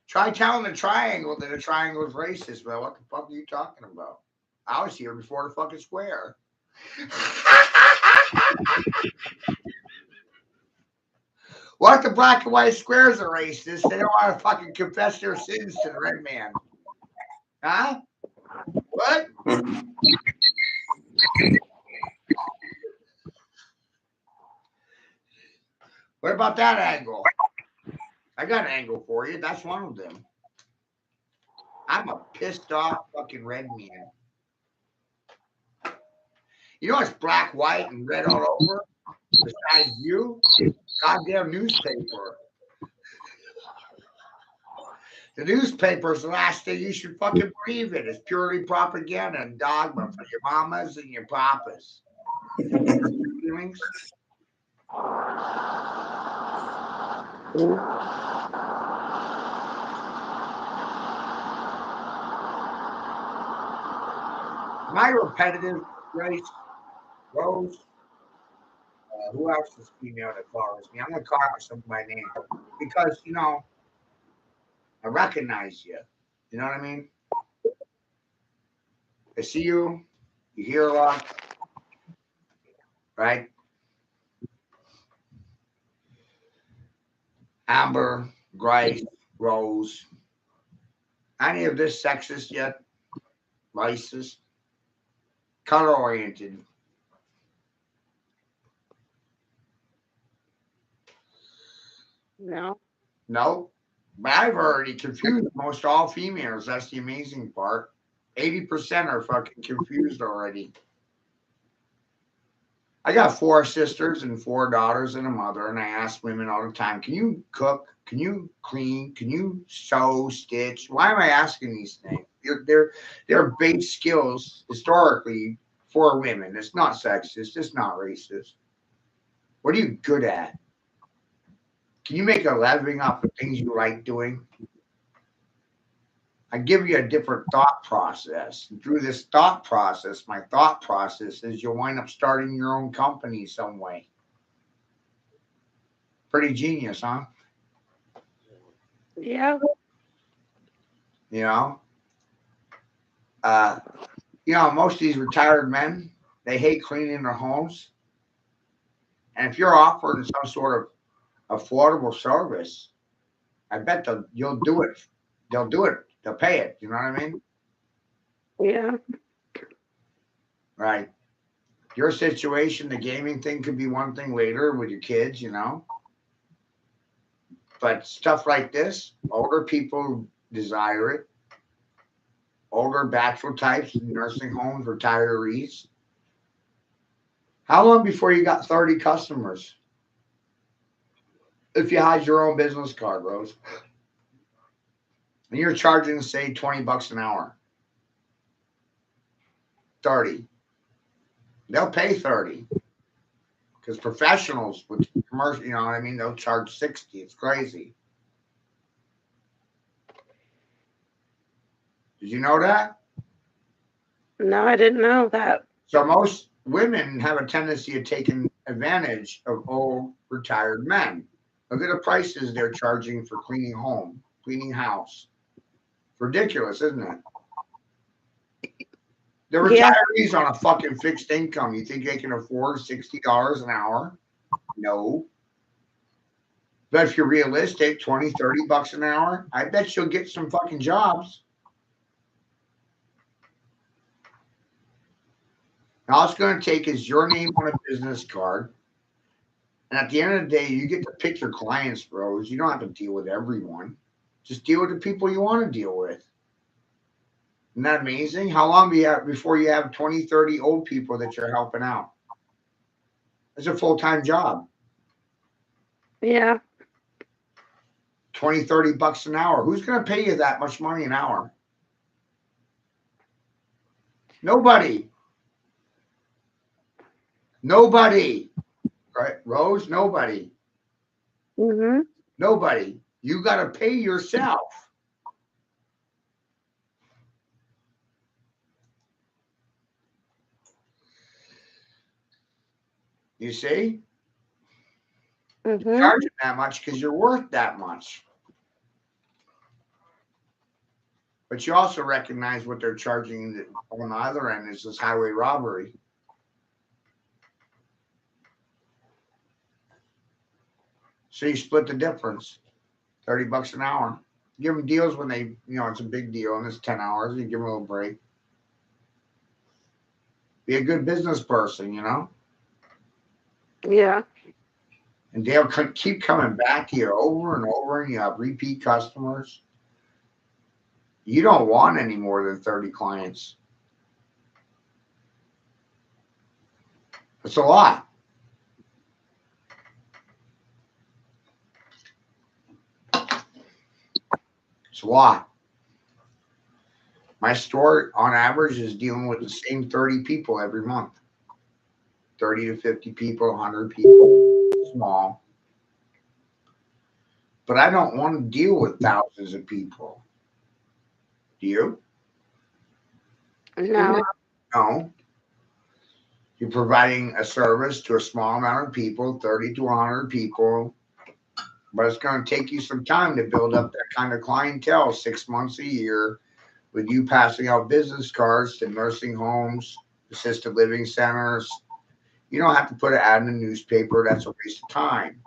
Try telling the triangle that a triangle is racist, man. What the fuck are you talking about? I was here before the fucking square. What the black and white squares are racist? They don't want to fucking confess their sins to the red man. Huh? What? What about that angle? I got an angle for you. That's one of them. I'm a pissed off fucking red man. You know it's black, white, and red all over? Besides you? Goddamn newspaper. The newspaper's the last thing you should fucking believe in. It's purely propaganda and dogma for your mamas and your papas. Feelings? Am I repetitive, Grace? Rose? Who else is female that follows me? I'm going to call her some by name because, you know, I recognize you. You know what I mean? I see you. You hear a lot. Right? Amber, Grace, Rose. Any of this sexist yet? Racist? Color oriented? No. No. But I've already confused most all females. That's the amazing part. 80% are fucking confused already. I got 4 sisters and 4 daughters and a mother, and I ask women all the time, can you cook? Can you clean? Can you sew, stitch? Why am I asking these things? They're base skills historically for women. It's not sexist. It's not racist. What are you good at? Can you make a living off of things you like doing? I give you a different thought process. And through this thought process, my thought process is you'll wind up starting your own company some way. Pretty genius, huh? Yeah. You know? Most of these retired men, they hate cleaning their homes. And if you're offering some sort of affordable service, I bet you'll do it. They'll do it. They'll pay it. You know what I mean? Yeah. Right. Your situation, the gaming thing could be one thing later with your kids, you know. But stuff like this, older people desire it. Older bachelor types, nursing homes, retirees. How long before you got 30 customers? If you had your own business card, Rose, and you're charging, say, $20 an hour, 30. They'll pay 30 because professionals with commercial, you know what I mean? They'll charge 60. It's crazy. Did you know that? No, I didn't know that. So most women have a tendency of taking advantage of old retired men. Look at the prices they're charging for cleaning home, cleaning house. Ridiculous, isn't it? The retirees on a fucking fixed income. You think they can afford $60 an hour? No. But if you're realistic, 20, $30 an hour, I bet you'll get some fucking jobs. All it's going to take is your name on a business card. And at the end of the day, you get to pick your clients, bros. You don't have to deal with everyone. Just deal with the people you want to deal with. Isn't that amazing? How long do you have before you have 20, 30 old people that you're helping out? It's a full-time job. Yeah. 20, $30 an hour. Who's going to pay you that much money an hour? Nobody. Nobody. Right, Rose? Nobody. Mm-hmm. Nobody. You got to pay yourself. You see? Mm-hmm. You're charging that much because you're worth that much. But you also recognize what they're charging on the other end is this highway robbery. So you split the difference, $30 an hour. Give them deals when they, it's a big deal and it's 10 hours. You give them a little break. Be a good business person, Yeah. And they'll keep coming back to you over and over, and you have repeat customers. You don't want any more than 30 clients. It's a lot. It's a lot. My store, on average, is dealing with the same 30 people every month. 30 to 50 people, 100 people, small. But I don't want to deal with thousands of people. Do you? No. No. You're providing a service to a small amount of people, 30 to 100 people. But it's going to take you some time to build up that kind of clientele, 6 months a year, with you passing out business cards to nursing homes, assisted living centers. You don't have to put an ad in the newspaper. That's a waste of time.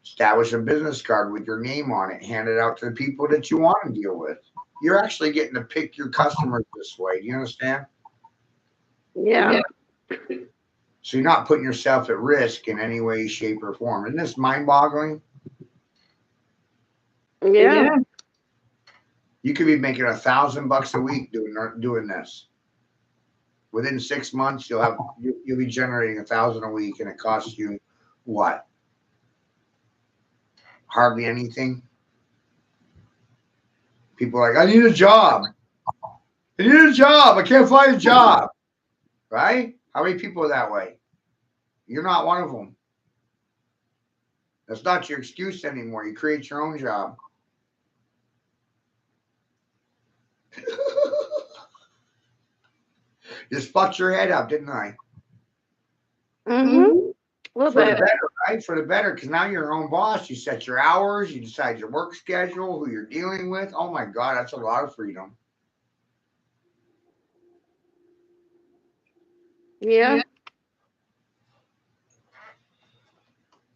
Establish a business card with your name on it. Hand it out to the people that you want to deal with. You're actually getting to pick your customers this way. Do you understand? Yeah. So you're not putting yourself at risk in any way, shape, or form. Isn't this mind-boggling? Yeah. You could be making $1,000 a week doing this. Within 6 months, you'll be generating $1,000 a week, and it costs you what? Hardly anything. People are like, I need a job. I need a job. I can't find a job. Right? How many people are that way? You're not one of them. That's not your excuse anymore. You create your own job. Just fucked your head up, didn't I? Mm-hmm. A little For the bit. better, right? For the better, because now you're your own boss. You set your hours. You decide your work schedule, who you're dealing with. Oh my God, that's a lot of freedom. Yeah.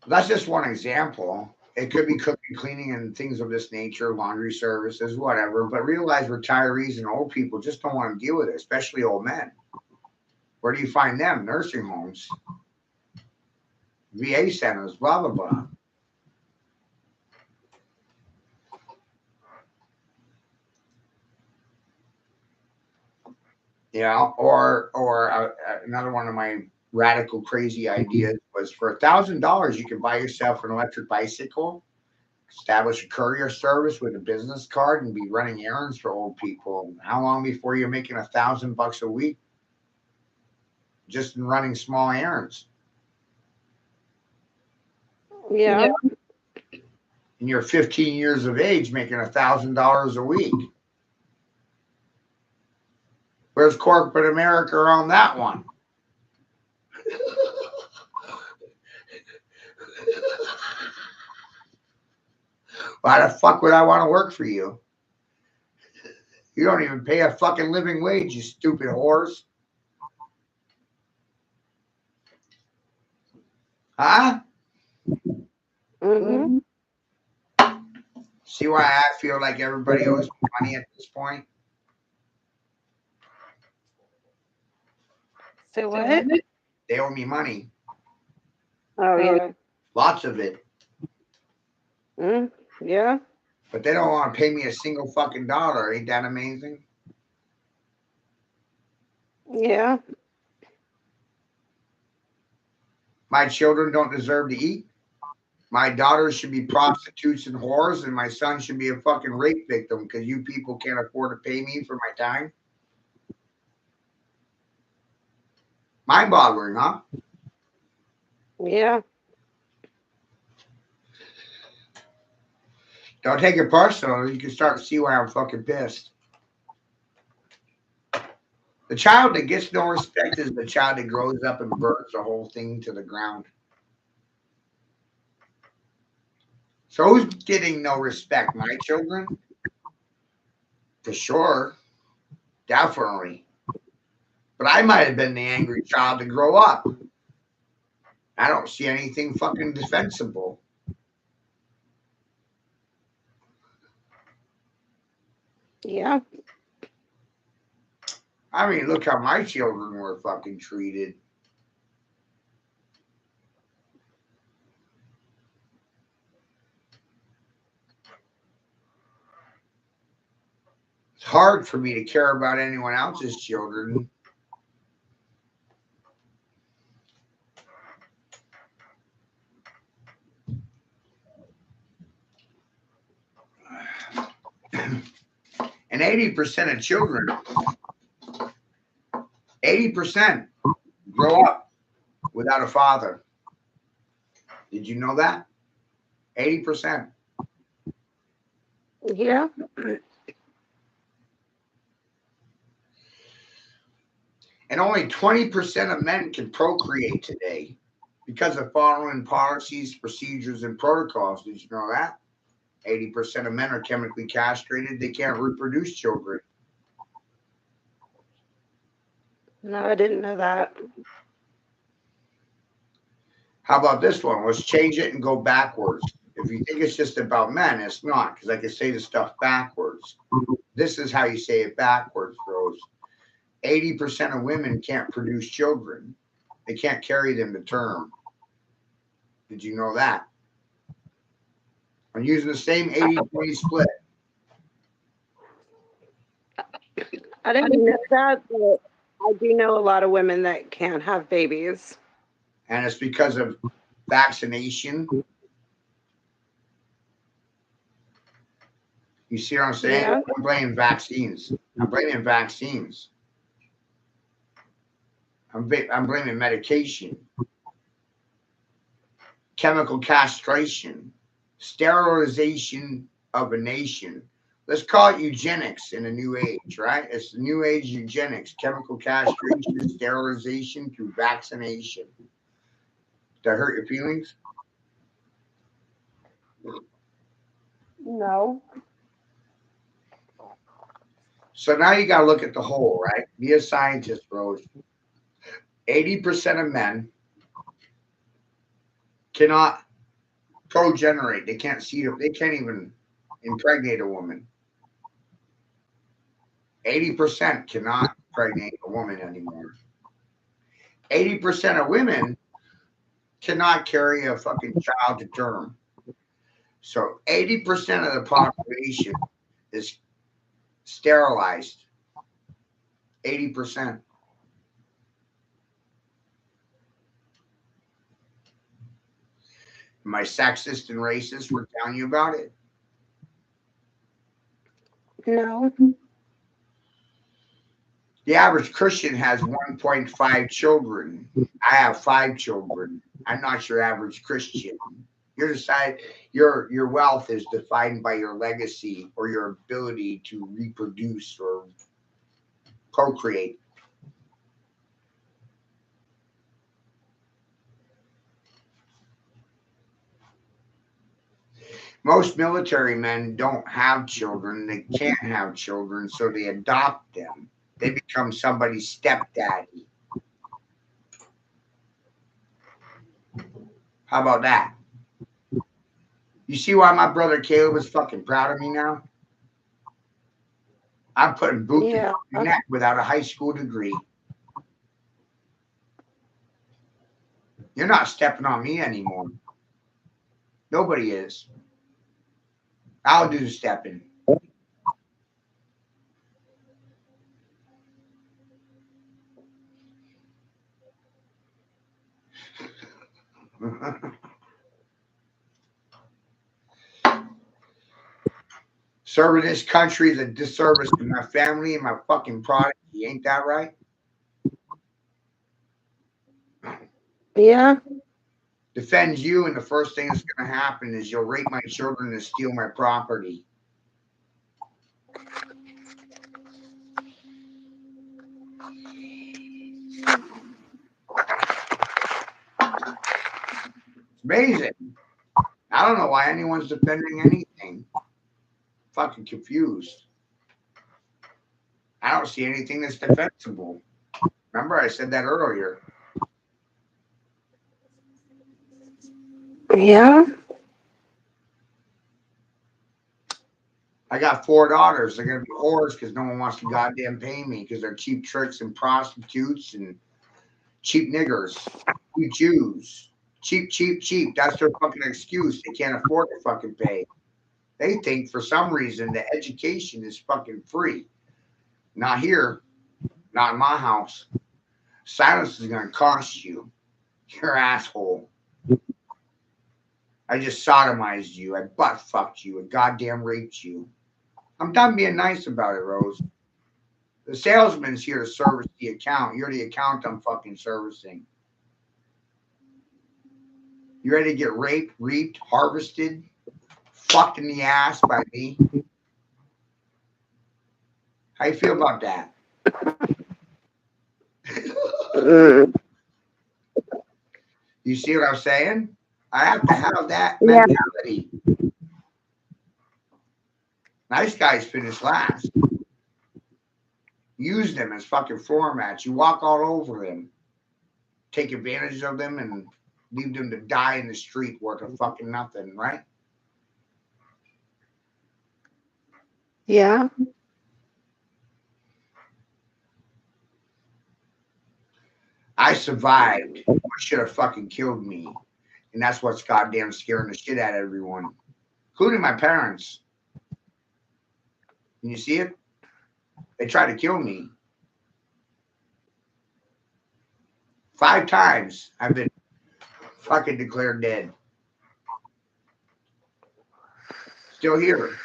That's just one example. It could be cooking, cleaning, and things of this nature, laundry services, whatever. But realize retirees and old people just don't want to deal with it, especially old men. Where do you find them? Nursing homes, VA centers, blah, blah, blah. Or another one of my radical crazy ideas was for $1,000 you can buy yourself an electric bicycle, establish a courier service with a business card, and be running errands for old people. How long before you're making $1,000 a week just in running small errands? Yeah. And you're 15 years of age making $1,000 a week. Where's corporate America on that one? Why the fuck would I want to work for you? You don't even pay a fucking living wage, you stupid whores. Huh? Mm-hmm. See why I feel like everybody owes me money at this point? Say what? They owe me money. Oh yeah. Lots of it. Yeah. But they don't want to pay me a single fucking dollar. Ain't that amazing? Yeah. My children don't deserve to eat. My daughters should be prostitutes and whores, and my son should be a fucking rape victim because you people can't afford to pay me for my time. Mind boggling, huh? Yeah. Don't take it personal. You can start to see why I'm fucking pissed. The child that gets no respect is the child that grows up and burns the whole thing to the ground. So who's getting no respect? My children? For sure. Definitely. But I might have been the angry child to grow up. I don't see anything fucking defensible. Yeah. I mean, look how my children were fucking treated. It's hard for me to care about anyone else's children. And 80% of children, 80% grow up without a father. Did you know that? 80%. Yeah. And only 20% of men can procreate today because of following policies, procedures, and protocols. Did you know that? 80% of men are chemically castrated. They can't reproduce children. No, I didn't know that. How about this one? Let's change it and go backwards. If you think it's just about men, it's not, because I can say the stuff backwards. This is how you say it backwards, Rose. 80% of women can't produce children. They can't carry them to term. Did you know that? I'm using the same 80-20 split. I didn't know that, but I do know a lot of women that can't have babies. And it's because of vaccination. You see what I'm saying? Yeah. I'm blaming vaccines. I'm blaming vaccines. I'm blaming medication, chemical castration, sterilization of a nation. Let's call it eugenics in a new age, right? It's the new age eugenics, chemical castration, sterilization through vaccination. Did I hurt your feelings? No. So now you got to look at the whole, right? Be a scientist, Rose. 80% of men cannot co-generate. They can't see it. They can't even impregnate a woman. 80% cannot impregnate a woman anymore. 80% of women cannot carry a fucking child to term. So 80% of the population is sterilized. 80%. Am I sexist and racist for telling you about it? No. The average Christian has 1.5 children. I have 5 children. I'm not your average Christian. Your wealth is defined by your legacy or your ability to reproduce or procreate. Most military men don't have children. They can't have children, so they adopt them. They become somebody's stepdaddy. How about that? You see why my brother Caleb is fucking proud of me now? I'm putting boot to the neck without a high school degree. You're not stepping on me anymore. Nobody is. I'll do the stepping. Serving this country is a disservice to my family and my fucking prodigy. Ain't that right? Yeah. Defend you, and the first thing that's going to happen is you'll rape my children and steal my property. It's amazing. I don't know why anyone's defending anything. Fucking confused. I don't see anything that's defensible. Remember, I said that earlier. Yeah. I got 4 daughters. They're gonna be whores because no one wants to goddamn pay me because they're cheap tricks and prostitutes and cheap niggers, cheap Jews, cheap, cheap, cheap. That's their fucking excuse. They can't afford to fucking pay. They think for some reason the education is fucking free. Not here, not in my house. Silence is gonna cost you. You're an asshole. I just sodomized you. I butt fucked you. I goddamn raped you. I'm done being nice about it, Rose. The salesman's here to service the account. You're the account I'm fucking servicing. You ready to get raped, reaped, harvested, fucked in the ass by me? How you feel about that? You see what I'm saying? I have to have that Yeah. mentality. Nice guys finish last. Use them as fucking floor mats. You walk all over them. Take advantage of them and leave them to die in the street worth of fucking nothing, right? Yeah. I survived. What should have fucking killed me? And that's what's goddamn scaring the shit out of everyone, including my parents. Can you see it? They tried to kill me. 5 times I've been fucking declared dead. Still here.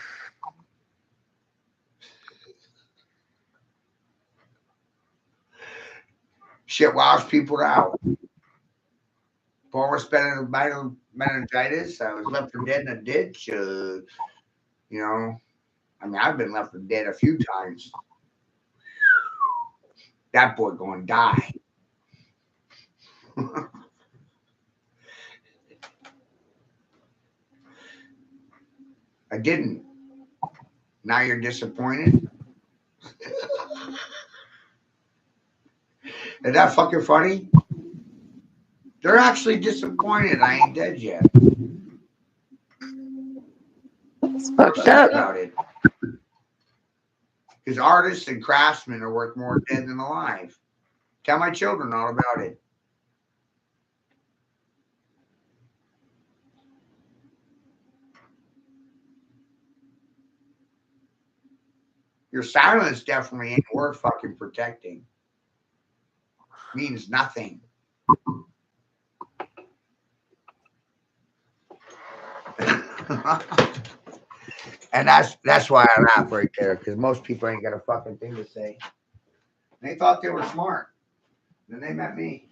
Shit wows people out. Former meningitis. I was left for dead in a ditch. I mean, I've been left for dead a few times. That boy going to die. I didn't. Now you're disappointed. Is that fucking funny? They're actually disappointed I ain't dead yet. It's They're fucked upset up. about it. Because artists and craftsmen are worth more dead than alive. Tell my children all about it. Your silence definitely ain't worth fucking protecting. Means nothing. And that's why I laugh right there, because most people ain't got a fucking thing to say. They thought they were smart. Then they met me.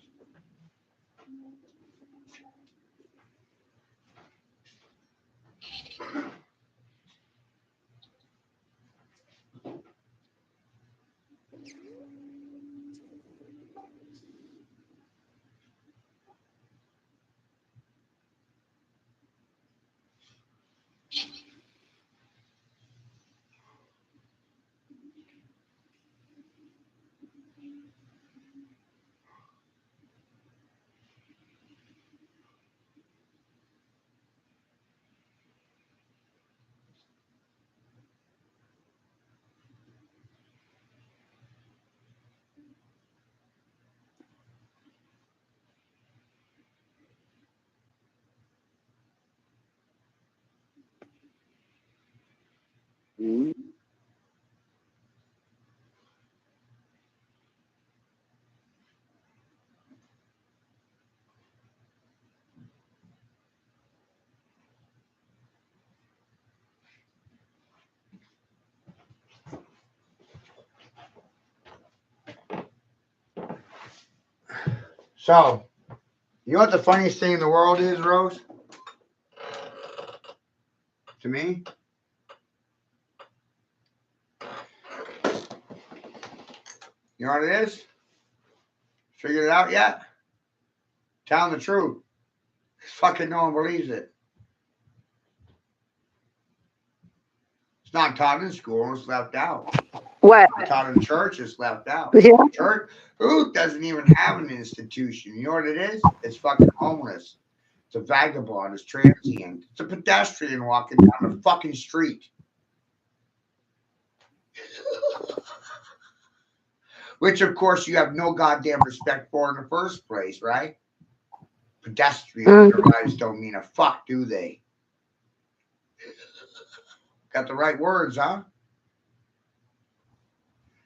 So, you know what the funniest thing in the world is, Rose? To me? You know what it is? Figured it out yet? Telling the truth. Fucking no one believes it. It's not taught in school. It's left out. What? It's taught in church. It's left out. Yeah. Church, who doesn't even have an institution? You know what it is? It's fucking homeless. It's a vagabond. It's transient. It's a pedestrian walking down the fucking street. Which, of course, you have no goddamn respect for in the first place, right? Pedestrians, their lives don't mean a fuck, do they? Got the right words, huh?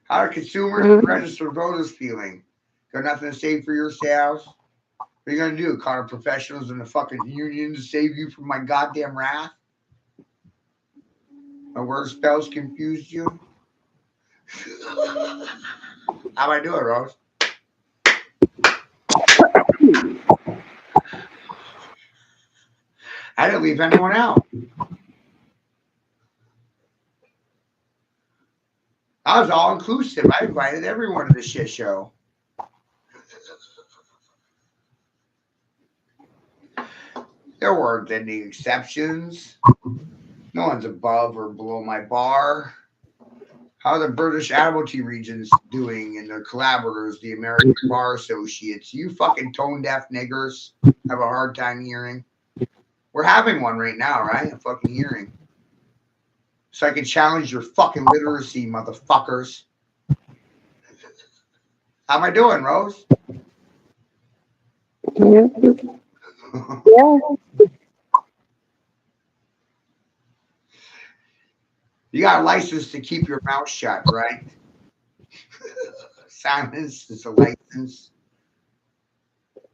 How are consumers and registered voters feeling? Got nothing to say for yourselves? What are you going to do? Call the professionals in the fucking union to save you from my goddamn wrath? My word spells confused you? How am I doing, Rose? I didn't leave anyone out. I was all inclusive. I invited everyone to the shit show. There weren't any exceptions. No one's above or below my bar. How are the British Admiralty regions doing and their collaborators, the American Bar Associates? You fucking tone deaf niggers have a hard time hearing. We're having one right now, right? A fucking hearing. So I can challenge your fucking literacy, motherfuckers. How am I doing, Rose? Yeah. You got a license to keep your mouth shut, right? Silence is a license.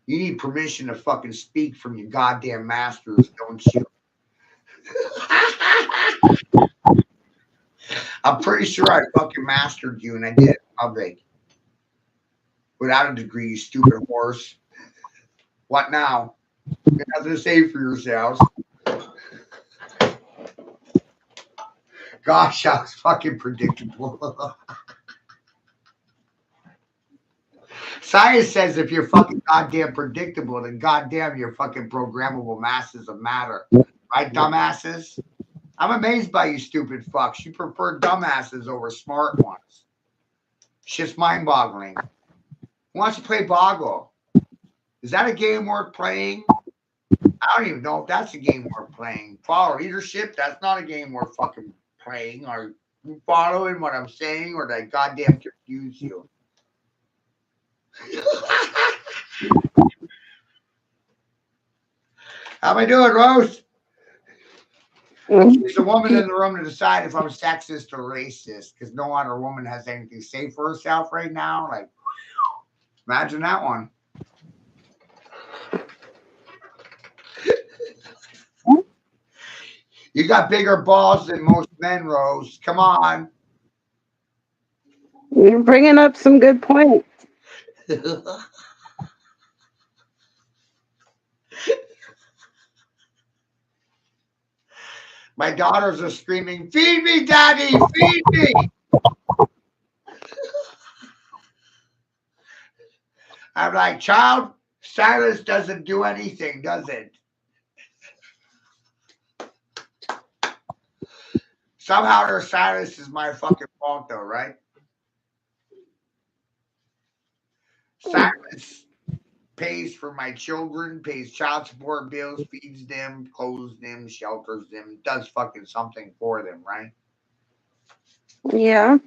You need permission to fucking speak from your goddamn masters, don't you? I'm pretty sure I fucking mastered you, and I did it in public. Without a degree, you stupid horse. What now? You got nothing to say for yourselves. Gosh, that was fucking predictable. Science says if you're fucking goddamn predictable, then goddamn you're fucking programmable masses of matter. Right, dumbasses? I'm amazed by you stupid fucks. You prefer dumbasses over smart ones. Shit's mind-boggling. Who wants to play Boggle? Is that a game worth playing? I don't even know if that's a game worth playing. Follow leadership? That's not a game worth fucking playing. Are you following what I'm saying, or did I goddamn confuse you? How am I doing, Rose? There's a woman in the room to decide if I'm sexist or racist, because no other woman has anything to say for herself right now. Like, imagine that one. You got bigger balls than most men, Rose. Come on. You're bringing up some good points. My daughters are screaming, "Feed me, Daddy, feed me." I'm like, child, silence doesn't do anything, does it? Somehow their silence is my fucking fault, though, right? Silence pays for my children, pays child support bills, feeds them, clothes them, shelters them, does fucking something for them, right? Yeah.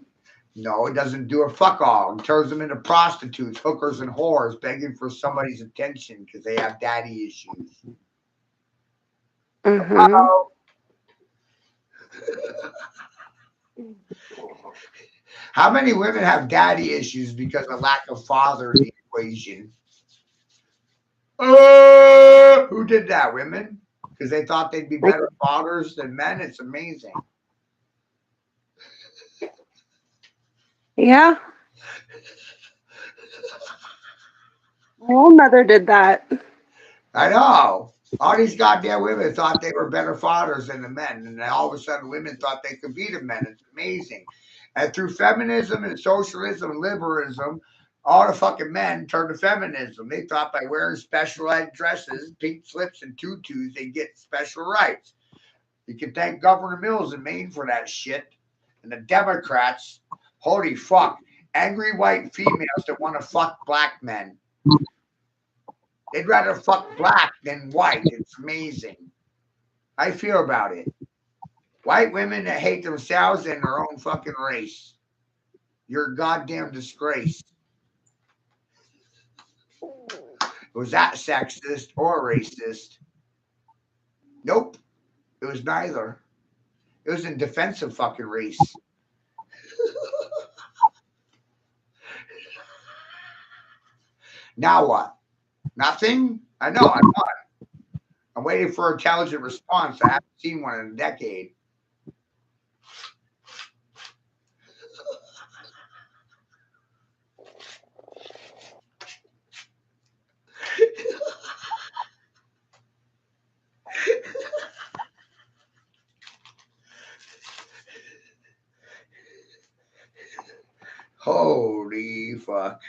No, it doesn't do a fuck all. It turns them into prostitutes, hookers, and whores, begging for somebody's attention because they have daddy issues. Mm-hmm. How many women have daddy issues because of lack of father in the equation? Who did that? Women? Because they thought they'd be better fathers than men? It's amazing. Yeah. My own mother did that. I know. All these goddamn women thought they were better fathers than the men. And then all of a sudden, women thought they could be the men. It's amazing. And through feminism and socialism and liberalism, all the fucking men turned to feminism. They thought by wearing special ed dresses, pink slips, and tutus, they get special rights. You can thank Governor Mills in Maine for that shit. And the Democrats, holy fuck, angry white females that want to fuck black men. They'd rather fuck black than white. It's amazing. How you feel about it? White women that hate themselves and their own fucking race. You're a goddamn disgrace. Was that sexist or racist? Nope. It was neither. It was in defense of fucking race. Now what? Nothing? I know, I'm not. I'm waiting for an intelligent response. I haven't seen one in a decade. Holy fuck.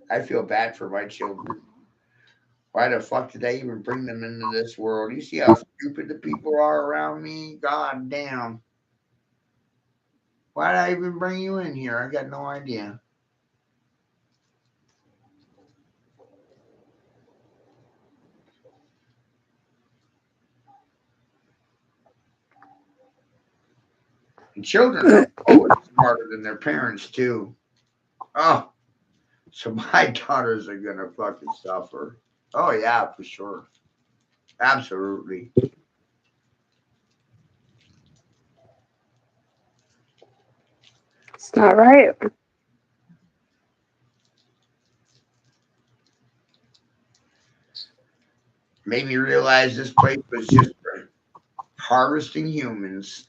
I feel bad for my children. Why the fuck did I even bring them into this world? You see how stupid the people are around me? God damn. Why did I even bring you in here? I got no idea. And children are always smarter than their parents, too. Oh, so my daughters are going to fucking suffer. Oh, yeah, for sure. Absolutely. It's not right. Made me realize this place was just for harvesting humans.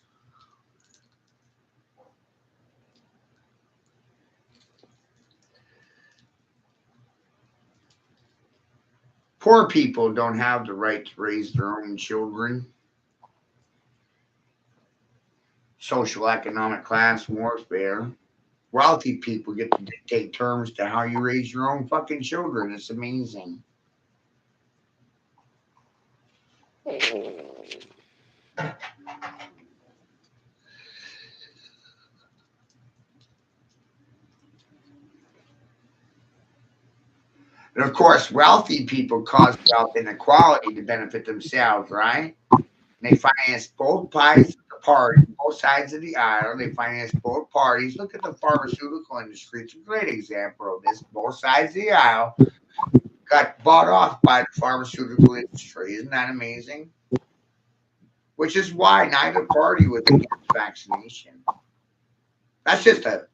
Poor people don't have the right to raise their own children. Social economic class warfare. Wealthy people get to dictate terms to how you raise your own fucking children. It's amazing. And of course, wealthy people cause wealth inequality to benefit themselves, right? And they finance both sides of the party, both sides of the aisle. They finance both parties. Look at the pharmaceutical industry. It's a great example of this. Both sides of the aisle got bought off by the pharmaceutical industry. Isn't that amazing? Which is why neither party was against vaccination. That's just a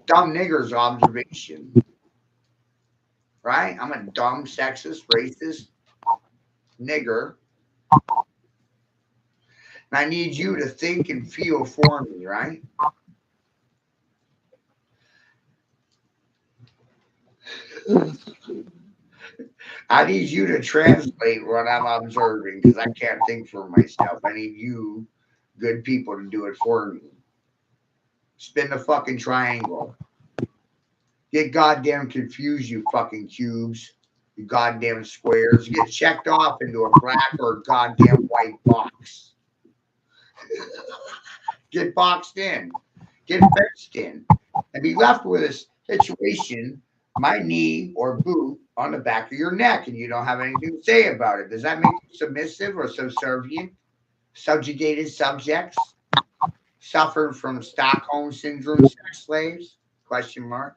dumb nigger's observation, right? I'm a dumb, sexist, racist nigger. And I need you to think and feel for me, right? I need you to translate what I'm observing because I can't think for myself. I need you, good people, to do it for me. Spin the fucking triangle. Get goddamn confused, you fucking cubes. You goddamn squares. Get checked off into a black or a goddamn white box. Get boxed in. Get fenced in. And be left with a situation, my knee or boot on the back of your neck, and you don't have anything to say about it. Does that make you submissive or subservient? Subjugated subjects? Suffered from Stockholm syndrome sex slaves? Question mark.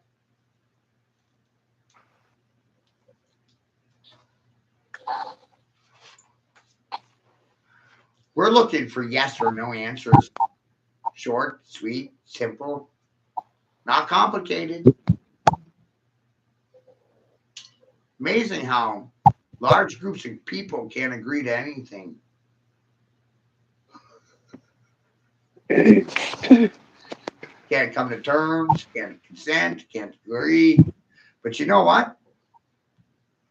We're looking for yes or no answers. Short, sweet, simple, not complicated. Amazing how large groups of people can't agree to anything. Can't come to terms, can't consent, can't agree. But you know what?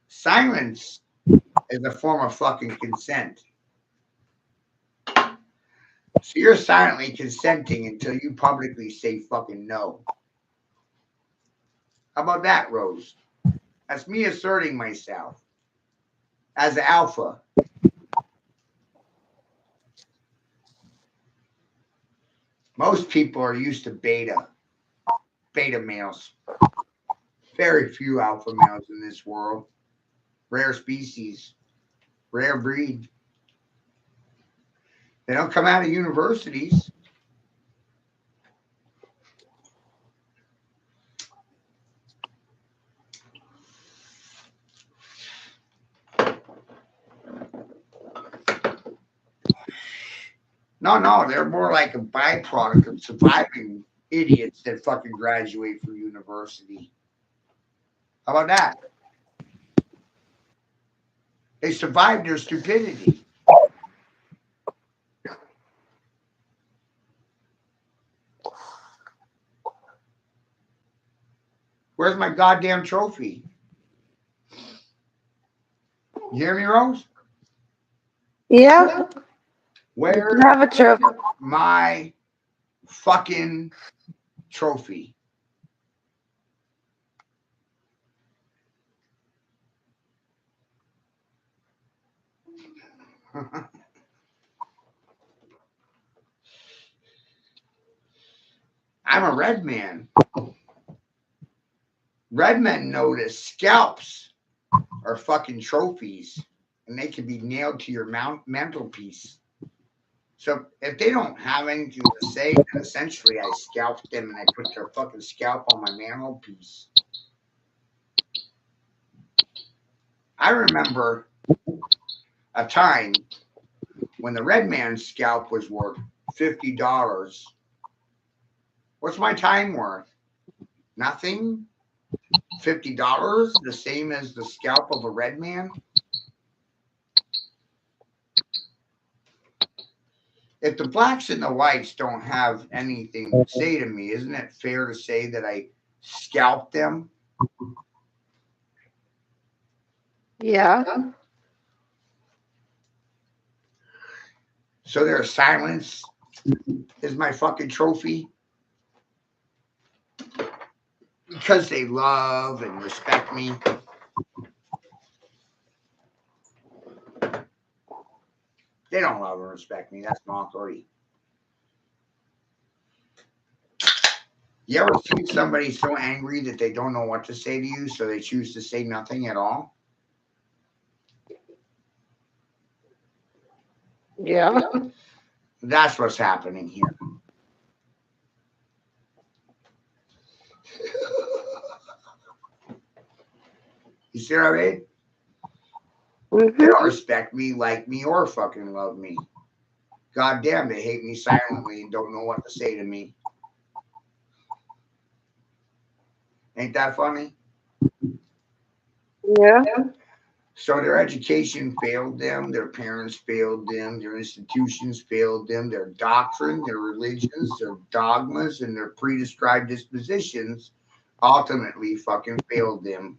Silence is a form of fucking consent. So you're silently consenting until you publicly say fucking no. How about that, Rose? That's me asserting myself. as an alpha. Most people are used to beta males. Very few alpha males in this world. Rare species, rare breed. They don't come out of universities. No, they're more like a byproduct of surviving idiots that fucking graduate from university. How about that? They survived their stupidity. Where's my goddamn trophy? You hear me, Rose? Yeah, Where you have a trophy. my fucking trophy? I'm a red man. Red men know that scalps are fucking trophies and they can be nailed to your mantelpiece. So if they don't have anything to say, then essentially I scalped them and I put their fucking scalp on my mantelpiece. I remember a time when the red man's scalp was worth $50. What's my time worth? Nothing? $50? The same as the scalp of a red man? If the blacks and the whites don't have anything to say to me, isn't it fair to say that I scalped them? Yeah. So their silence is my fucking trophy? Because they love and respect me. They don't love and respect me. That's mockery. You ever see somebody so angry that they don't know what to say to you, so they choose to say nothing at all? Yeah. That's what's happening here. You see what I mean? They don't respect me, like me, or fucking love me. God damn, they hate me silently and don't know what to say to me. Ain't that funny? Yeah. So their education failed them, their parents failed them, their institutions failed them, their doctrine, their religions, their dogmas, and their prescribed dispositions ultimately fucking failed them.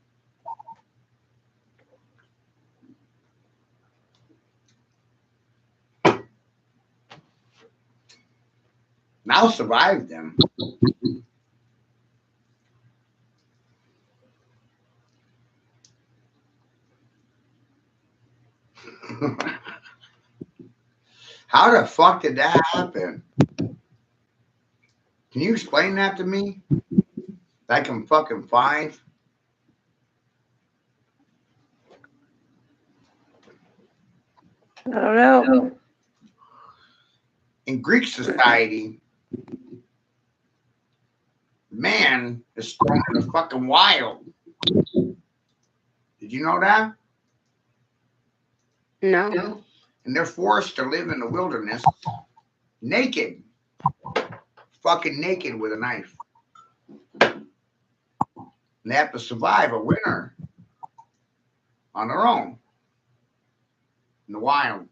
And I'll survive them. How the fuck did that happen? Can you explain that to me? Like I'm fucking 5? I don't know. In Greek society, man is thrown in the fucking wild. Did you know that? No. And they're forced to live in the wilderness naked. Fucking naked with a knife. And they have to survive a winter on their own in the wild.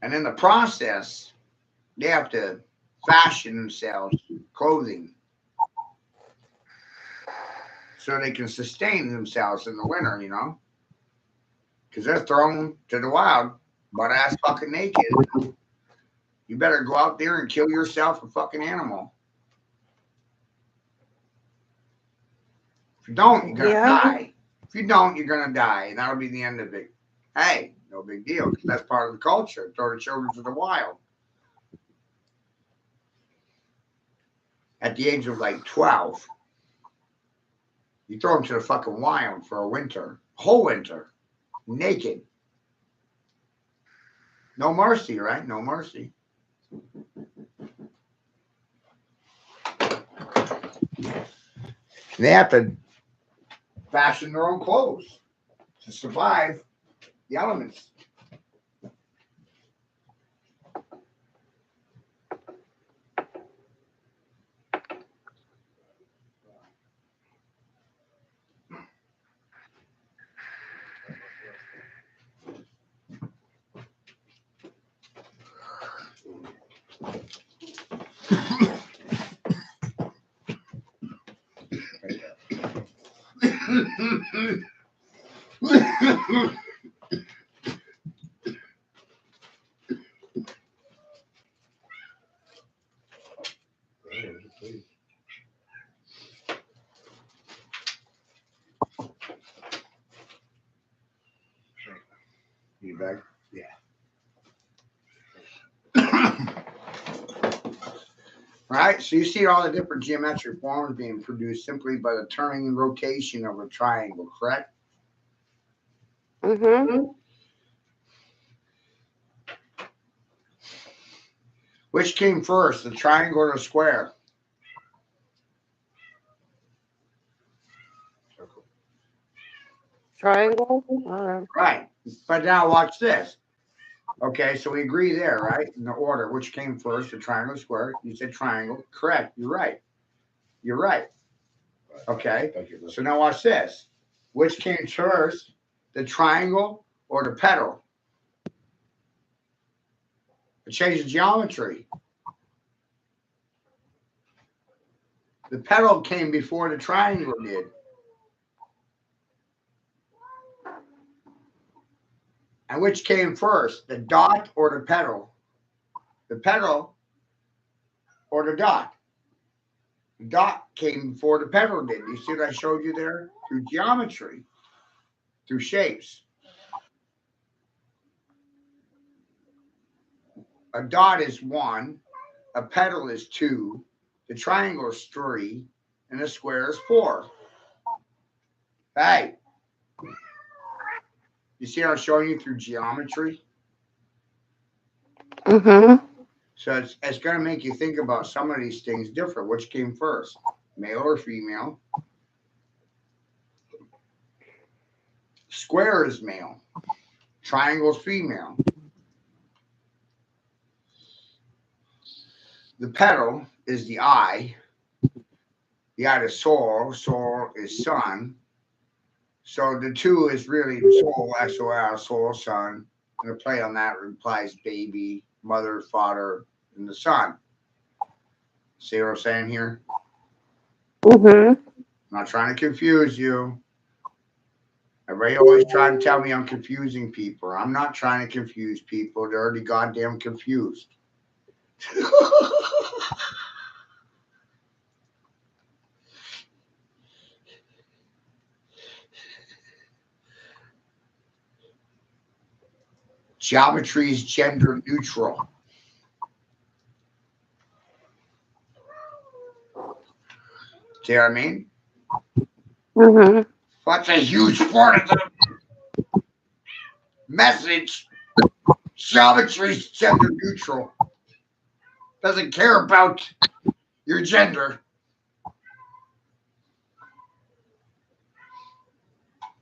And in the process, they have to fashion themselves clothing so they can sustain themselves in the winter, you know? Because they're thrown to the wild, butt ass fucking naked. You better go out there and kill yourself a fucking animal. If you don't, you're gonna Yeah. die. If you don't, you're gonna die, and that'll be the end of it. Hey, no big deal. That's part of the culture. Throw the children to the wild. At the age of like 12, you throw them to the fucking wild for a winter, whole winter, naked. No mercy, right? No mercy. They have to fashion their own clothes to survive the elements. You back? Yeah. Right? So you see all the different geometric forms being produced simply by the turning and rotation of a triangle, correct? Mm-hmm. Which came first, the triangle or the square? Triangle. Right. But now watch this. Okay, so we agree there, right? In the order, which came first, the triangle or square? You said triangle. Correct. You're right. You're right. Okay. So now watch this. Which came first, the triangle or the petal? It changed the geometry. The petal came before the triangle did. And which came first, the dot or the petal? The petal or the dot? The dot came before the petal did. You see what I showed you there? Through geometry, through shapes. A dot is 1, a petal is 2, the triangle is 3, and a square is 4. Hey, you see how I'm showing you through geometry? Mm-hmm. So it's going to make you think about some of these things different. Which came first, male or female? Square is male, triangle is female. The petal is the eye is soul, soul is sun. So the 2 is really soul, S-O-L, soul, sun. And the play on that implies baby, mother, father, and the son. See what I'm saying here? Mm-hmm. I'm not trying to confuse you. Everybody always trying to tell me I'm confusing people. I'm not trying to confuse people. They're already goddamn confused. Geometry is gender neutral. See what I mean? Mm-hmm. That's a huge part of the message. Geometry is gender neutral. Doesn't care about your gender.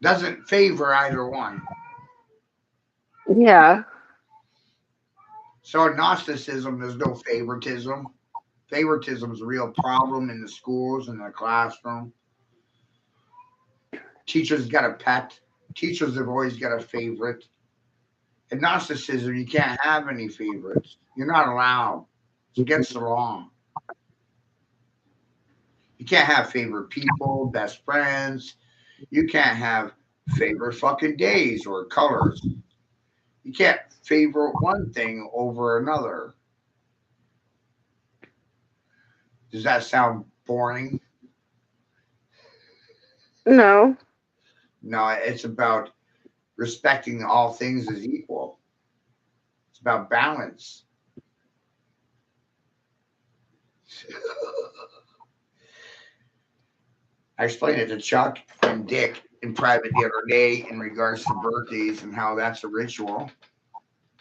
Doesn't favor either one. Yeah. So in Gnosticism, there's no favoritism. Favoritism is a real problem in the schools and the classroom. Teachers got a pet. Teachers have always got a favorite. In Gnosticism, you can't have any favorites. You're not allowed. It's against the law. You can't have favorite people, best friends. You can't have favorite fucking days or colors. You can't favor one thing over another. Does that sound boring? No. No, it's about respecting all things as equal. It's about balance. I explained it to Chuck and Dick in private the other day in regards to birthdays and how that's a ritual.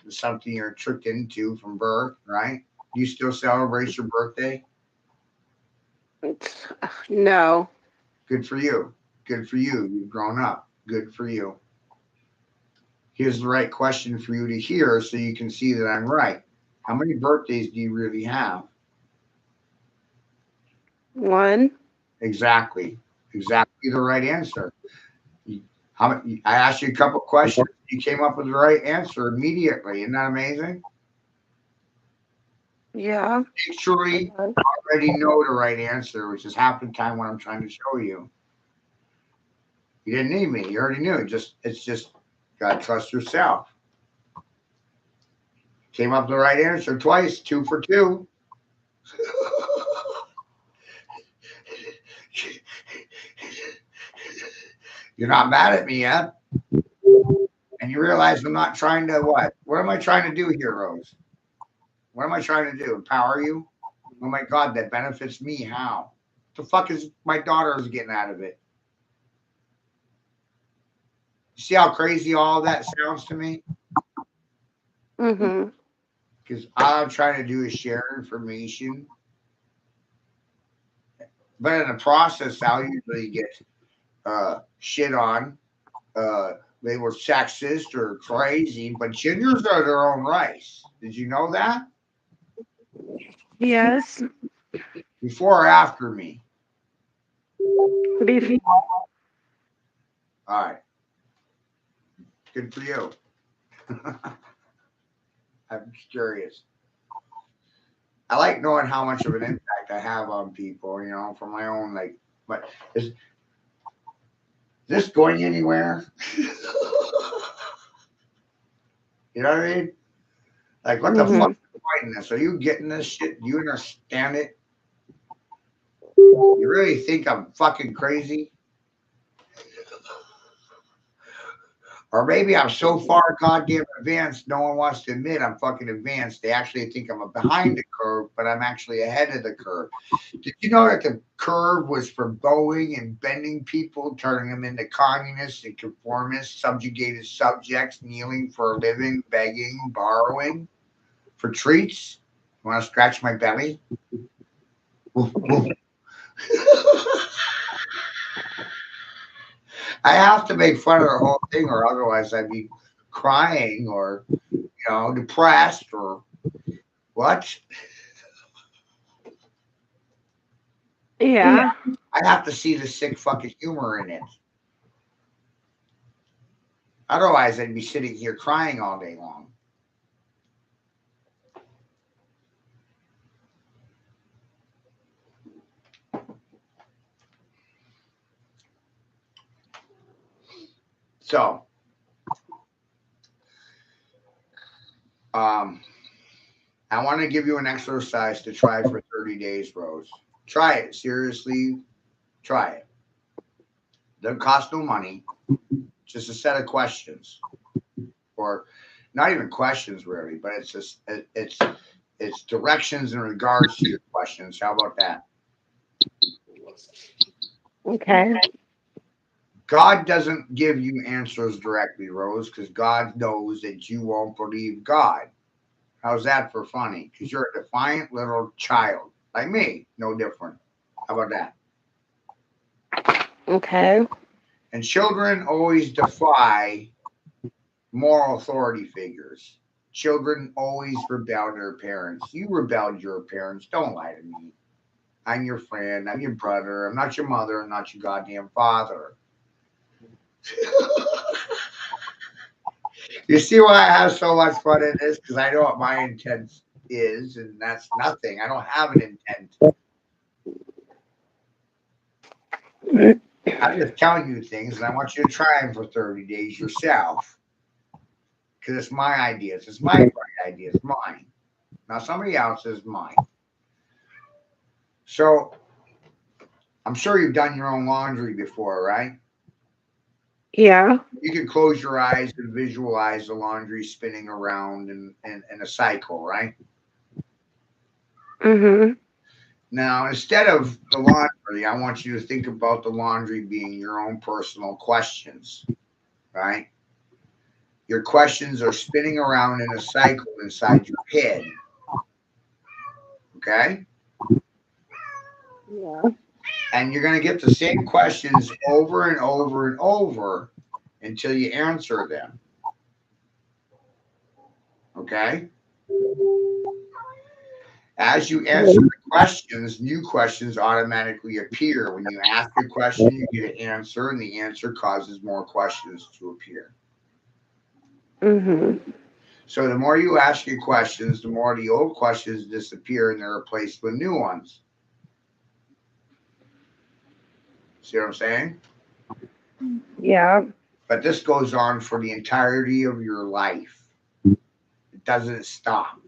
It's something you're tricked into from birth, right? You still celebrate your birthday? No. Good for you. Good for you. You've grown up. Good for you. Here's the right question for you to hear so you can see that I'm right. How many birthdays do you really have? One. Exactly. Exactly the right answer. I asked you a couple questions. You came up with the right answer immediately. Isn't that amazing? Yeah. You truly already know the right answer, which is half the time what I'm trying to show you. You didn't need me. You already knew. It's just gotta trust yourself. Came up with the right answer twice, 2 for 2. You're not mad at me yet. And you realize I'm not trying to what? What am I trying to do here, Rose? What am I trying to do? Empower you? Oh my God, that benefits me. How? The fuck is my daughter is getting out of it? You see how crazy all that sounds to me? Mm-hmm. Because all I'm trying to do is share information. But in the process, I'll usually get shit on. They were sexist or crazy, but genders are their own race. Did you know that? Yes. Before or after me? Beef. All right. Good for you. I'm curious. I like knowing how much of an impact I have on people, for my own, like, but is this going anywhere? You know what I mean? Like, what the fuck Mm-hmm. is the point in this? Are you getting this shit? Do you understand it? You really think I'm fucking crazy? Or maybe I'm so far goddamn advanced, no one wants to admit I'm fucking advanced. They actually think I'm behind the curve, but I'm actually ahead of the curve. Did you know that the curve was for Boeing and bending people, turning them into communists and conformists, subjugated subjects, kneeling for a living, begging, borrowing for treats? You want to scratch my belly? Woof, woof. I have to make fun of the whole thing, or otherwise I'd be crying or depressed or what? Yeah. I have to see the sick fucking humor in it. Otherwise, I'd be sitting here crying all day long. So, I want to give you an exercise to try for 30 days, Rose. Try it. Seriously, try it. Doesn't cost no money. Just a set of questions. Or not even questions really, but it's directions in regards to your questions. How about that? Okay. God doesn't give you answers directly, Rose, because God knows that you won't believe God. How's that for funny? Because you're a defiant little child, like me, no different. How about that? Okay. And children always defy moral authority figures. Children always rebel their parents. You rebelled your parents. Don't lie to me. I'm your friend. I'm your brother. I'm not your mother. I'm not your goddamn father. You see why I have so much fun in this? Because I know what my intent is, and that's nothing. I don't have an intent. I'm just telling you things, and I want you to try them for 30 days yourself. Because it's my ideas. It's my bright ideas, mine. Not somebody else's, mine. So I'm sure you've done your own laundry before, right? Yeah. You can close your eyes and visualize the laundry spinning around in a cycle, right? Mhm. Now, instead of the laundry, I want you to think about the laundry being your own personal questions, right? Your questions are spinning around in a cycle inside your head, okay? Yeah. And you're going to get the same questions over and over and over until you answer them, okay? As you answer the questions, new questions automatically appear. When you ask a question, you get an answer, and the answer causes more questions to appear. Mhm. So the more you ask your questions, the more the old questions disappear and they're replaced with new ones. See what I'm saying? Yeah. But this goes on for the entirety of your life. It doesn't stop.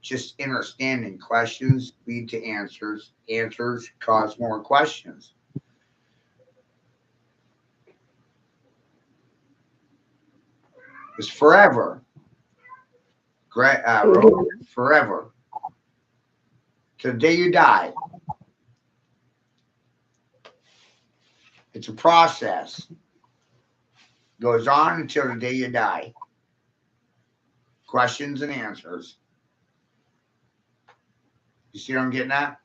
Just understanding questions lead to answers. Answers cause more questions. It's forever. Rose, forever. To the day you die. It's a process. Goes on until the day you die. Questions and answers. You see what I'm getting at?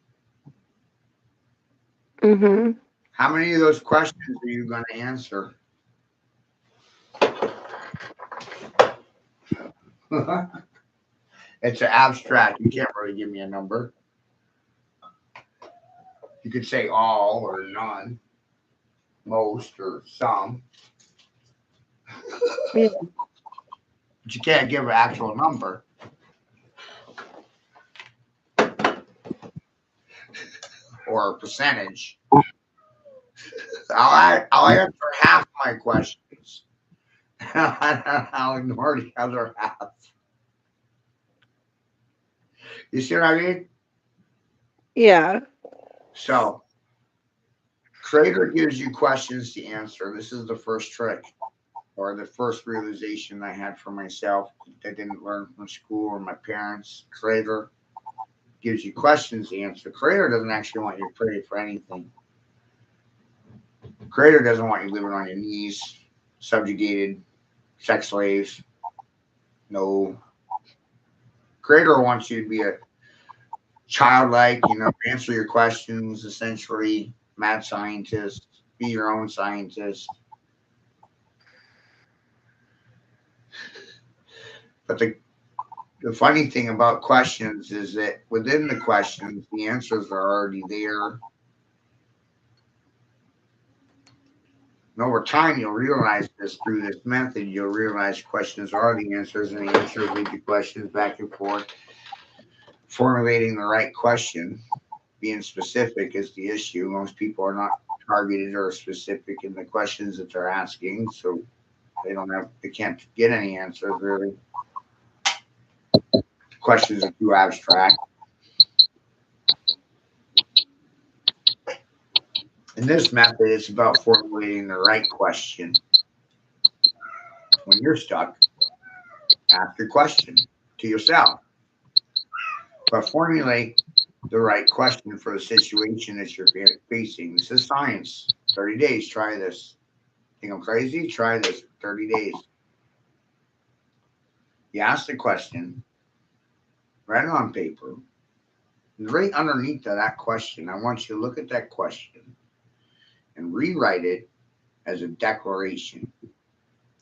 Mhm. How many of those questions are you going to answer? It's an abstract. You can't really give me a number. You could say all or none, most or some, Yeah. but you can't give an actual number or a percentage. I'll answer half my questions. I'll ignore the other half. You see what I mean? Yeah. So, Creator gives you questions to answer. This is the first trick or the first realization I had for myself that I didn't learn from school or my parents. Creator gives you questions to answer. Creator doesn't actually want you to pray for anything. Creator doesn't want you living on your knees, subjugated, sex slaves. No. Creator wants you to be a childlike, answer your questions, essentially, mad scientist, be your own scientist. But the funny thing about questions is that within the questions, the answers are already there. And over time, you'll realize this through this method. You'll realize questions are the answers, and the answers lead to questions back and forth. Formulating the right question, being specific is the issue. Most people are not targeted or specific in the questions that they're asking, so they can't get any answers really. Questions are too abstract. In this method, it's about formulating the right question. When you're stuck, ask your question to yourself, but formulate the right question for the situation that you're facing. This is science. 30 days, try this. Think I'm crazy? Try this. 30 days. You ask the question, write it on paper. And right underneath that question, I want you to look at that question and rewrite it as a declaration,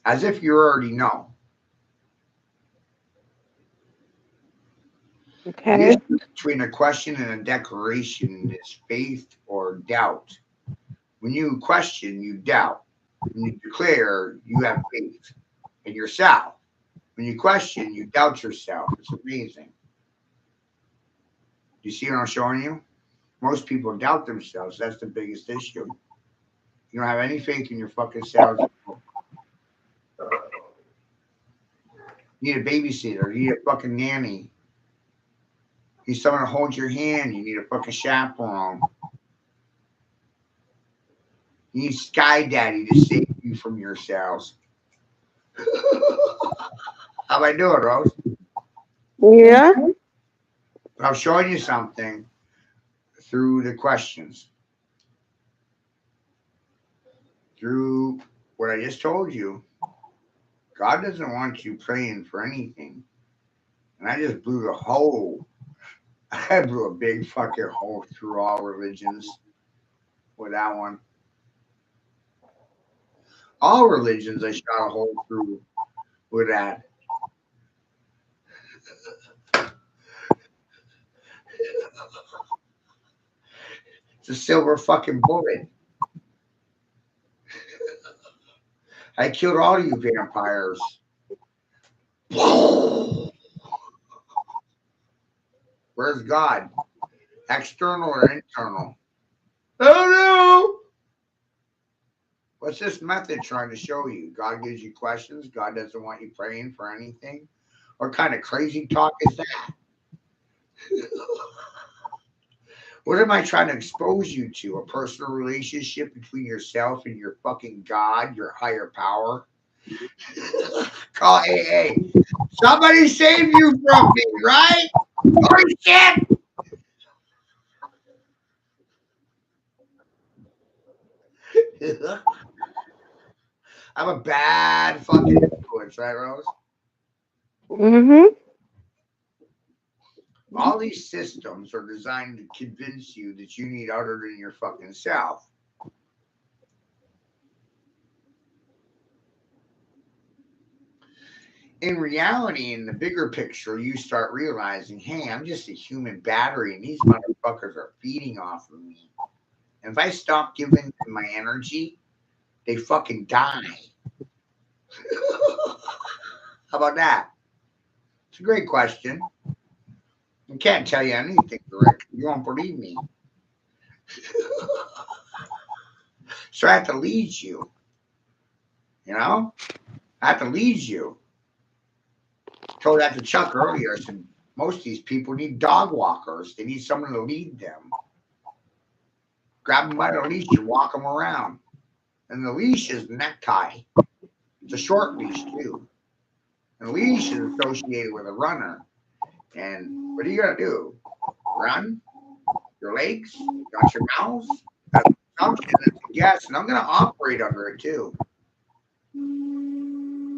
as if you already know. The Okay. issue between a question and a declaration is faith or doubt. When you question, you doubt. When you declare, you have faith in yourself. When you question, you doubt yourself. It's amazing. You see what I'm showing you? Most people doubt themselves. That's the biggest issue. You don't have any faith in your fucking selves. You need a babysitter. You need a fucking nanny. You need someone to hold your hand. You need a fucking chaperone. You need Sky Daddy to save you from yourselves. How am I doing, Rose? Yeah. I'm showing you something through the questions, through what I just told you. God doesn't want you praying for anything. And I just blew the hole. I blew a big fucking hole through all religions with that one. All religions I shot a hole through with that. It's a silver fucking bullet. I killed all you vampires. Where's God? External or internal? Oh no! What's this method trying to show you? God gives you questions. God doesn't want you praying for anything. What kind of crazy talk is that? What am I trying to expose you to? A personal relationship between yourself and your fucking God, your higher power? Call AA. Somebody save you from me, right? Holy shit! I'm a bad fucking influence, right, Rose? Mm-hmm. All these systems are designed to convince you that you need other than your fucking self. In reality, in the bigger picture, you start realizing, hey, I'm just a human battery and these motherfuckers are feeding off of me. And if I stop giving them my energy, they fucking die. How about that? It's a great question. I can't tell you anything, Rick. You won't believe me. So I have to lead you. You know? I have to lead you. I told that to Chuck earlier. I said, most of these people need dog walkers. They need someone to lead them. Grab them by the leash and walk them around. And the leash is necktie. It's a short leash, too. And the leash is associated with a runner. And what are you going to do? Run? Your legs? Got your mouth? That's an assumption. That's a guess. And I'm going to operate under it, too.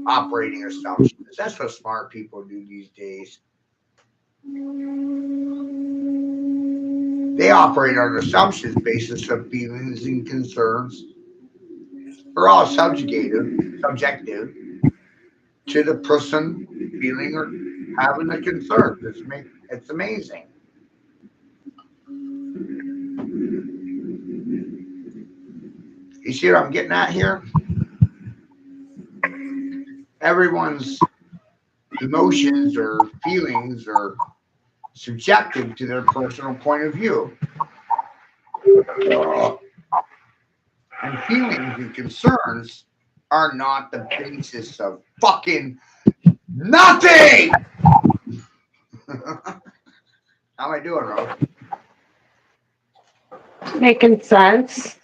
Operating assumptions. That's what smart people do these days. They operate on assumptions basis of feelings and concerns. They're all subjective to the person feeling or having the concern. It's amazing. You see what I'm getting at here? Everyone's emotions or feelings are subjective to their personal point of view. And feelings and concerns are not the basis of fucking nothing. How am I doing, Rose? Making sense.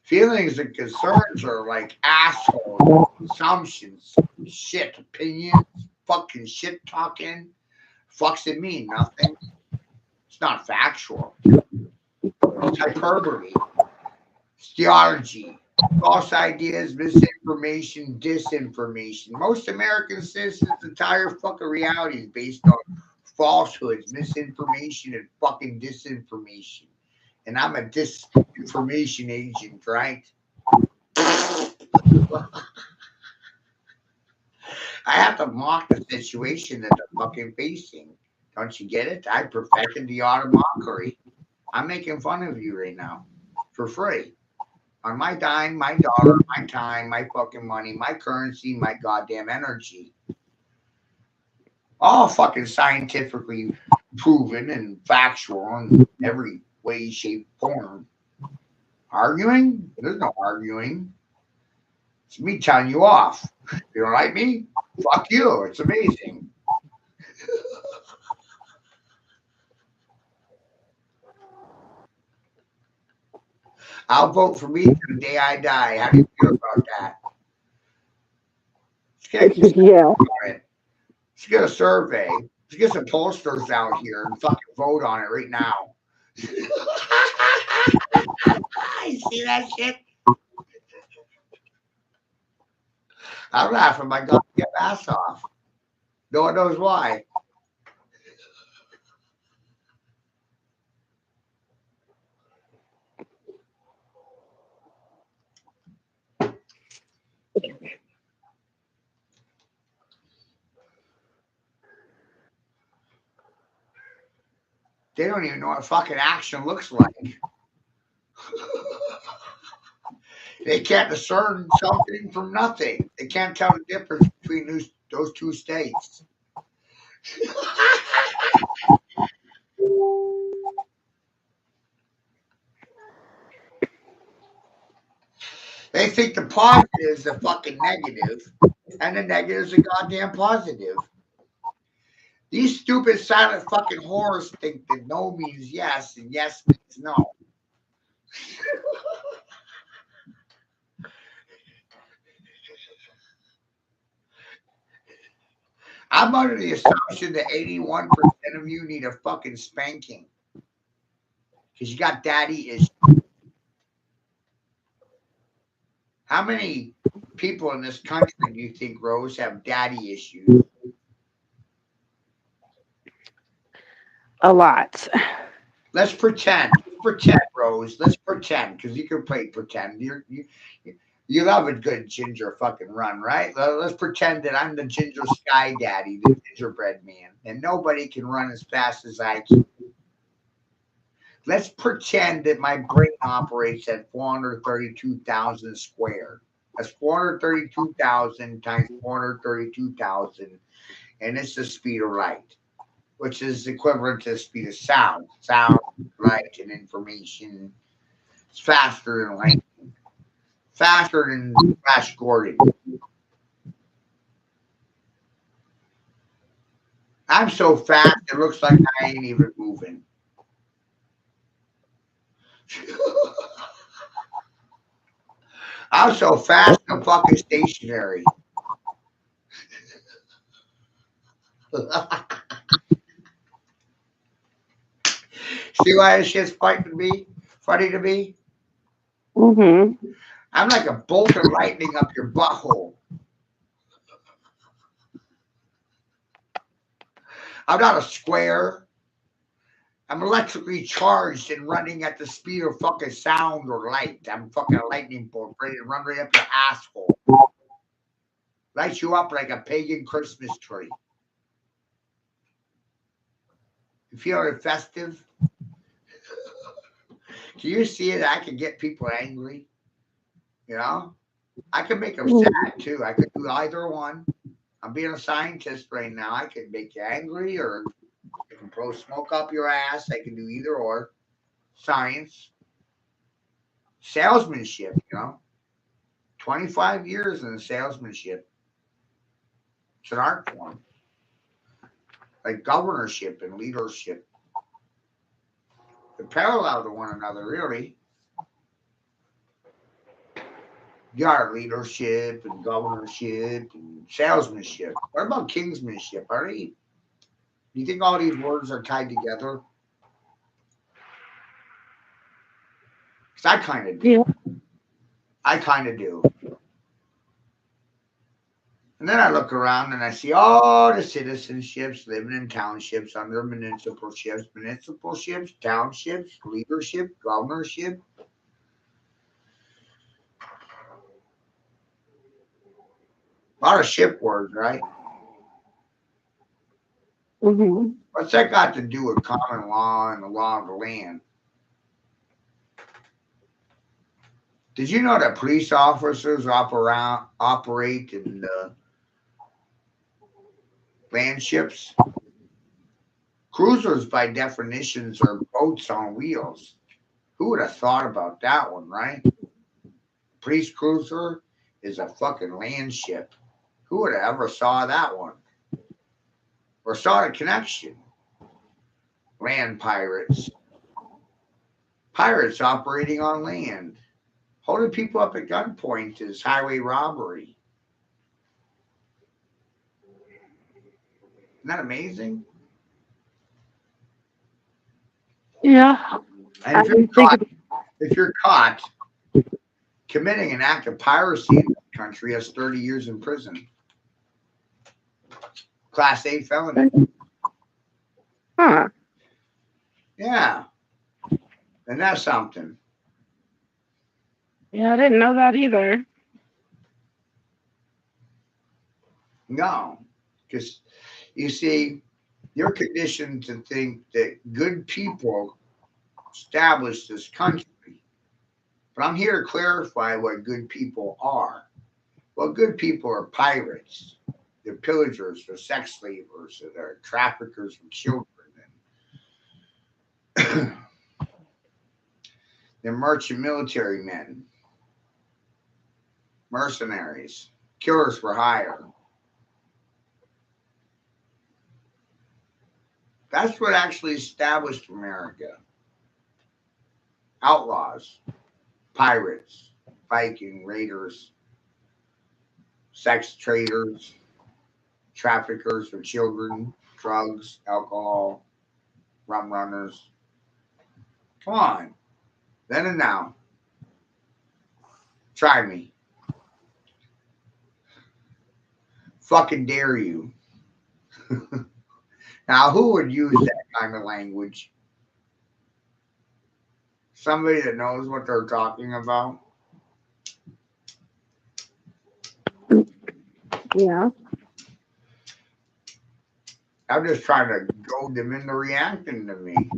Feelings and concerns are like assholes, assumptions, shit, opinions, fucking shit talking. Fucks it mean nothing. It's not factual. It's hyperbole. It's theology. False ideas, misinformation, disinformation. Most American citizens' entire fucking reality is based on falsehoods, misinformation, and fucking disinformation. And I'm a disinformation agent, right? I have to mock the situation that they're fucking facing. Don't you get it? I perfected the art of mockery. I'm making fun of you right now for free. On my dime, my dollar, my time, my fucking money, my currency, my goddamn energy. All fucking scientifically proven and factual in every way, shape, form. Arguing? There's no arguing. It's me telling you off. You don't like me? Fuck you. It's amazing. I'll vote for me to the day I die. How do you feel about that? Let's Yeah. get a survey. Let's get some pollsters out here and fucking vote on it right now. You see that shit? I'm laughing my goddamn ass off. No one knows why. They don't even know what fucking action looks like. They can't discern something from nothing. They can't tell the difference between those two states. They think the positive is the fucking negative, and the negative is the goddamn positive. These stupid silent fucking whores think that no means yes and yes means no. I'm under the assumption that 81% of you need a fucking spanking because you got daddy issues. How many people in this country do you think, Rose, have daddy issues? A lot. Let's pretend. Pretend, Rose. Let's pretend because you can play pretend. You love a good ginger fucking run, right? Let's pretend that I'm the ginger sky daddy, the gingerbread man, and nobody can run as fast as I can. Let's pretend that my brain operates at 432,000 squared. That's 432,000 times 432,000, and it's the speed of light, which is equivalent to the speed of sound. Sound, light, and information. It's faster than light. Faster than Flash Gordon. I'm so fast it looks like I ain't even moving. I'm so fast I'm fucking stationary. See why this shit's funny to me? Funny to me? Mm-hmm. I'm like a bolt of lightning up your butthole. I'm not a square. I'm electrically charged and running at the speed of fucking sound or light. I'm fucking a lightning bolt ready to run right up your asshole. Light you up like a pagan Christmas tree. You feeling festive? Can you see it? I can get people angry. You know? I can make them sad too. I could do either one. I'm being a scientist right now. I can make you angry or I can blow smoke up your ass. I can do either or. Science. Salesmanship, 25 years in salesmanship. It's an art form. Like governorship and leadership. They're parallel to one another, really. You got leadership and governorship and salesmanship. What about kingsmanship? Do you think all these words are tied together? Because I kind of do. Yeah. I kind of do. And then I look around and I see all the citizenships living in townships under municipalships, townships, leadership, governorship. A lot of ship words, right? Mm-hmm. What's that got to do with common law and the law of the land? Did you know that police officers operate in land ships? Cruisers, by definitions, are boats on wheels. Who would have thought about that one, right? Police cruiser is a fucking land ship. Who would have ever saw that one? Or saw the connection? Land pirates. Pirates operating on land. Holding people up at gunpoint is highway robbery. Isn't that amazing? Yeah. And if you're caught committing an act of piracy in this country, has 30 years in prison. Class A felony. Huh. Yeah. And that's something. Yeah, I didn't know that either. No. Because you see, you're conditioned to think that good people established this country. But I'm here to clarify what good people are. Well, good people are pirates. They're pillagers, they're sex slavers, they're traffickers of children. They're merchant military men, mercenaries, killers for hire. That's what actually established America. Outlaws, pirates, Viking raiders, sex traders, traffickers of children, drugs, alcohol, rum runners. Come on. Then and now. Try me. Fucking dare you. Now, who would use that kind of language? Somebody that knows what they're talking about? Yeah. I'm just trying to goad them into reacting to me.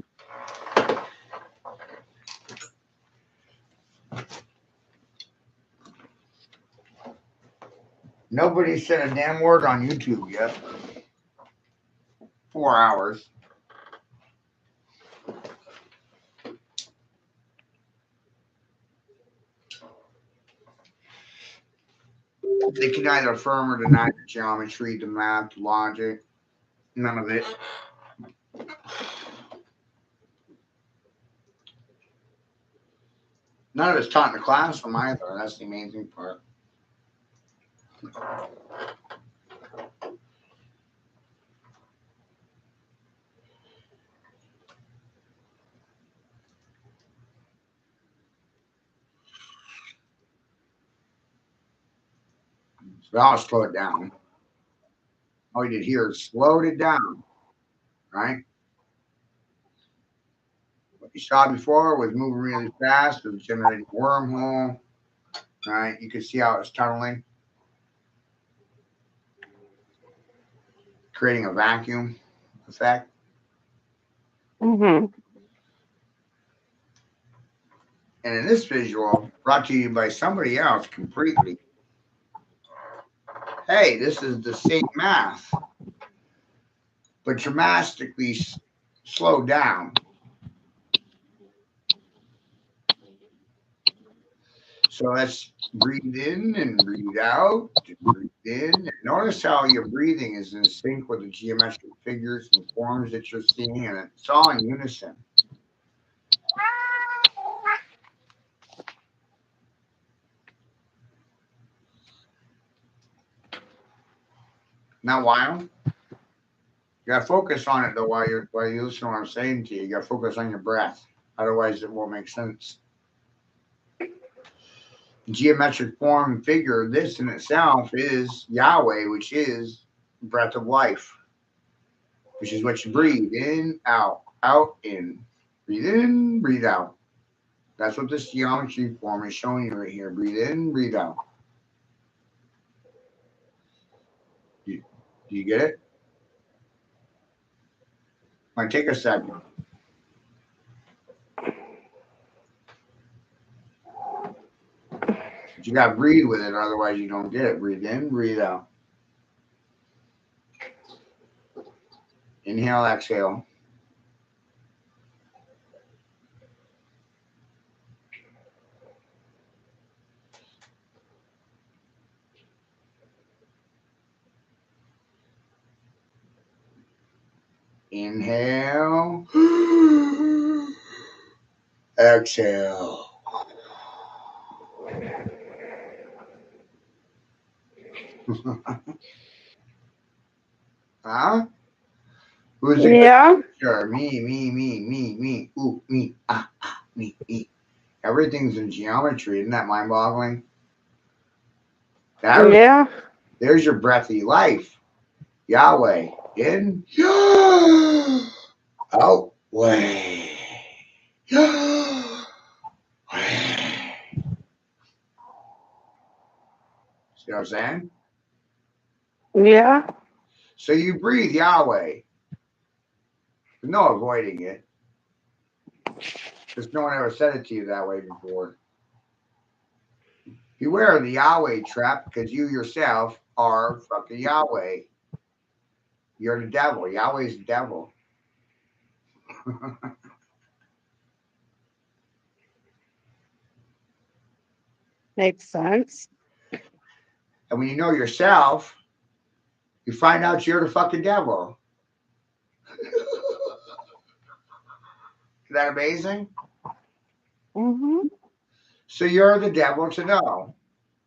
Nobody said a damn word on YouTube yet. 4 hours. They can either affirm or deny the geometry, the math, the logic. None of it. None of it's taught in the classroom either. That's the amazing part. So I'll slow it down. All you did here is slowed it down, right? What you saw before was moving really fast. It was generating a wormhole, right? You could see how it's tunneling, creating a vacuum effect. Mm-hmm. And in this visual, brought to you by somebody else completely. Hey, this is the same math, but dramatically slowed down. So let's breathe in and breathe out. Breathe in. And notice how your breathing is in sync with the geometric figures and forms that you're seeing, and it's all in unison. Now, while you gotta focus on it though, while you listen to what I'm saying to you, you gotta focus on your breath. Otherwise, it won't make sense. Geometric form and figure, this in itself is Yahweh, which is breath of life, which is what you breathe in, out, in. Breathe in, breathe out. That's what this geometry form is showing you right here. Breathe in, breathe out. Do you get it? Might take a second. But you gotta breathe with it, otherwise you don't get it. Breathe in, breathe out. Inhale, exhale. Inhale. Exhale. Huh? Who's it? Yeah. Sure. Me. Ooh, me. Me. Everything's in geometry. Isn't that mind-boggling? Yeah. There's your breathy life. Yahweh. In. Out. Way. See what I'm saying? Yeah. So you breathe Yahweh. There's no avoiding it. Because no one ever said it to you that way before. Beware of the Yahweh trap because you yourself are fucking Yahweh. You're the devil. Yahweh's the devil. Makes sense. And when you know yourself, you find out you're the fucking devil. Isn't that amazing? Mm-hmm. So you're the devil to know.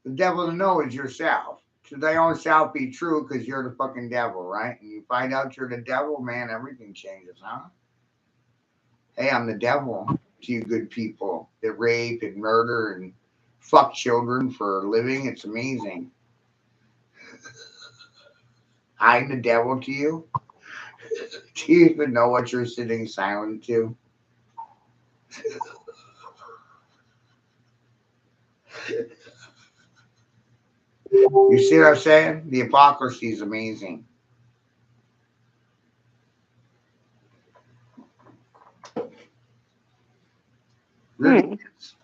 The devil to know is yourself. To thy own self be true because you're the fucking devil, right? And you find out you're the devil, man, everything changes, huh? Hey, I'm the devil to you good people that rape and murder and fuck children for a living. It's amazing. I'm the devil to you. Do you even know what you're sitting silent to? You see what I'm saying? The hypocrisy is amazing. Really is.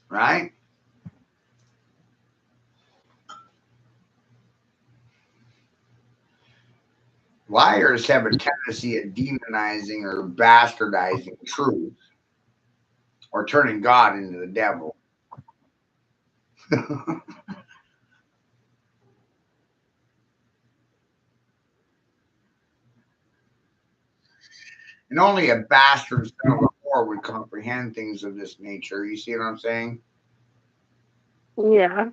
Right? Liars have a tendency of demonizing or bastardizing truth or turning God into the devil. And only a bastard son of a whore would comprehend things of this nature. You see what I'm saying? Yeah.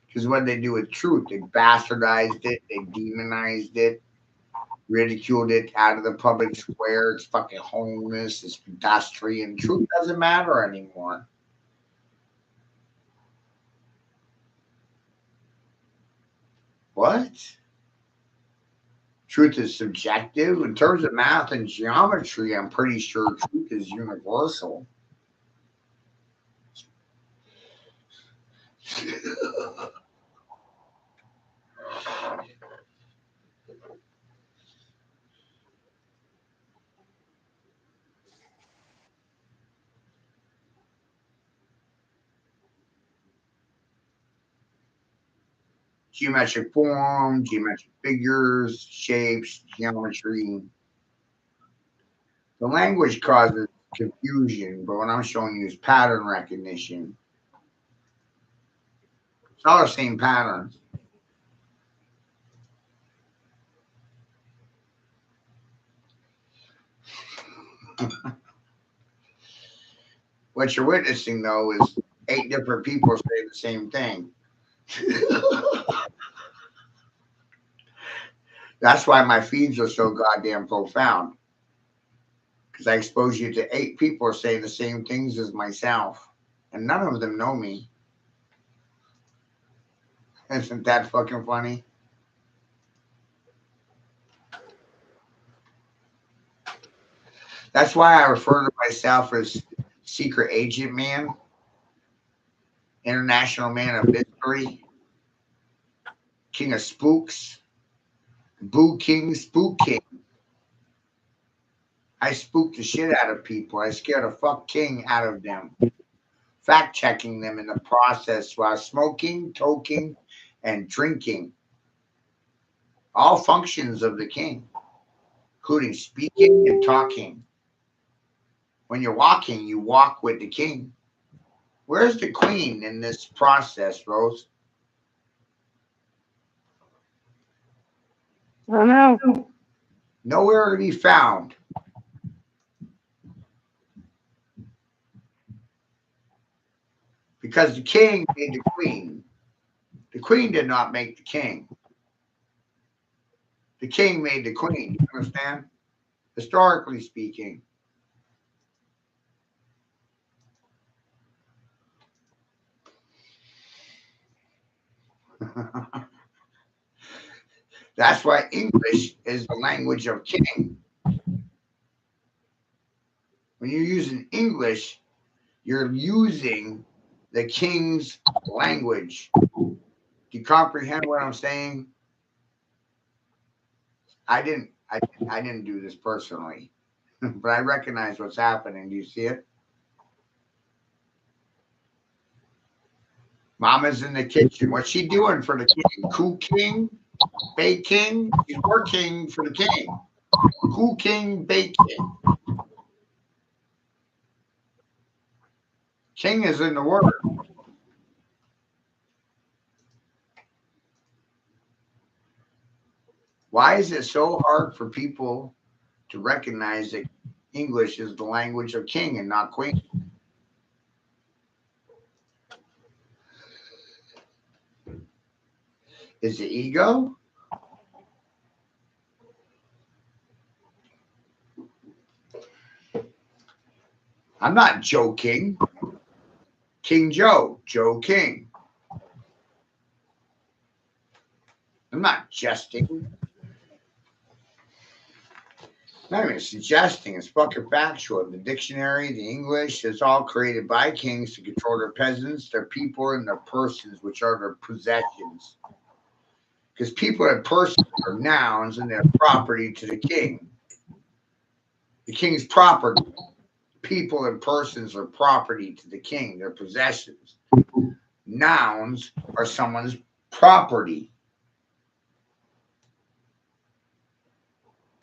Because what they do with truth, they bastardized it, they demonized it, ridiculed it out of the public square. It's fucking homeless, it's pedestrian. Truth doesn't matter anymore. What? Truth is subjective. In terms of math and geometry, I'm pretty sure truth is universal. Geometric form, geometric figures, shapes, geometry. The language causes confusion, but what I'm showing you is pattern recognition. It's all the same patterns. What you're witnessing, though, is 8 different people say the same thing. That's why my feeds are so goddamn profound. Because I expose you to 8 people saying the same things as myself, and none of them know me. Isn't that fucking funny? That's why I refer to myself as Secret Agent Man, International Man of Mystery, King of Spooks, Boo King, Spook King. I spook the shit out of people. I scare the fuck king out of them. Fact checking them in the process while smoking, toking, and drinking. All functions of the king, including speaking and talking. When you're walking, you walk with the king. Where's the queen in this process, Rose? I don't know. Nowhere to be found. Because the king made the queen. The queen did not make the king. The king made the queen. You understand? Historically speaking. That's why English is the language of king. When you're using English, you're using the king's language. Do you comprehend what I'm saying? I didn't do this personally, but I recognize what's happening. Do you see it? Mama's in the kitchen. What's she doing for the king? Cooking, baking. She's working for the king. Cooking, baking. King is in the word. Why is it so hard for people to recognize that English is the language of king and not queen? Is it ego? I'm not joking. King Joe, Joe King. I'm not jesting. Not even suggesting. It's fucking factual. The dictionary, the English, is all created by kings to control their peasants, their people, and their persons, which are their possessions. Because people and persons are nouns and they're property to the king. The king's property. People and persons are property to the king, their possessions. Nouns are someone's property.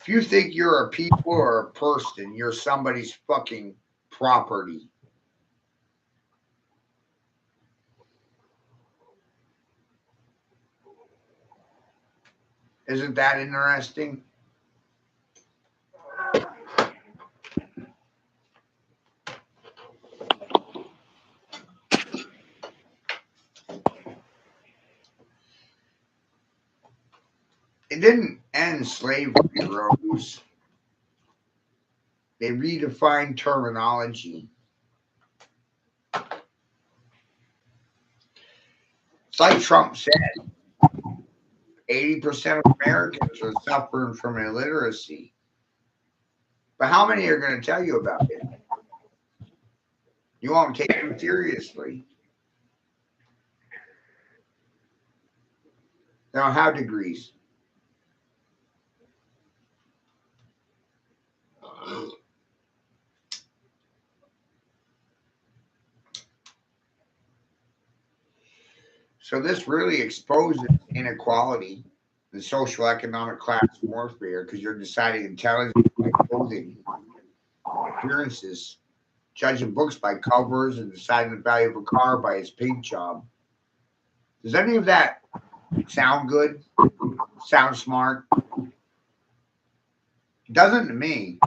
If you think you're a people or a person, you're somebody's fucking property. Isn't that interesting? It didn't end slavery, Rose. They redefined terminology. It's like Trump said, 80% of Americans are suffering from illiteracy. But how many are going to tell you about it? You won't take them seriously. They don't have degrees. So this really exposes inequality, the social economic class warfare, because you're deciding intelligence by clothing, appearances, judging books by covers, and deciding the value of a car by its paint job. Does any of that sound good? Sound smart? It doesn't to me.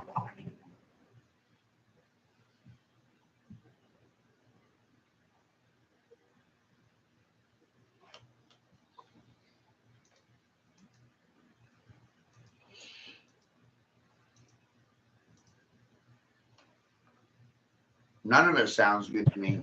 None of it sounds good to me.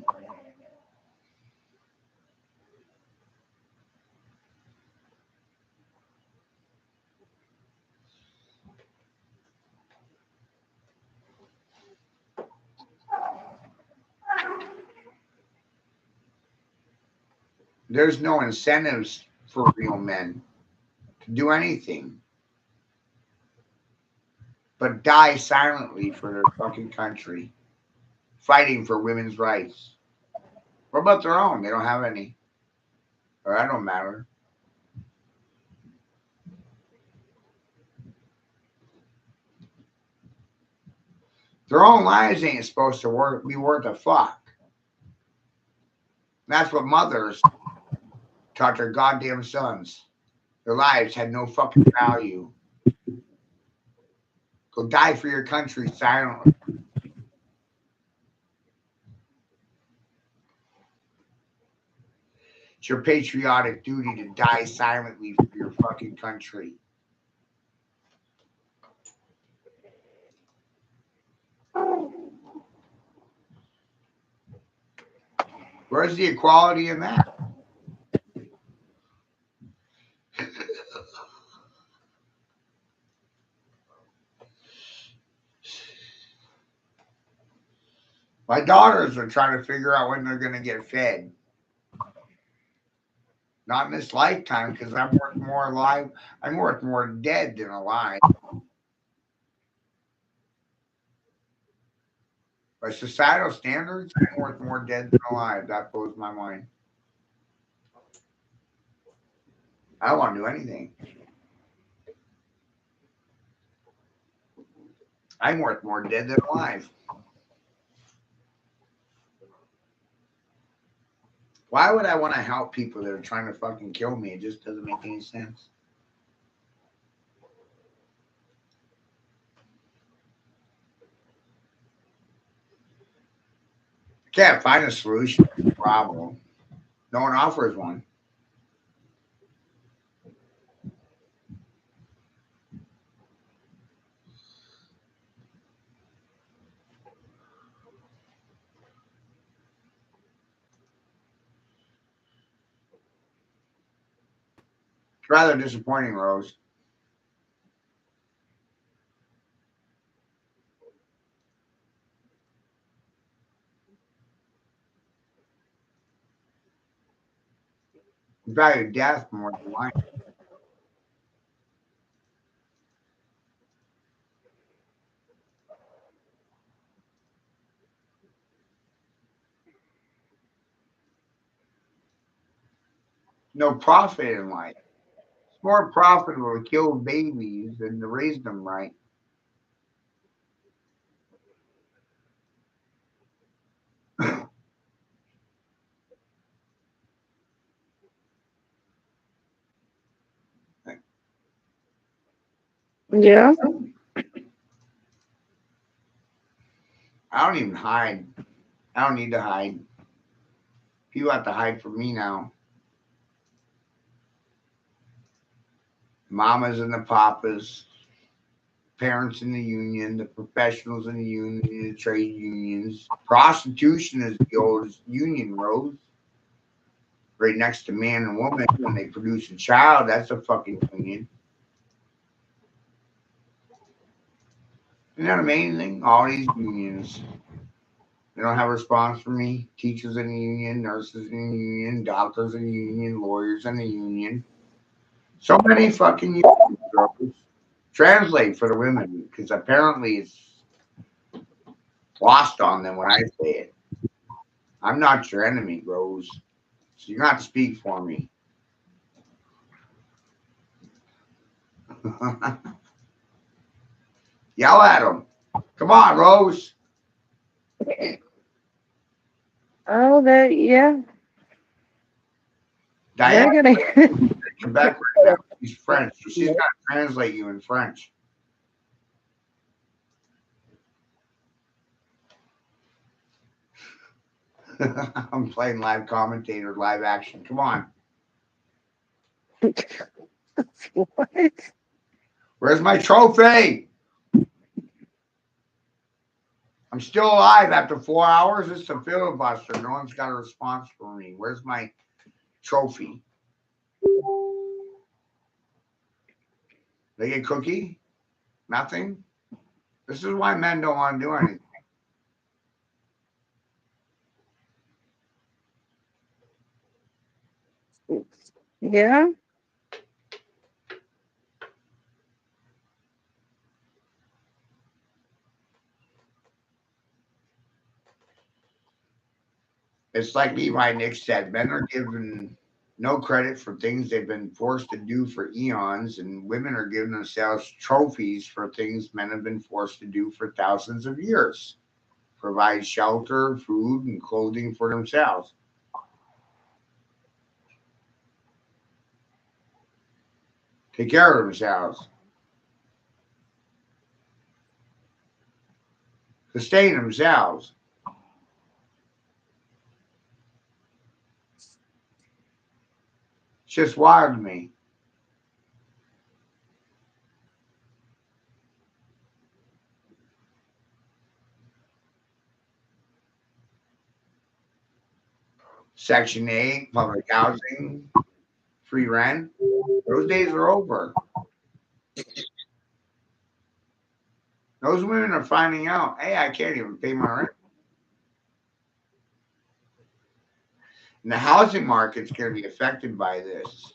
There's no incentives for real men to do anything but die silently for their fucking country, fighting for women's rights. What about their own? They don't have any. Or I don't matter. Their own lives ain't supposed to be worth a fuck. That's what mothers taught their goddamn sons. Their lives had no fucking value. Go die for your country silently. It's your patriotic duty to die silently for your fucking country. Where's the equality in that? My daughters are trying to figure out when they're going to get fed. Not in this lifetime, because I'm worth more alive. I'm worth more dead than alive. By societal standards, I'm worth more dead than alive. That blows my mind. I don't want to do anything. I'm worth more dead than alive. Why would I want to help people that are trying to fucking kill me? It just doesn't make any sense. Can't find a solution to the problem. No one offers one. It's rather disappointing, Rose. You value death more than life. No profit in life. It's more profitable to kill babies than to raise them right. Yeah. I don't even hide. I don't need to hide. People have to hide from me now. Mamas and the papas, parents in the union, the professionals in the union, the trade unions. Prostitution is the oldest union, Rose. Right next to man and woman when they produce a child, that's a fucking union. Isn't that amazing? All these unions. They don't have a response for me. Teachers in the union, nurses in the union, doctors in the union, lawyers in the union. So many fucking unions, Rose. Translate for the women, because apparently it's lost on them when I say it. I'm not your enemy, Rose. So you're not to speak for me. Yell at them. Come on, Rose. Oh, that yeah. Diane, They're gonna. Quebec right now. She's French, so she's got to translate you in French. I'm playing live commentator, live action. Come on. What? Where's my trophy? I'm still alive after 4 hours. It's a filibuster. No one's got a response for me. Where's my trophy? They get cookie? Nothing? This is why men don't want to do anything. Yeah. It's like Levi Nick said, men are given no credit for things they've been forced to do for eons, and women are giving themselves trophies for things men have been forced to do for thousands of years. Provide shelter, food, and clothing for themselves. Take care of themselves. Sustain themselves. just wild to me. Section 8, public housing, free rent. Those days are over. Those women are finding out, hey, I can't even pay my rent. And the housing market's going to be affected by this,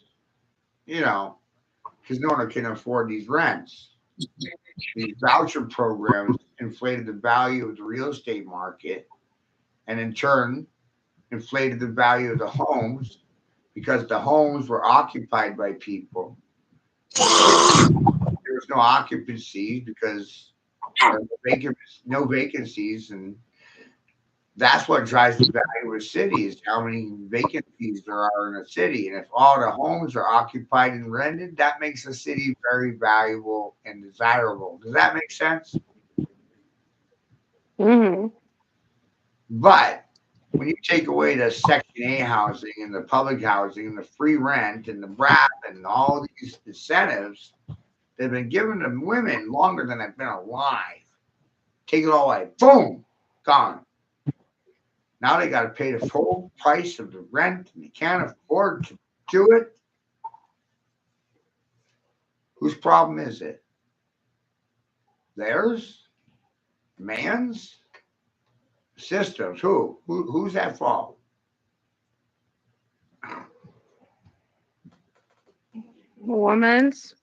because no one can afford these rents. These voucher programs inflated the value of the real estate market and in turn inflated the value of the homes because the homes were occupied by people. There was no occupancy because there were no vacancies, and that's what drives the value of a city is how many vacancies there are in a city. And if all the homes are occupied and rented, that makes a city very valuable and desirable. Does that make sense? Mm-hmm. But when you take away the Section A housing and the public housing and the free rent and the BRAP and all these incentives that have been given to women longer than I've been alive, take it all away, boom, gone. Now they got to pay the full price of the rent and they can't afford to do it. Whose problem is it? Theirs? Man's? Systems? Who's at fault? Woman's.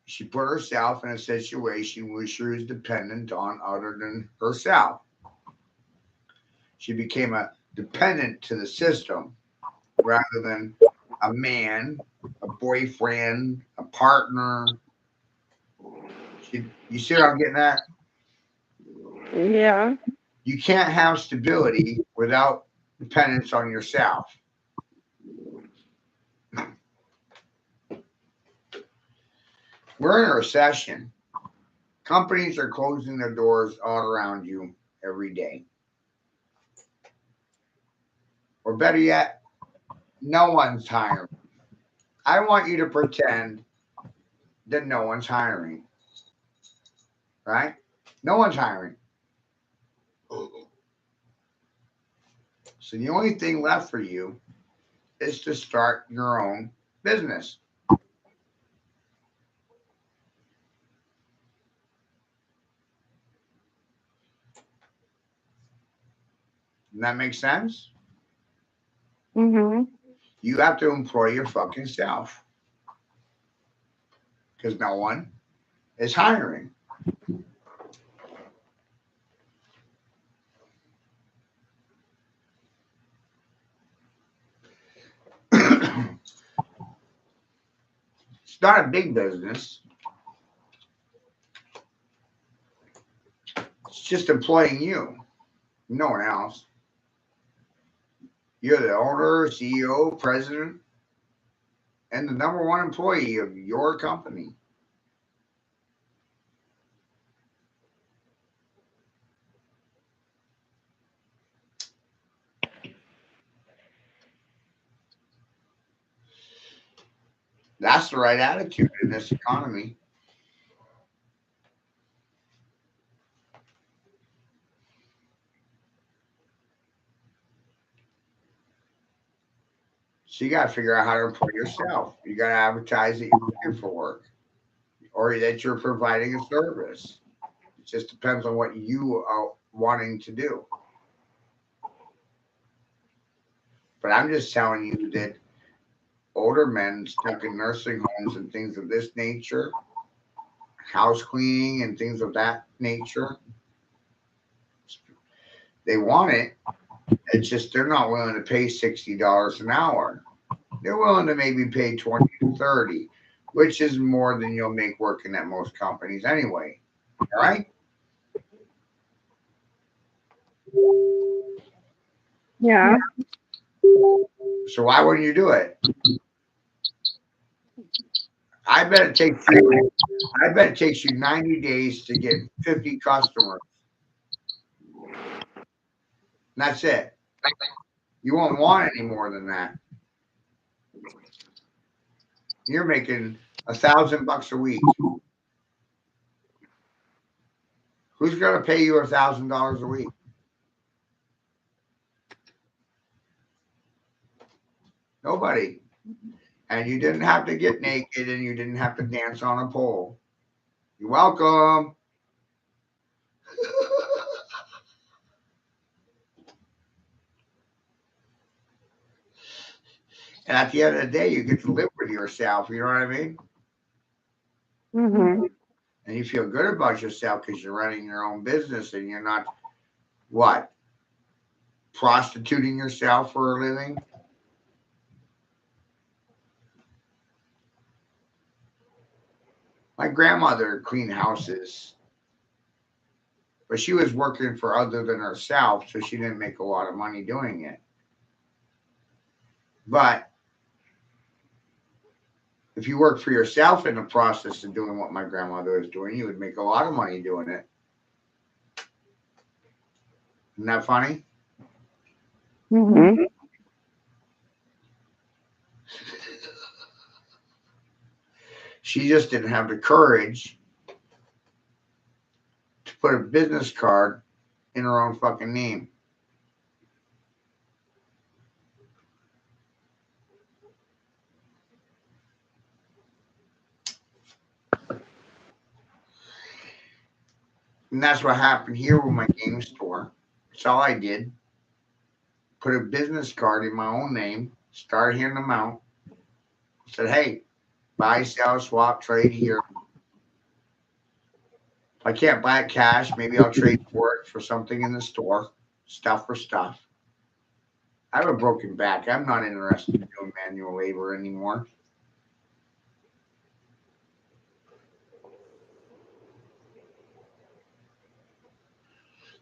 She put herself in a situation where she was dependent on other than herself. She became a dependent to the system rather than a man, a boyfriend, a partner. You see what I'm getting at? Yeah. You can't have stability without dependence on yourself. We're in a recession. Companies are closing their doors all around you every day. Or better yet, no one's hiring. I want you to pretend that no one's hiring. Right? No one's hiring. So the only thing left for you is to start your own business. Does that make sense? Mm-hmm. You have to employ your fucking self. Because no one is hiring. It's not a big business. It's just employing you, no one else. You're the owner, CEO, president, and the number one employee of your company. That's the right attitude in this economy. So you got to figure out how to employ yourself. You got to advertise that you're looking for work or that you're providing a service. It just depends on what you are wanting to do. But I'm just telling you that older men stuck in nursing homes and things of this nature, house cleaning and things of that nature, they want it. It's just they're not willing to pay $60 an hour. They're willing to maybe pay 20 to 30, which is more than you'll make working at most companies anyway. All right? Yeah. So why wouldn't you do it? I bet it takes you 90 days to get 50 customers. And that's it. You won't want any more than that. You're making $1,000 a week. Who's going to pay you $1,000 a week? Nobody. And you didn't have to get naked and you didn't have to dance on a pole. You're welcome. And at the end of the day, you get to live with yourself. You know what I mean? Mm-hmm. And you feel good about yourself because you're running your own business and you're not, what, prostituting yourself for a living? My grandmother cleaned houses, but she was working for other than herself, so she didn't make a lot of money doing it. But if you work for yourself in the process of doing what my grandmother was doing, you would make a lot of money doing it. Isn't that funny? Mm-hmm. She just didn't have the courage to put a business card in her own fucking name. And that's what happened here with my game store. That's all I did. Put a business card in my own name, started handing them out. Said, hey, buy, sell, swap, trade here. If I can't buy it cash, maybe I'll trade for it for something in the store. Stuff for stuff. I have a broken back. I'm not interested in doing manual labor anymore.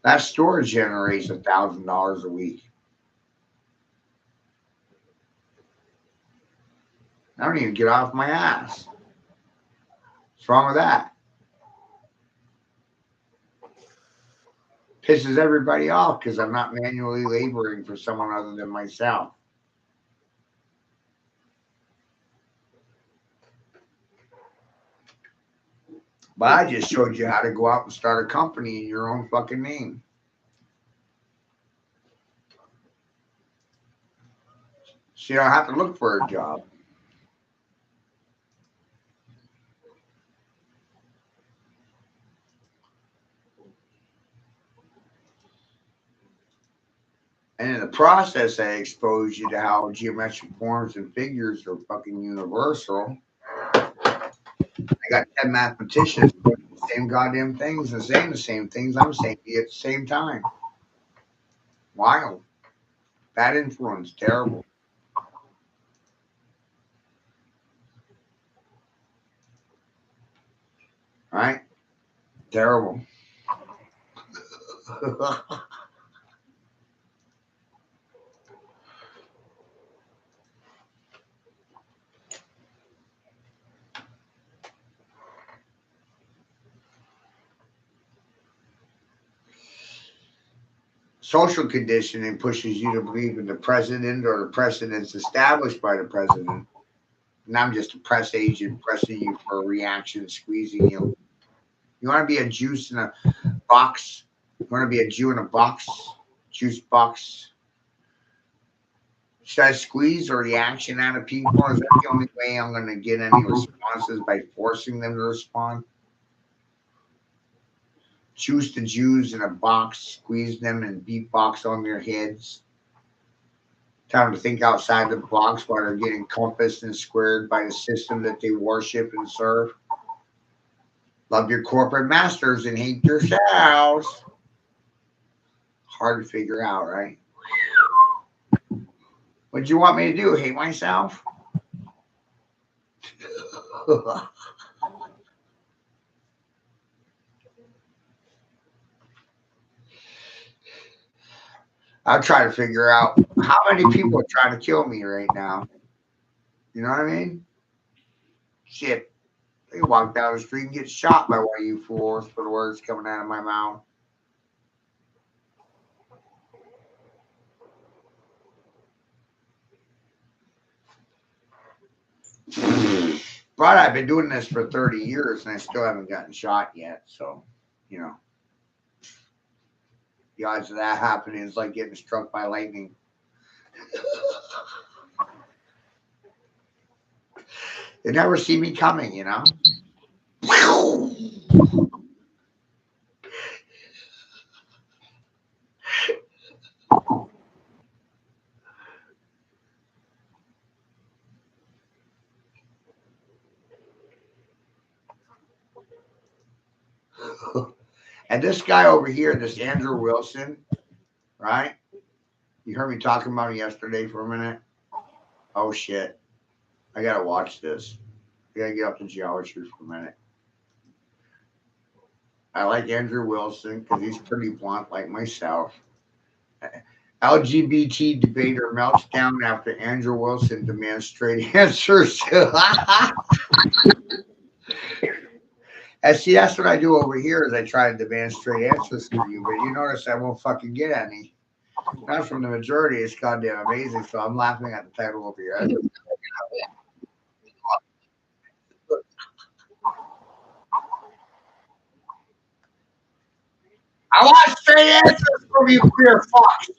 That store generates $1,000 a week. I don't even get off my ass. What's wrong with that? Pisses everybody off because I'm not manually laboring for someone other than myself. But I just showed you how to go out and start a company in your own fucking name. So you don't have to look for a job. And in the process, I expose you to how geometric forms and figures are fucking universal. I got 10 mathematicians doing the same goddamn things and saying the same things I'm saying to you at the same time. Wild. Bad influence. Terrible. Right? Terrible. Social conditioning pushes you to believe in the president or the precedents established by the president. And I'm just a press agent pressing you for a reaction, squeezing you. You want to be a juice in a box? You want to be a Jew in a box? Juice box? Should I squeeze a reaction out of people? Is that the only way I'm going to get any responses, by forcing them to respond? Juice the Jews in a box, squeeze them and beatbox on their heads. Tell them to think outside the box while they're getting compassed and squared by the system that they worship and serve. Love your corporate masters and hate yourselves. Hard to figure out, right? What do you want me to do? Hate myself? I'll try to figure out how many people are trying to kill me right now. You know what I mean? Shit. They walk down the street and get shot by one of you fools for the words coming out of my mouth. But I've been doing this for 30 years and I still haven't gotten shot yet. So, you know, the odds of that happening is like getting struck by lightning. They never see me coming, you know. And this guy over here, this Andrew Wilson, right? You heard me talking about him yesterday for a minute. Oh shit. I gotta watch this. I gotta get up to geometry for a minute. I like Andrew Wilson because he's pretty blunt like myself. LGBT debater melts down after Andrew Wilson demands straight answers. And see, that's what I do over here is I try to demand straight answers from you, but you notice I won't fucking get any. Not from the majority. It's goddamn amazing. So I'm laughing at the title over here. I want straight answers from you, queer fucks.